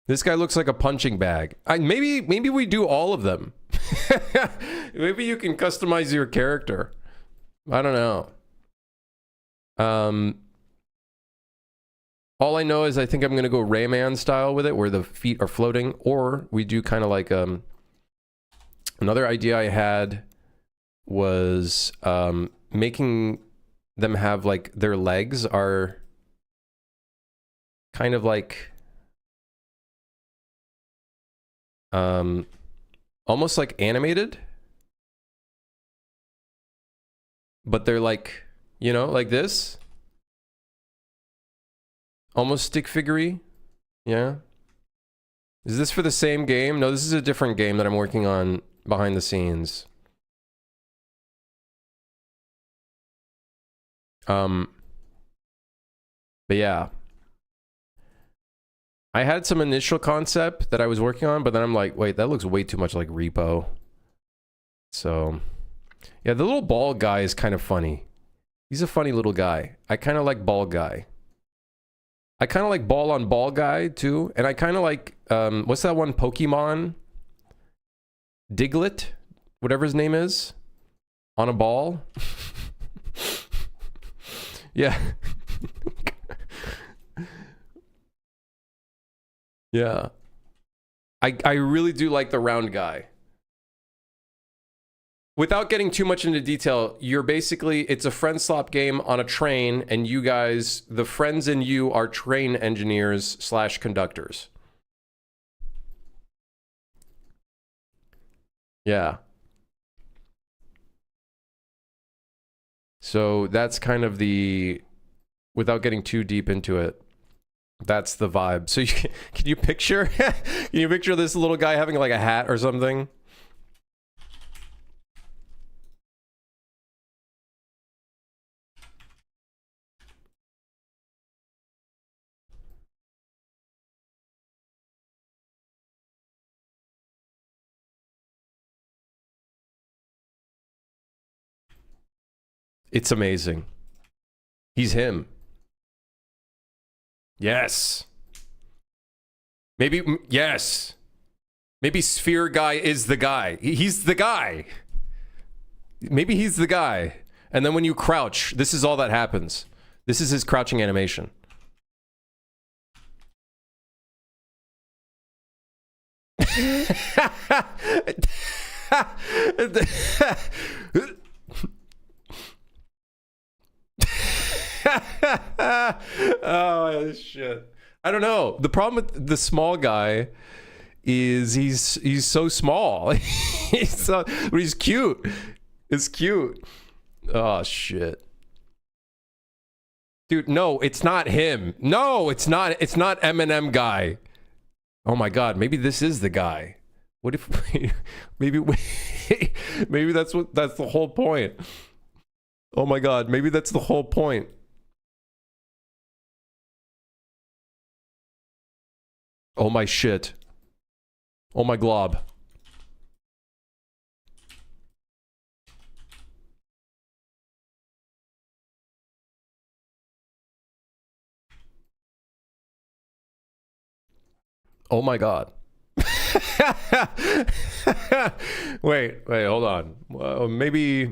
A: This guy looks like a punching bag. Maybe we do all of them. Maybe you can customize your character. I don't know. All I know is I think I'm gonna go Rayman style with it, where the feet are floating, or we do kind of like another idea I had was making them have like their legs are kind of like almost like animated, but they're like, you know, like this, almost stick figure-y. Yeah, is this for the same game? No, this is a different game that I'm working on behind the scenes. But yeah, I had some initial concept that I was working on, but then I'm like, wait, that looks way too much like Repo. So yeah, the little bald guy is kind of funny. He's a funny little guy. I kind of like bald guy. I kind of like ball on ball guy too. And I kind of like, what's that one Pokemon? Diglett, whatever his name is, on a ball. Yeah. Yeah. I really do like the round guy. Without getting too much into detail, you're basically, it's a friend slop game on a train, and you guys, the friends and you are train engineers / conductors. Yeah. So that's kind of the, without getting too deep into it, that's the vibe. So can you picture, can you picture this little guy having like a hat or something? It's amazing. He's him. Yes. Maybe, yes. Maybe Sphere Guy is the guy. He's the guy. Maybe he's the guy. And then when you crouch, this is all that happens. This is his crouching animation. Oh shit. I don't know. The problem with the small guy is he's so small. But he's cute. It's cute. Oh shit. Dude, no, it's not him. No, it's not Eminem guy. Oh my god, maybe this is the guy. What if maybe that's the whole point. Oh my god, maybe that's the whole point. Oh my shit. Oh my glob. Oh my god. wait, hold on. Maybe.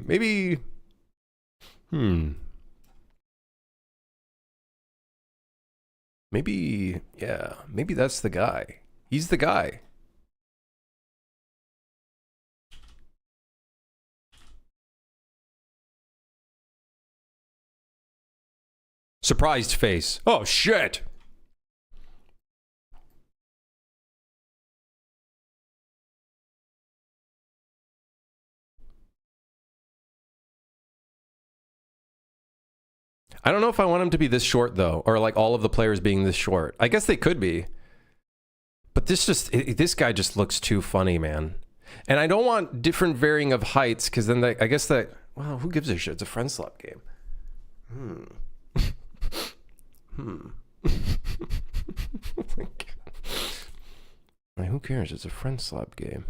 A: Maybe, yeah. Maybe that's the guy. He's the guy. Surprised face. Oh shit. I don't know if I want him to be this short though, or like all of the players being this short. I guess they could be. But this guy just looks too funny, man. And I don't want different varying of heights because then I guess that, well, who gives a shit? It's a friend slap game. Like, who cares? It's a friend slap game.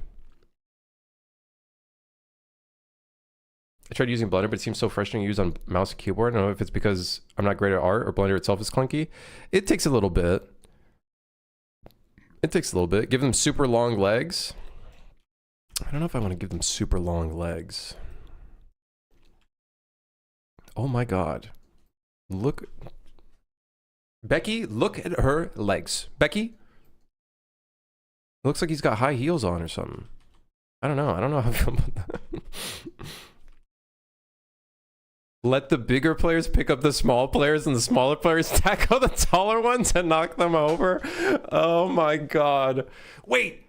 A: I tried using Blender, but it seems so frustrating to use on mouse and keyboard. I don't know if it's because I'm not great at art or Blender itself is clunky. It takes a little bit. It takes a little bit. Give them super long legs. I don't know if I want to give them super long legs. Oh my god. Look. Becky, look at her legs. Becky? Looks like he's got high heels on or something. I don't know. I don't know how I feel about that. Let the bigger players pick up the small players and the smaller players tackle the taller ones and knock them over. Oh my god. Wait.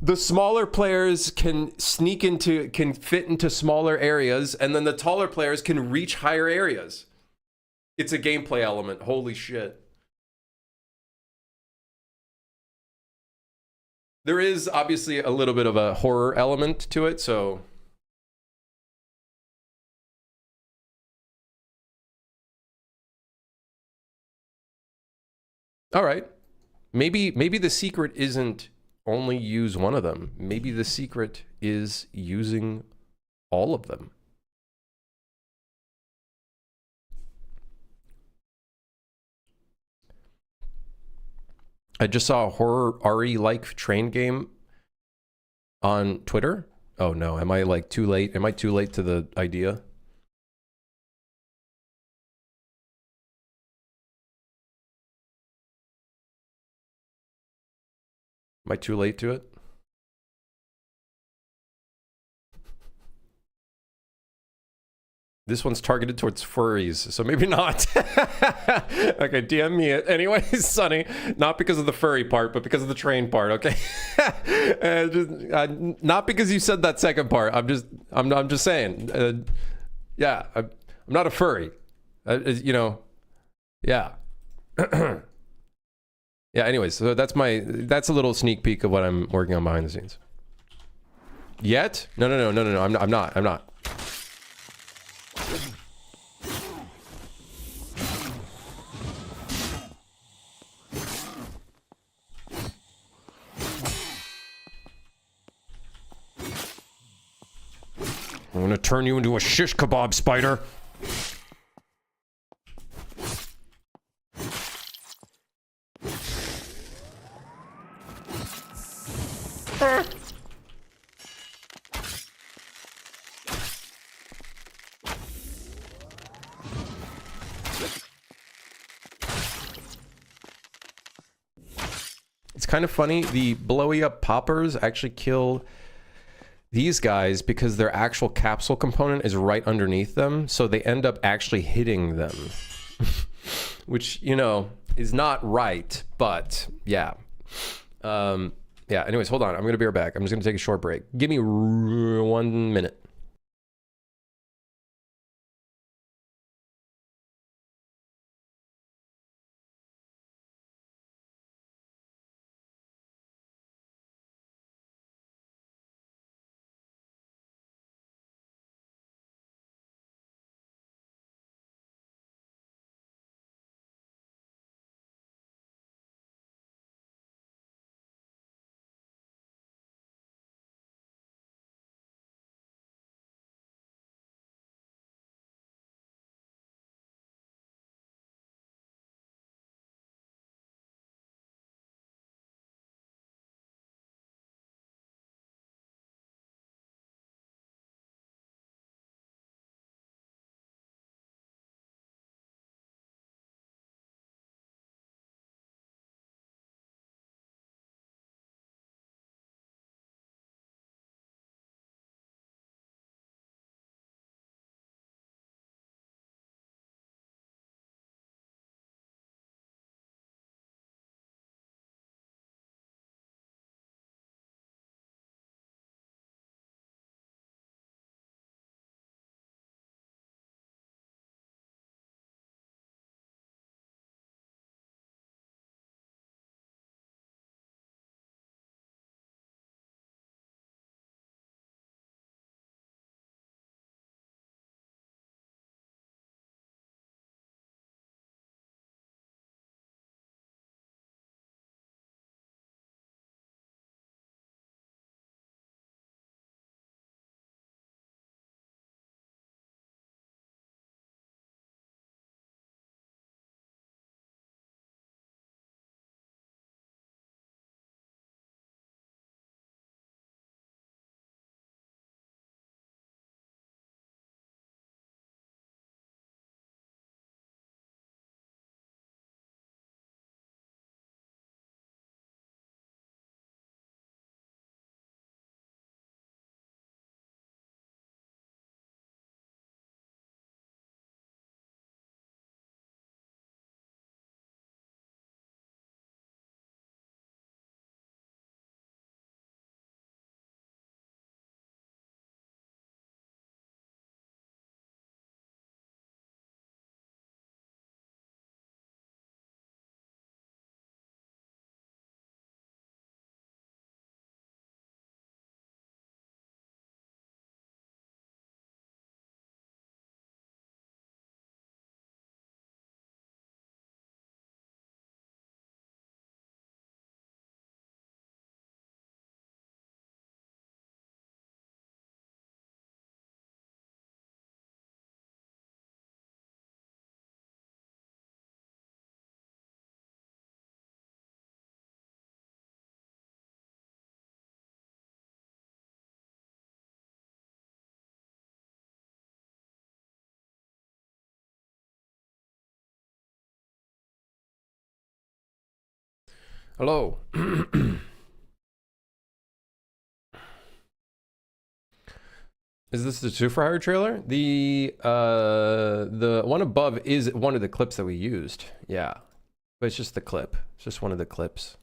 A: The smaller players can fit into smaller areas, and then the taller players can reach higher areas. It's a gameplay element. Holy shit. There is obviously a little bit of a horror element to it, so... All right. Maybe the secret isn't only use one of them. Maybe the secret is using all of them. I just saw a horror RE-like train game on Twitter. Oh no, am I like too late? Am I too late to the idea? Am I too late to it? This one's targeted towards furries, so maybe not. Okay, DM me it. Anyways, Sonny, not because of the furry part, but because of the train part, okay? Not because you said that second part. I'm just saying. Yeah, I'm not a furry. You know, yeah. Yeah, anyways, so that's a little sneak peek of what I'm working on behind the scenes. Yet? No, I'm not. I'm gonna turn you into a shish kebab spider. It's kind of funny, the blowy up poppers actually kill these guys because their actual capsule component is right underneath them, so they end up actually hitting them. Which, you know, is not right, but yeah. Yeah, anyways, hold on. I'm gonna be right back. I'm just gonna take a short break. Give me 1 minute. Hello. Is this the Two for Hire trailer? The one above is one of the clips that we used. Yeah. But it's just the clip. It's just one of the clips.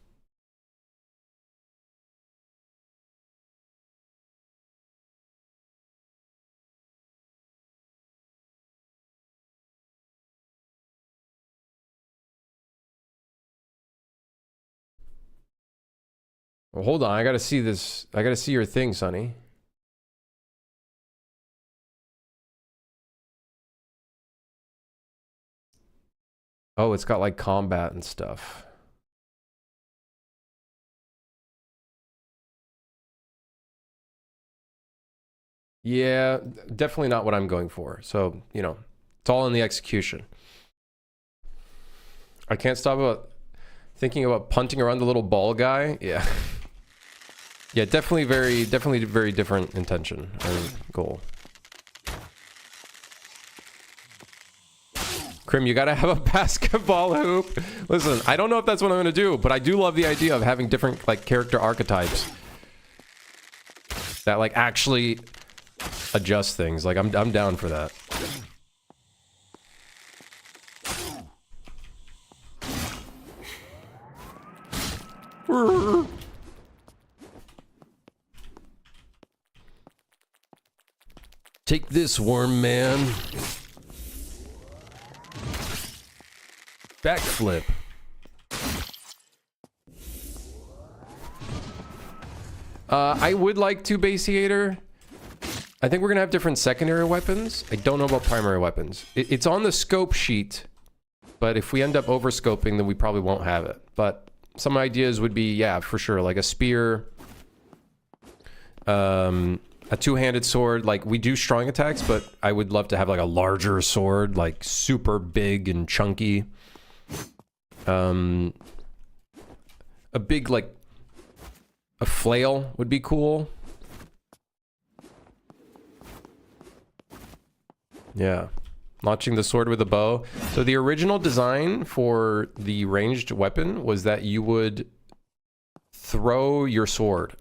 A: Well, hold on. I gotta see this. I gotta see your thing, Sonny. Oh, it's got like combat and stuff. Yeah, definitely not what I'm going for. So, you know, it's all in the execution. I can't stop about thinking about punting around the little ball guy. Yeah. Yeah, definitely very different intention or goal. Krim, you gotta have a basketball hoop. Listen, I don't know if that's what I'm gonna do, but I do love the idea of having different like character archetypes that like actually adjust things. Like I'm down for that. Take this, worm man. Backflip. I would like to Basiator. I think we're gonna have different secondary weapons. I don't know about primary weapons. It's on the scope sheet, but if we end up over scoping, then we probably won't have it. But some ideas would be, yeah, for sure, like a spear, a two-handed sword. Like we do strong attacks, but I would love to have like a larger sword, like super big and chunky. A big like a flail would be cool. Yeah. Launching the sword with a bow. So the original design for the ranged weapon was that you would throw your sword.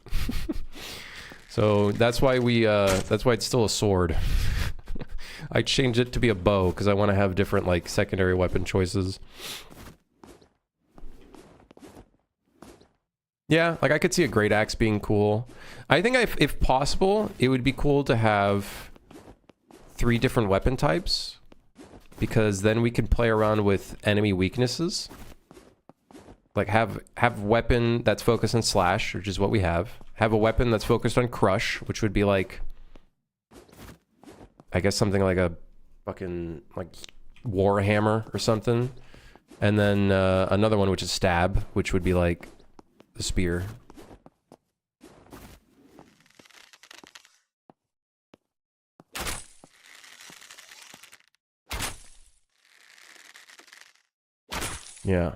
A: So that's why that's why it's still a sword. I changed it to be a bow because I want to have different like secondary weapon choices. Yeah, like I could see a great axe being cool. I think if possible, it would be cool to have 3 different weapon types, because then we can play around with enemy weaknesses. Like have weapon that's focused on slash, which is what we have. Have a weapon that's focused on crush, which would be like, I guess something like a fucking like Warhammer or something. And then another one which is stab, which would be like the spear. Yeah.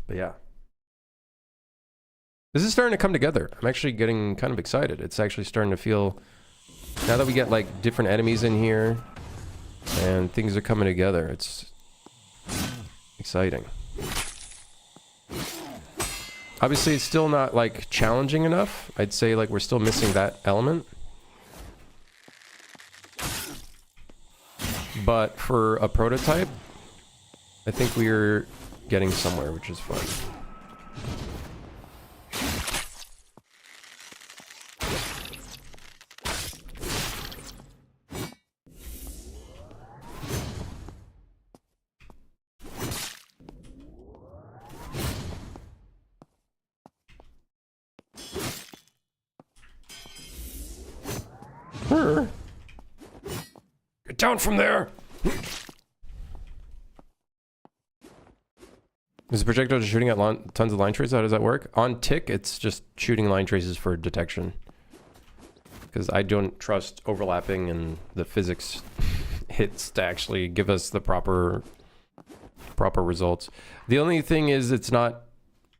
A: But yeah. This is starting to come together. I'm actually getting kind of excited. It's actually starting to feel, now that we get like different enemies in here and things are coming together, it's exciting. Obviously, it's still not like challenging enough. I'd say like we're still missing that element. But for a prototype, I think we're getting somewhere, which is fun. Get down from there! Is the projectile just shooting at tons of line traces? How does that work? On tick, it's just shooting line traces for detection. Because I don't trust overlapping and the physics hits to actually give us the proper results. The only thing is it's not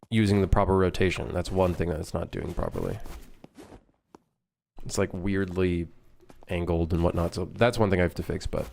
A: using the proper rotation. That's one thing that it's not doing properly. It's like weirdly angled and whatnot. So that's one thing I have to fix, but.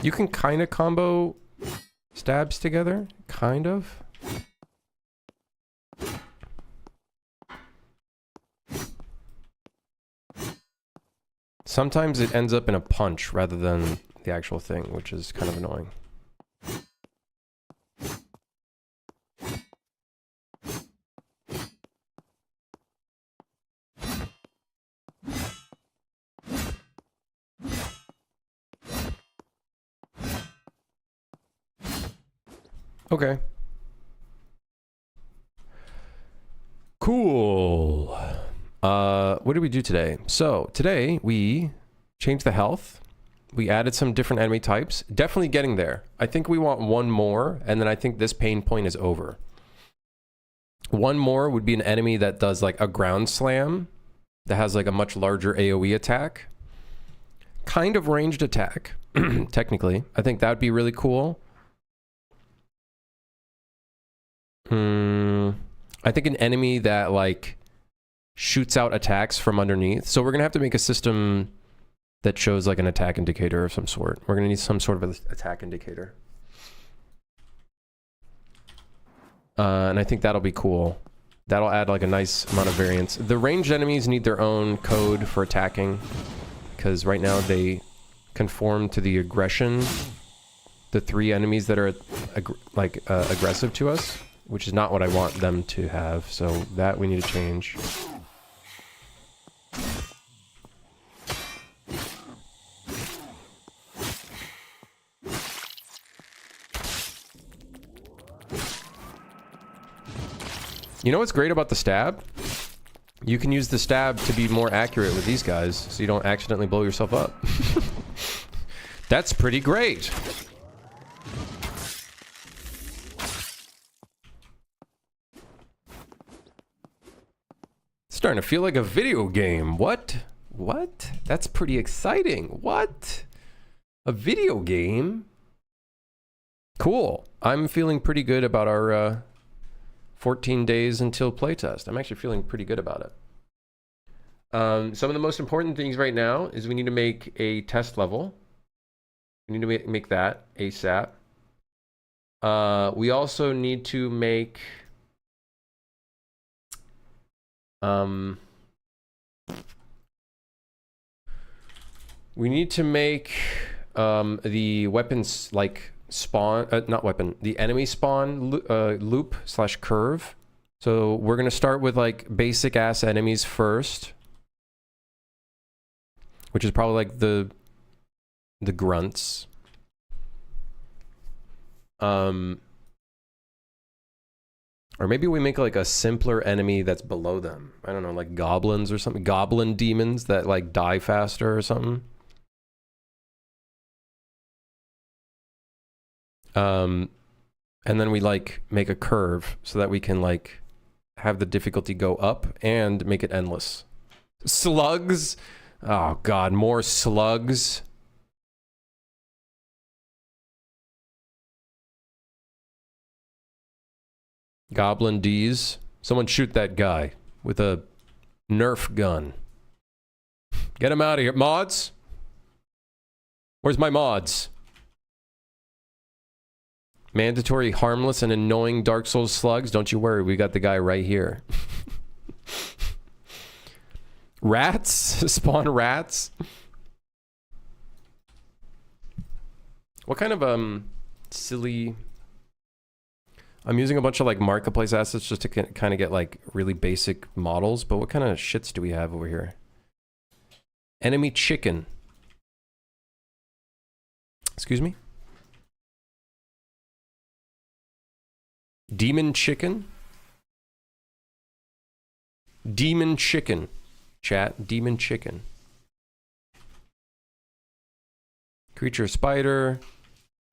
A: You can kind of combo stabs together, kind of. Sometimes it ends up in a punch rather than the actual thing, which is kind of annoying. Okay. Cool. What did we do today? So today we changed the health. We added some different enemy types. Definitely getting there. I think we want one more, and then I think this pain point is over. One more would be an enemy that does like a ground slam, that has like a much larger AoE attack. Kind of ranged attack, technically. I think that would be really cool. I think an enemy that like shoots out attacks from underneath. So we're gonna have to make a system that shows like an attack indicator of some sort. We're gonna need some sort of an attack indicator. And I think that'll be cool. That'll add like a nice amount of variance. The ranged enemies need their own code for attacking, because right now they conform to the aggression, the 3 enemies that are aggressive to us, which is not what I want them to have. So that we need to change. You know what's great about the stab? You can use the stab to be more accurate with these guys, so you don't accidentally blow yourself up. That's pretty great. It's starting to feel like a video game. What? What? That's pretty exciting. What? A video game? Cool. I'm feeling pretty good about our 14 days until playtest. I'm actually feeling pretty good about it. Some of the most important things right now is we need to make a test level. We need to make that ASAP. We also need to make the weapons like spawn, not weapon, the enemy spawn loop / curve. So we're gonna start with like basic ass enemies first, which is probably like the grunts. Or maybe we make like a simpler enemy that's below them. I don't know, like goblins or something. Goblin demons that like die faster or something. And then we like make a curve so that we can like have the difficulty go up and make it endless. Slugs. Oh God, more slugs. Goblin D's. Someone shoot that guy with a Nerf gun. Get him out of here. Mods? Where's my mods? Mandatory, harmless, and annoying Dark Souls slugs. Don't you worry, we got the guy right here. Rats? Spawn rats? What kind of, silly... I'm using a bunch of, like, marketplace assets just to kind of get, like, really basic models, but what kind of shits do we have over here? Enemy chicken. Excuse me? Demon chicken? Demon chicken. Chat, demon chicken. Creature spider.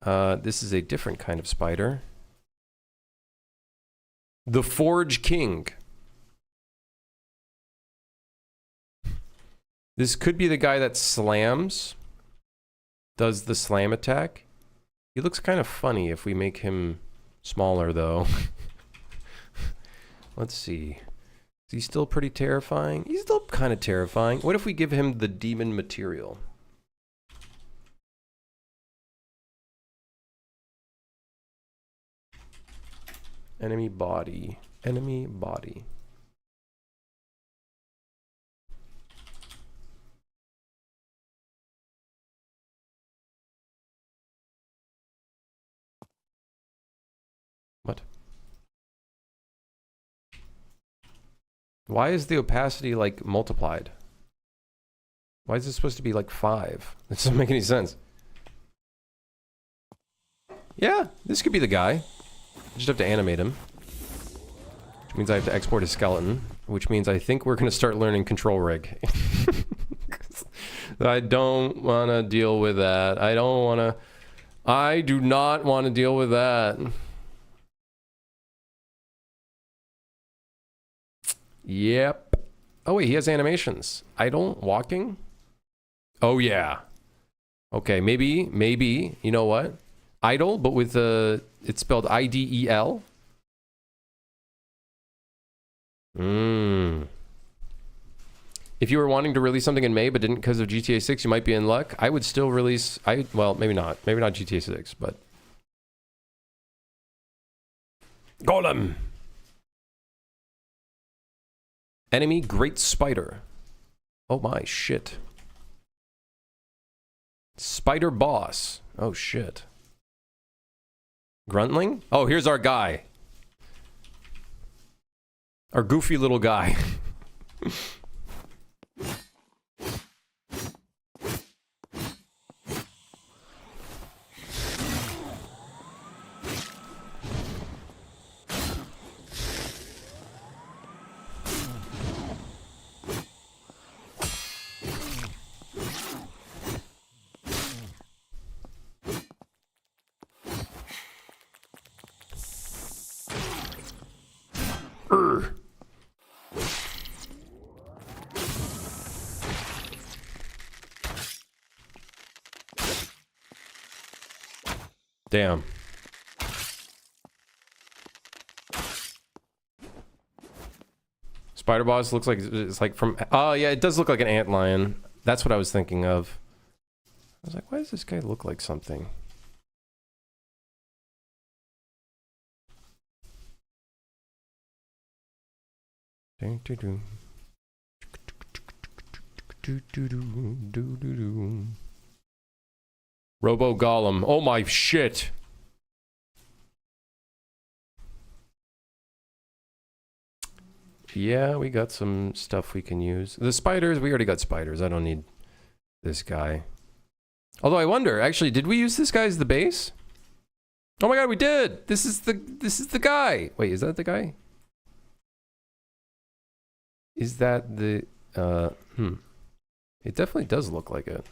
A: This is a different kind of spider. The Forge King. This could be the guy that slams. Does the slam attack. He looks kind of funny if we make him smaller, though. Let's see. Is he still pretty terrifying? He's still kind of terrifying. What if we give him the demon material? Enemy body. Enemy body. What? Why is the opacity like multiplied? Why is this supposed to be like 5? That doesn't make any sense. Yeah, this could be the guy. I just have to animate him. Which means I have to export his skeleton. Which means I think we're going to start learning control rig. I don't want to deal with that. I do not want to deal with that. Yep. Oh wait, he has animations. Idle, walking? Oh yeah. Okay, maybe, you know what? Idle, but with it's spelled I-D-E-L. If you were wanting to release something in May but didn't because of GTA 6, you might be in luck. I would still release, well, maybe not GTA 6, but Golem. Enemy Great Spider. Oh my shit. Spider Boss. Oh shit. Gruntling? Oh, here's our guy. Our goofy little guy. Damn. Spider Boss looks like it's like from... Oh, yeah, it does look like an antlion. That's what I was thinking of. I was like, why does this guy look like something? Robo Golem. Oh my shit. Yeah, we got some stuff we can use. The spiders, we already got spiders. I don't need this guy. Although I wonder, actually, did we use this guy as the base? Oh my god, we did! This is the guy! Wait, is that the guy? Is that the It definitely does look like it.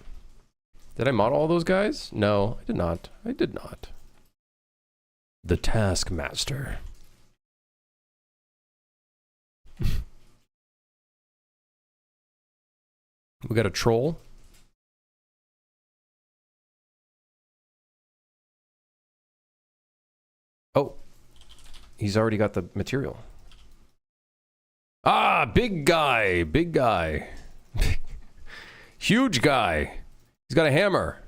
A: Did I model all those guys? No, I did not. I did not. The Taskmaster. We got a troll. Oh, he's already got the material. Ah, big guy, big guy. Huge guy. He's got a hammer.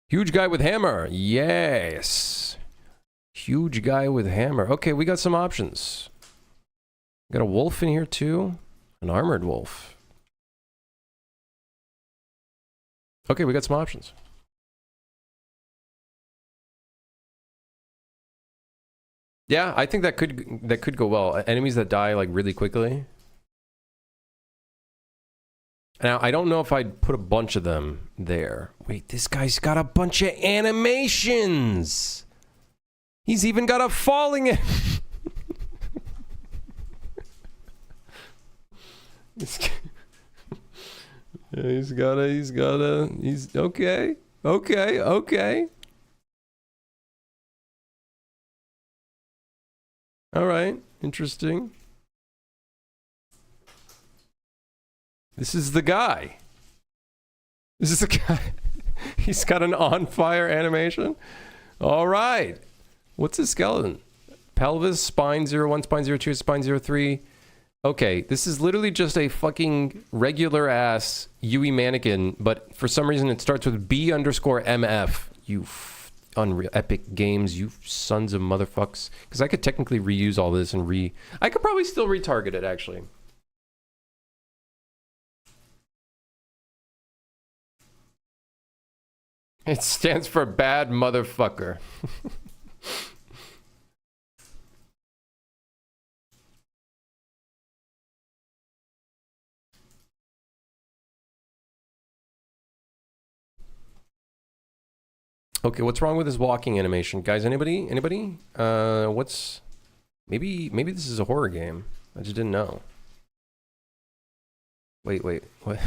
A: Huge guy with hammer. Yes. Huge guy with hammer. Okay, we got some options. Got a wolf in here too. An armored wolf. Okay, we got some options. Yeah, I think that could go well. Enemies that die like really quickly. Now, I don't know if I'd put a bunch of them there. Wait, this guy's got a bunch of animations. He's even got a falling in. He's okay. Okay. All right. Interesting. This is the guy. This is the guy. He's got an on fire animation. All right. What's his skeleton? Pelvis, spine 01, spine 02, spine 03. Okay, this is literally just a fucking regular ass Yui mannequin, but for some reason it starts with B_MF. You Unreal Epic Games, you sons of motherfucks. Because I could technically reuse all this and I could probably still retarget it, actually. It stands for bad motherfucker. Okay, what's wrong with his walking animation? Guys, anybody? Maybe this is a horror game. I just didn't know. Wait, what?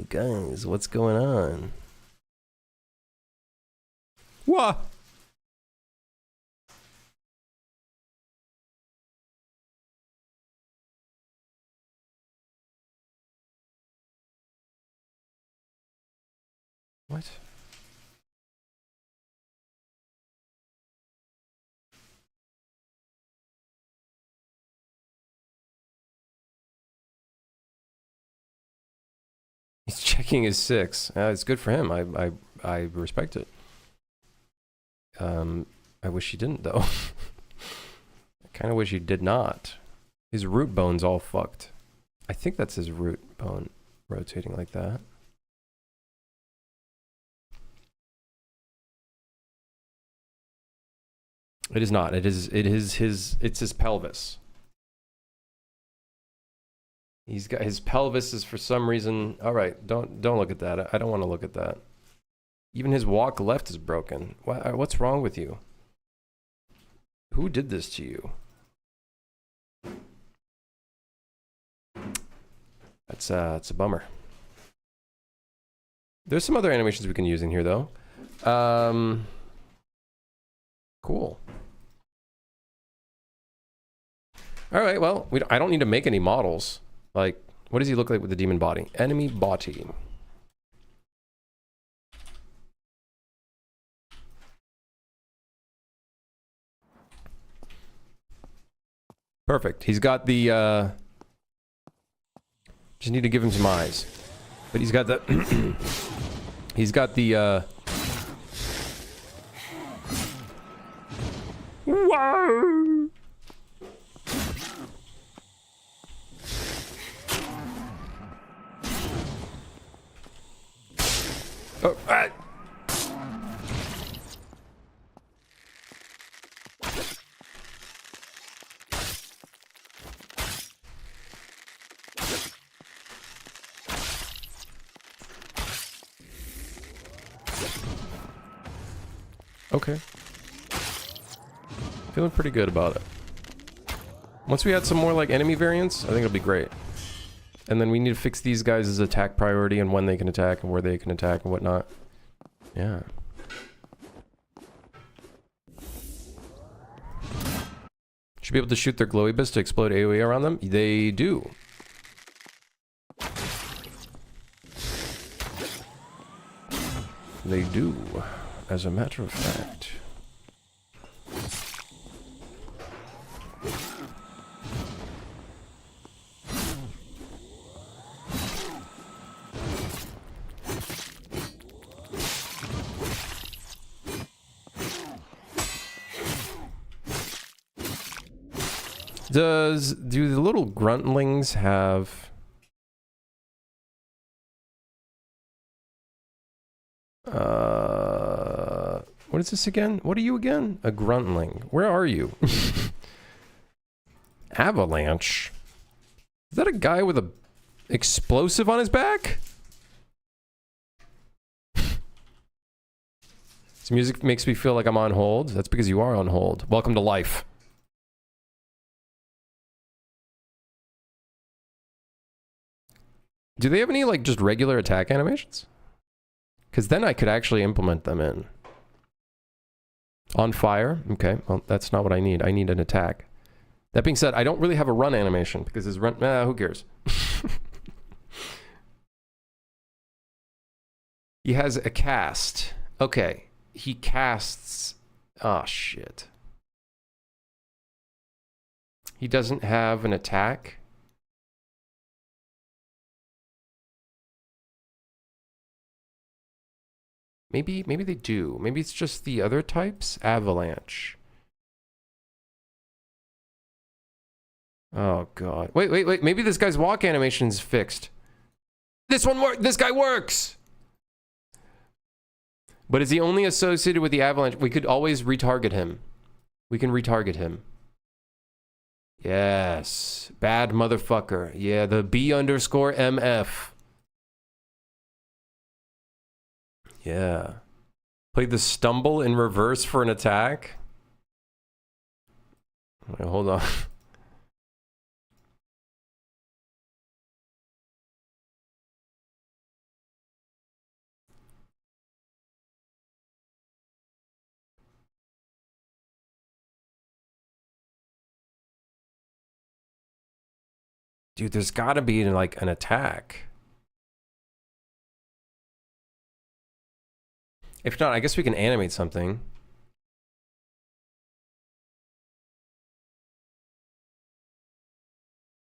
A: Guys, what's going on? What? What? He's checking his 6. It's good for him. I respect it. I wish he didn't though. I kind of wish he did not. His root bone's all fucked. I think that's his root bone rotating like that. It is not. It's his pelvis. He's got his pelvis is for some reason. All right, don't look at that. I don't want to look at that. Even his walk left is broken. What's wrong with you? Who did this to you? That's a bummer. There's some other animations we can use in here though. Cool. All right, well, I don't need to make any models. Like, what does he look like with the demon body? Enemy body. Perfect. He's got the, just need to give him some eyes. But he's got the, he's got the, Whoa! Oh, okay. Feeling pretty good about it. Once we add some more like enemy variants, I think it'll be great. And then we need to fix these guys' attack priority and when they can attack and where they can attack and whatnot. Yeah. Should be able to shoot their glowy bits to explode AoE around them. They do. They do, as a matter of fact. Do the little gruntlings have what is this again? What are you again? A gruntling. Where are you? Avalanche. Is that a guy with a explosive on his back? This music makes me feel like I'm on hold. That's because you are on hold. Welcome to life. Do they have any, like, just regular attack animations? Because then I could actually implement them in. On fire? Okay, well, that's not what I need. I need an attack. That being said, I don't really have a run animation because his run... who cares? He has a cast. Okay, he casts... Oh, shit. He doesn't have an attack? Maybe they do. Maybe it's just the other types? Avalanche. Oh, God. Wait. Maybe this guy's walk animation's fixed. This guy works! But is he only associated with the avalanche? We could always retarget him. We can retarget him. Yes. Bad motherfucker. Yeah, the B_MF. Yeah. Play the stumble in reverse for an attack. Wait, hold on. Dude, there's gotta be like an attack. If not, I guess we can animate something.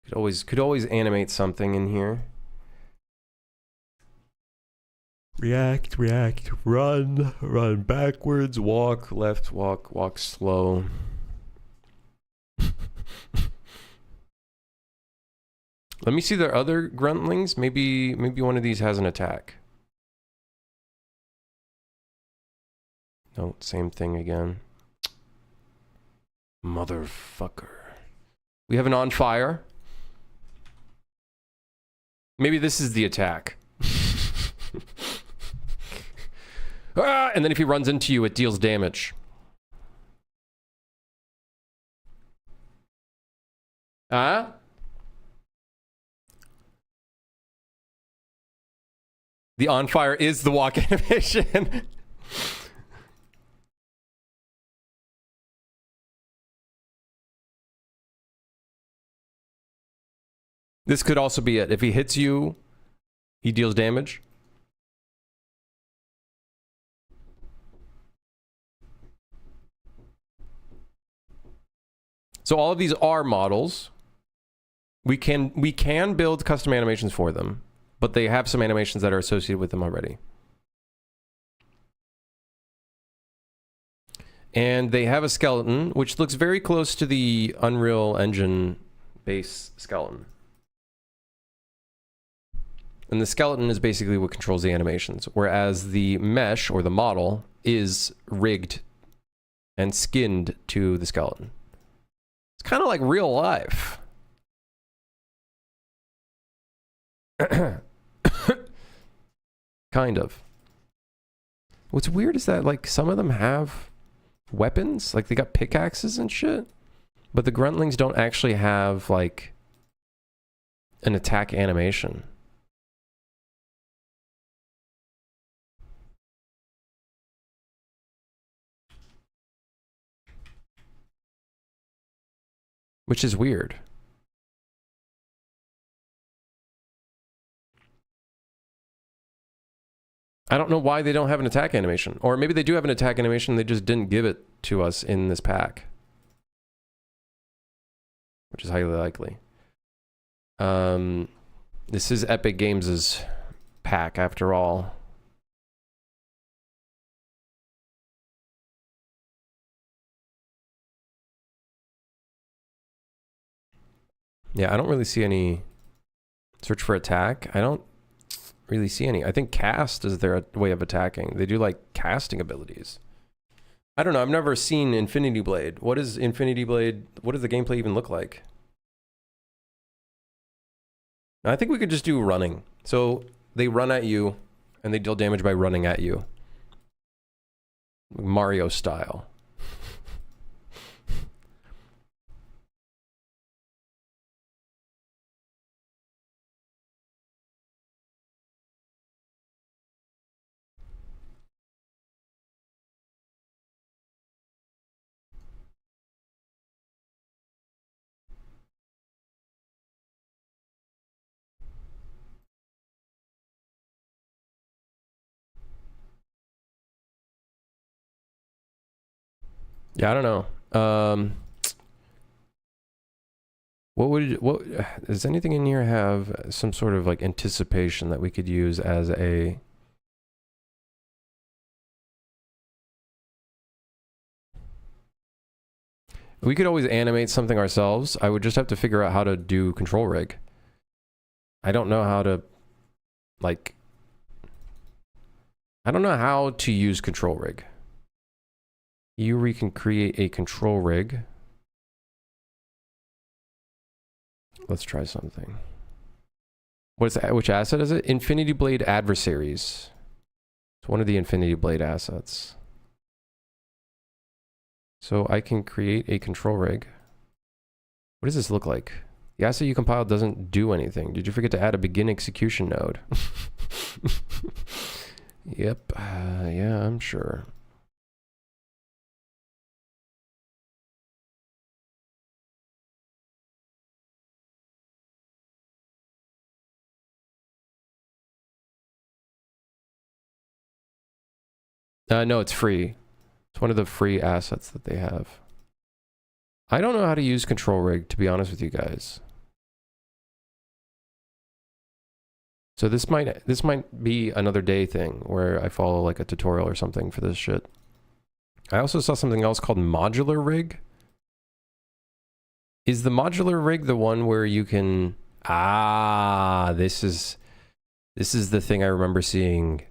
A: Could always animate something in here. React, run backwards, walk left, walk slow. Let me see their other gruntlings. Maybe one of these has an attack. No, same thing again. Motherfucker. We have an on fire. Maybe this is the attack. Ah, and then if he runs into you, it deals damage. Huh? The on fire is the walk animation. This could also be it. If he hits you, he deals damage. So all of these are models. We can build custom animations for them, but they have some animations that are associated with them already. And they have a skeleton, which looks very close to the Unreal Engine base skeleton. And the skeleton is basically what controls the animations, whereas the mesh, or the model, is rigged and skinned to the skeleton. It's kind of like real life. Kind of. What's weird is that, like, some of them have weapons. Like, they got pickaxes and shit. But the gruntlings don't actually have, like, an attack animation. Which is weird. I don't know why they don't have an attack animation. Or maybe they do have an attack animation, they just didn't give it to us in this pack. Which is highly likely. This is Epic Games' pack, after all. Yeah, I don't really see any... Search for attack? I don't really see any. I think cast is their way of attacking. They do, like, casting abilities. I don't know. I've never seen Infinity Blade. What is Infinity Blade? What does the gameplay even look like? I think we could just do running. So they run at you, and they deal damage by running at you. Mario style. Yeah, I don't know. What does anything in here have some sort of like anticipation that we could use as a we could always animate something ourselves. I would just have to figure out how to do control rig. I don't know how to like I don't know how to use control rig. We can create a control rig. Let's try something. What is that? Which asset is it? Infinity Blade Adversaries. It's one of the Infinity Blade assets. So I can create a control rig. What does this look like? The asset you compiled doesn't do anything. Did you forget to add a begin execution node? Yep. Yeah, I'm sure. No, it's free. It's one of the free assets that they have. I don't know how to use control rig, to be honest with you guys. So this might be another day thing where I follow like a tutorial or something for this shit. I also saw something else called modular rig. Is the modular rig the one where you can this is the thing I remember seeing.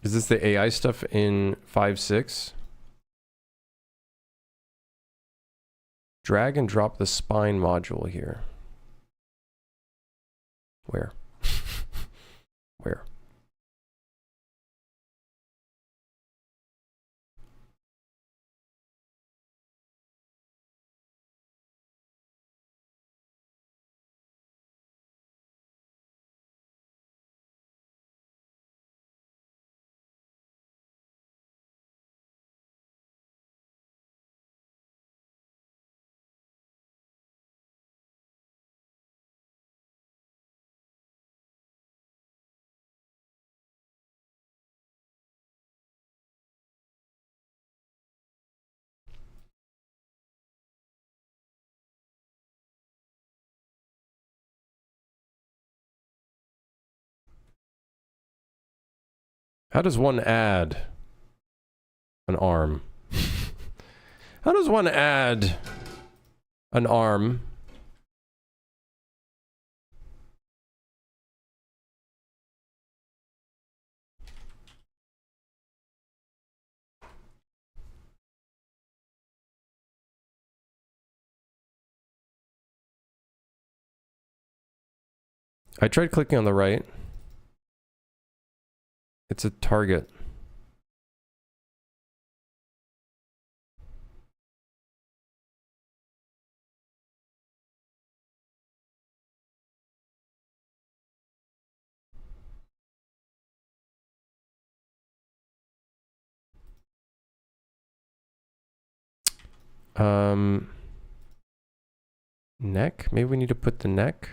A: Is this the AI stuff in 5.6? Drag and drop the spine module here. Where? Where? How does one add an arm? How does one add an arm? I tried clicking on the right. It's a target. Neck? Maybe we need to put the neck.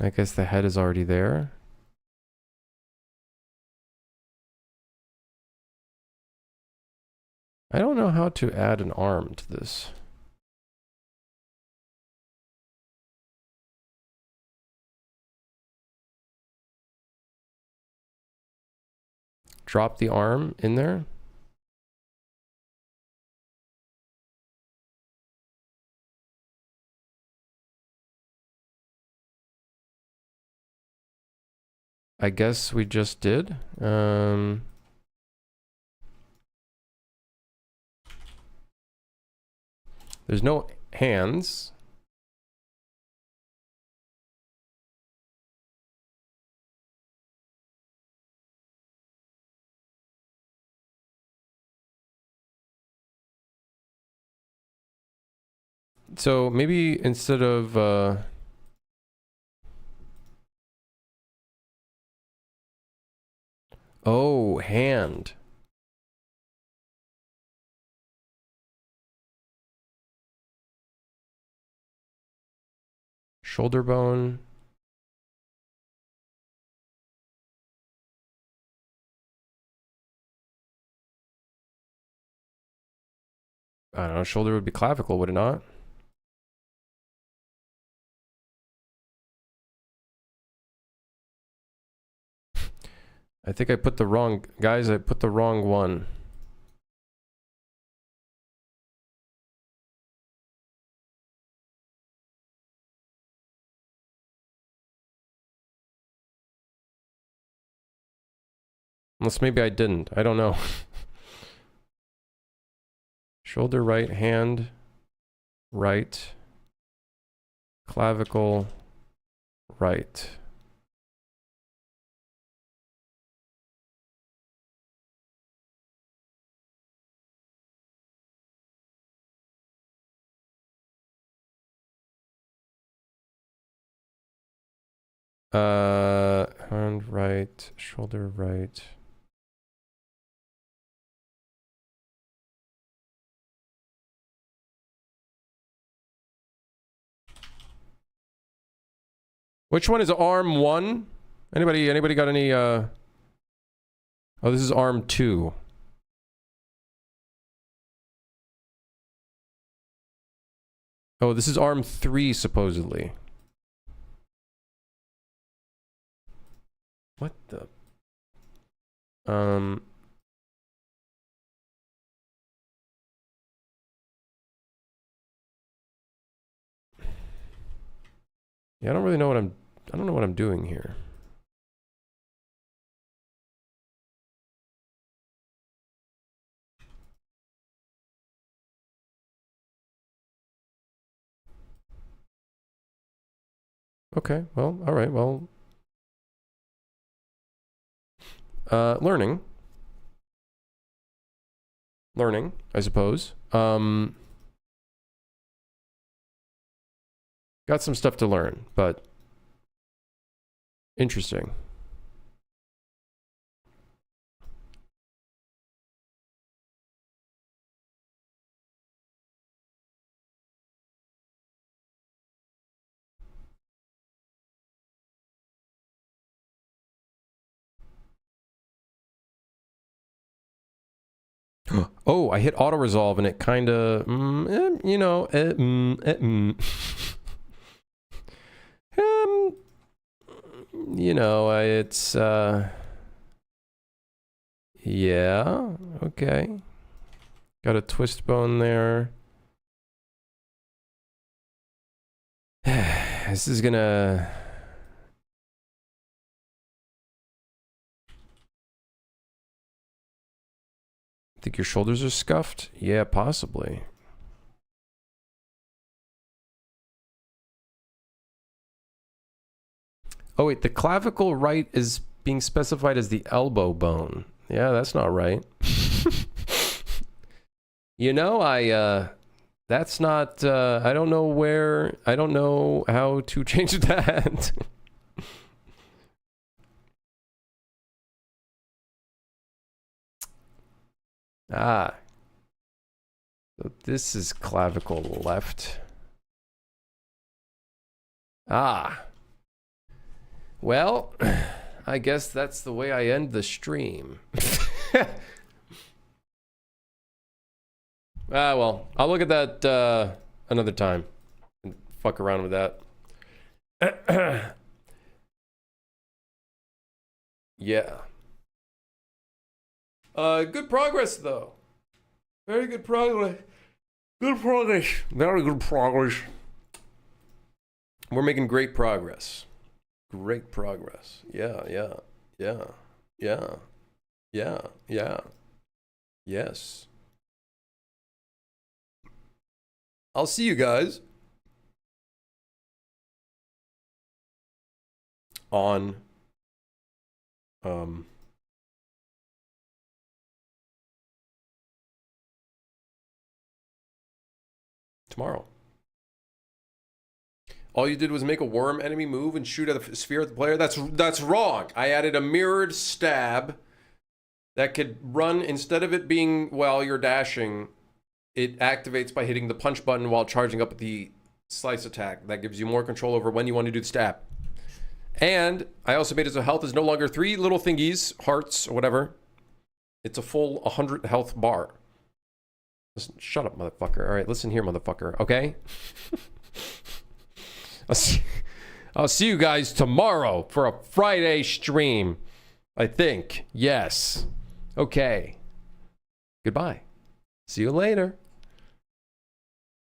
A: I guess the head is already there. I don't know how to add an arm to this. Drop the arm in there. I guess we just did. There's no hands. So maybe instead of oh, hand. Shoulder bone. I don't know, shoulder would be clavicle, would it not? I think I put the wrong, guys, I put the wrong one. Unless maybe I didn't, I don't know. Shoulder right, hand right, clavicle right. Hand right, shoulder right. Which one is arm 1? Anybody got any oh, this is arm 2. Oh, this is arm 3 supposedly. What the yeah, I don't really know what I don't know what I'm doing here. Okay, well, all right, well. Learning, I suppose. Got some stuff to learn, but interesting. Oh, I hit auto resolve and it kind of, you know, you know, it's, yeah, okay. Got a twist bone there. This is gonna... Think your shoulders are scuffed? Yeah, possibly. Oh wait, the clavicle right is being specified as the elbow bone. Yeah, that's not right. You know, that's not, I don't know how to change that. Ah. So this is clavicle left. Ah. Well, I guess that's the way I end the stream. Ah, well, I'll look at that another time and fuck around with that. Yeah. Good progress, though. Very good progress. Good progress. Very good progress. We're making great progress. Great progress. Yeah, yeah. Yeah. Yeah. Yeah. Yeah. Yes. I'll see you guys on tomorrow. All you did was make a worm enemy move and shoot at the sphere at the player. That's wrong. I added a mirrored stab that could run instead of it being while you're dashing. It activates by hitting the punch button while charging up the slice attack. That gives you more control over when you want to do the stab. And I also made it so health is no longer 3 little thingies, hearts or whatever. It's a full 100 health bar. Listen, shut up, motherfucker. All right, listen here, motherfucker. Okay. I'll see you guys tomorrow for a Friday stream. I think. Yes. Okay. Goodbye. See you later.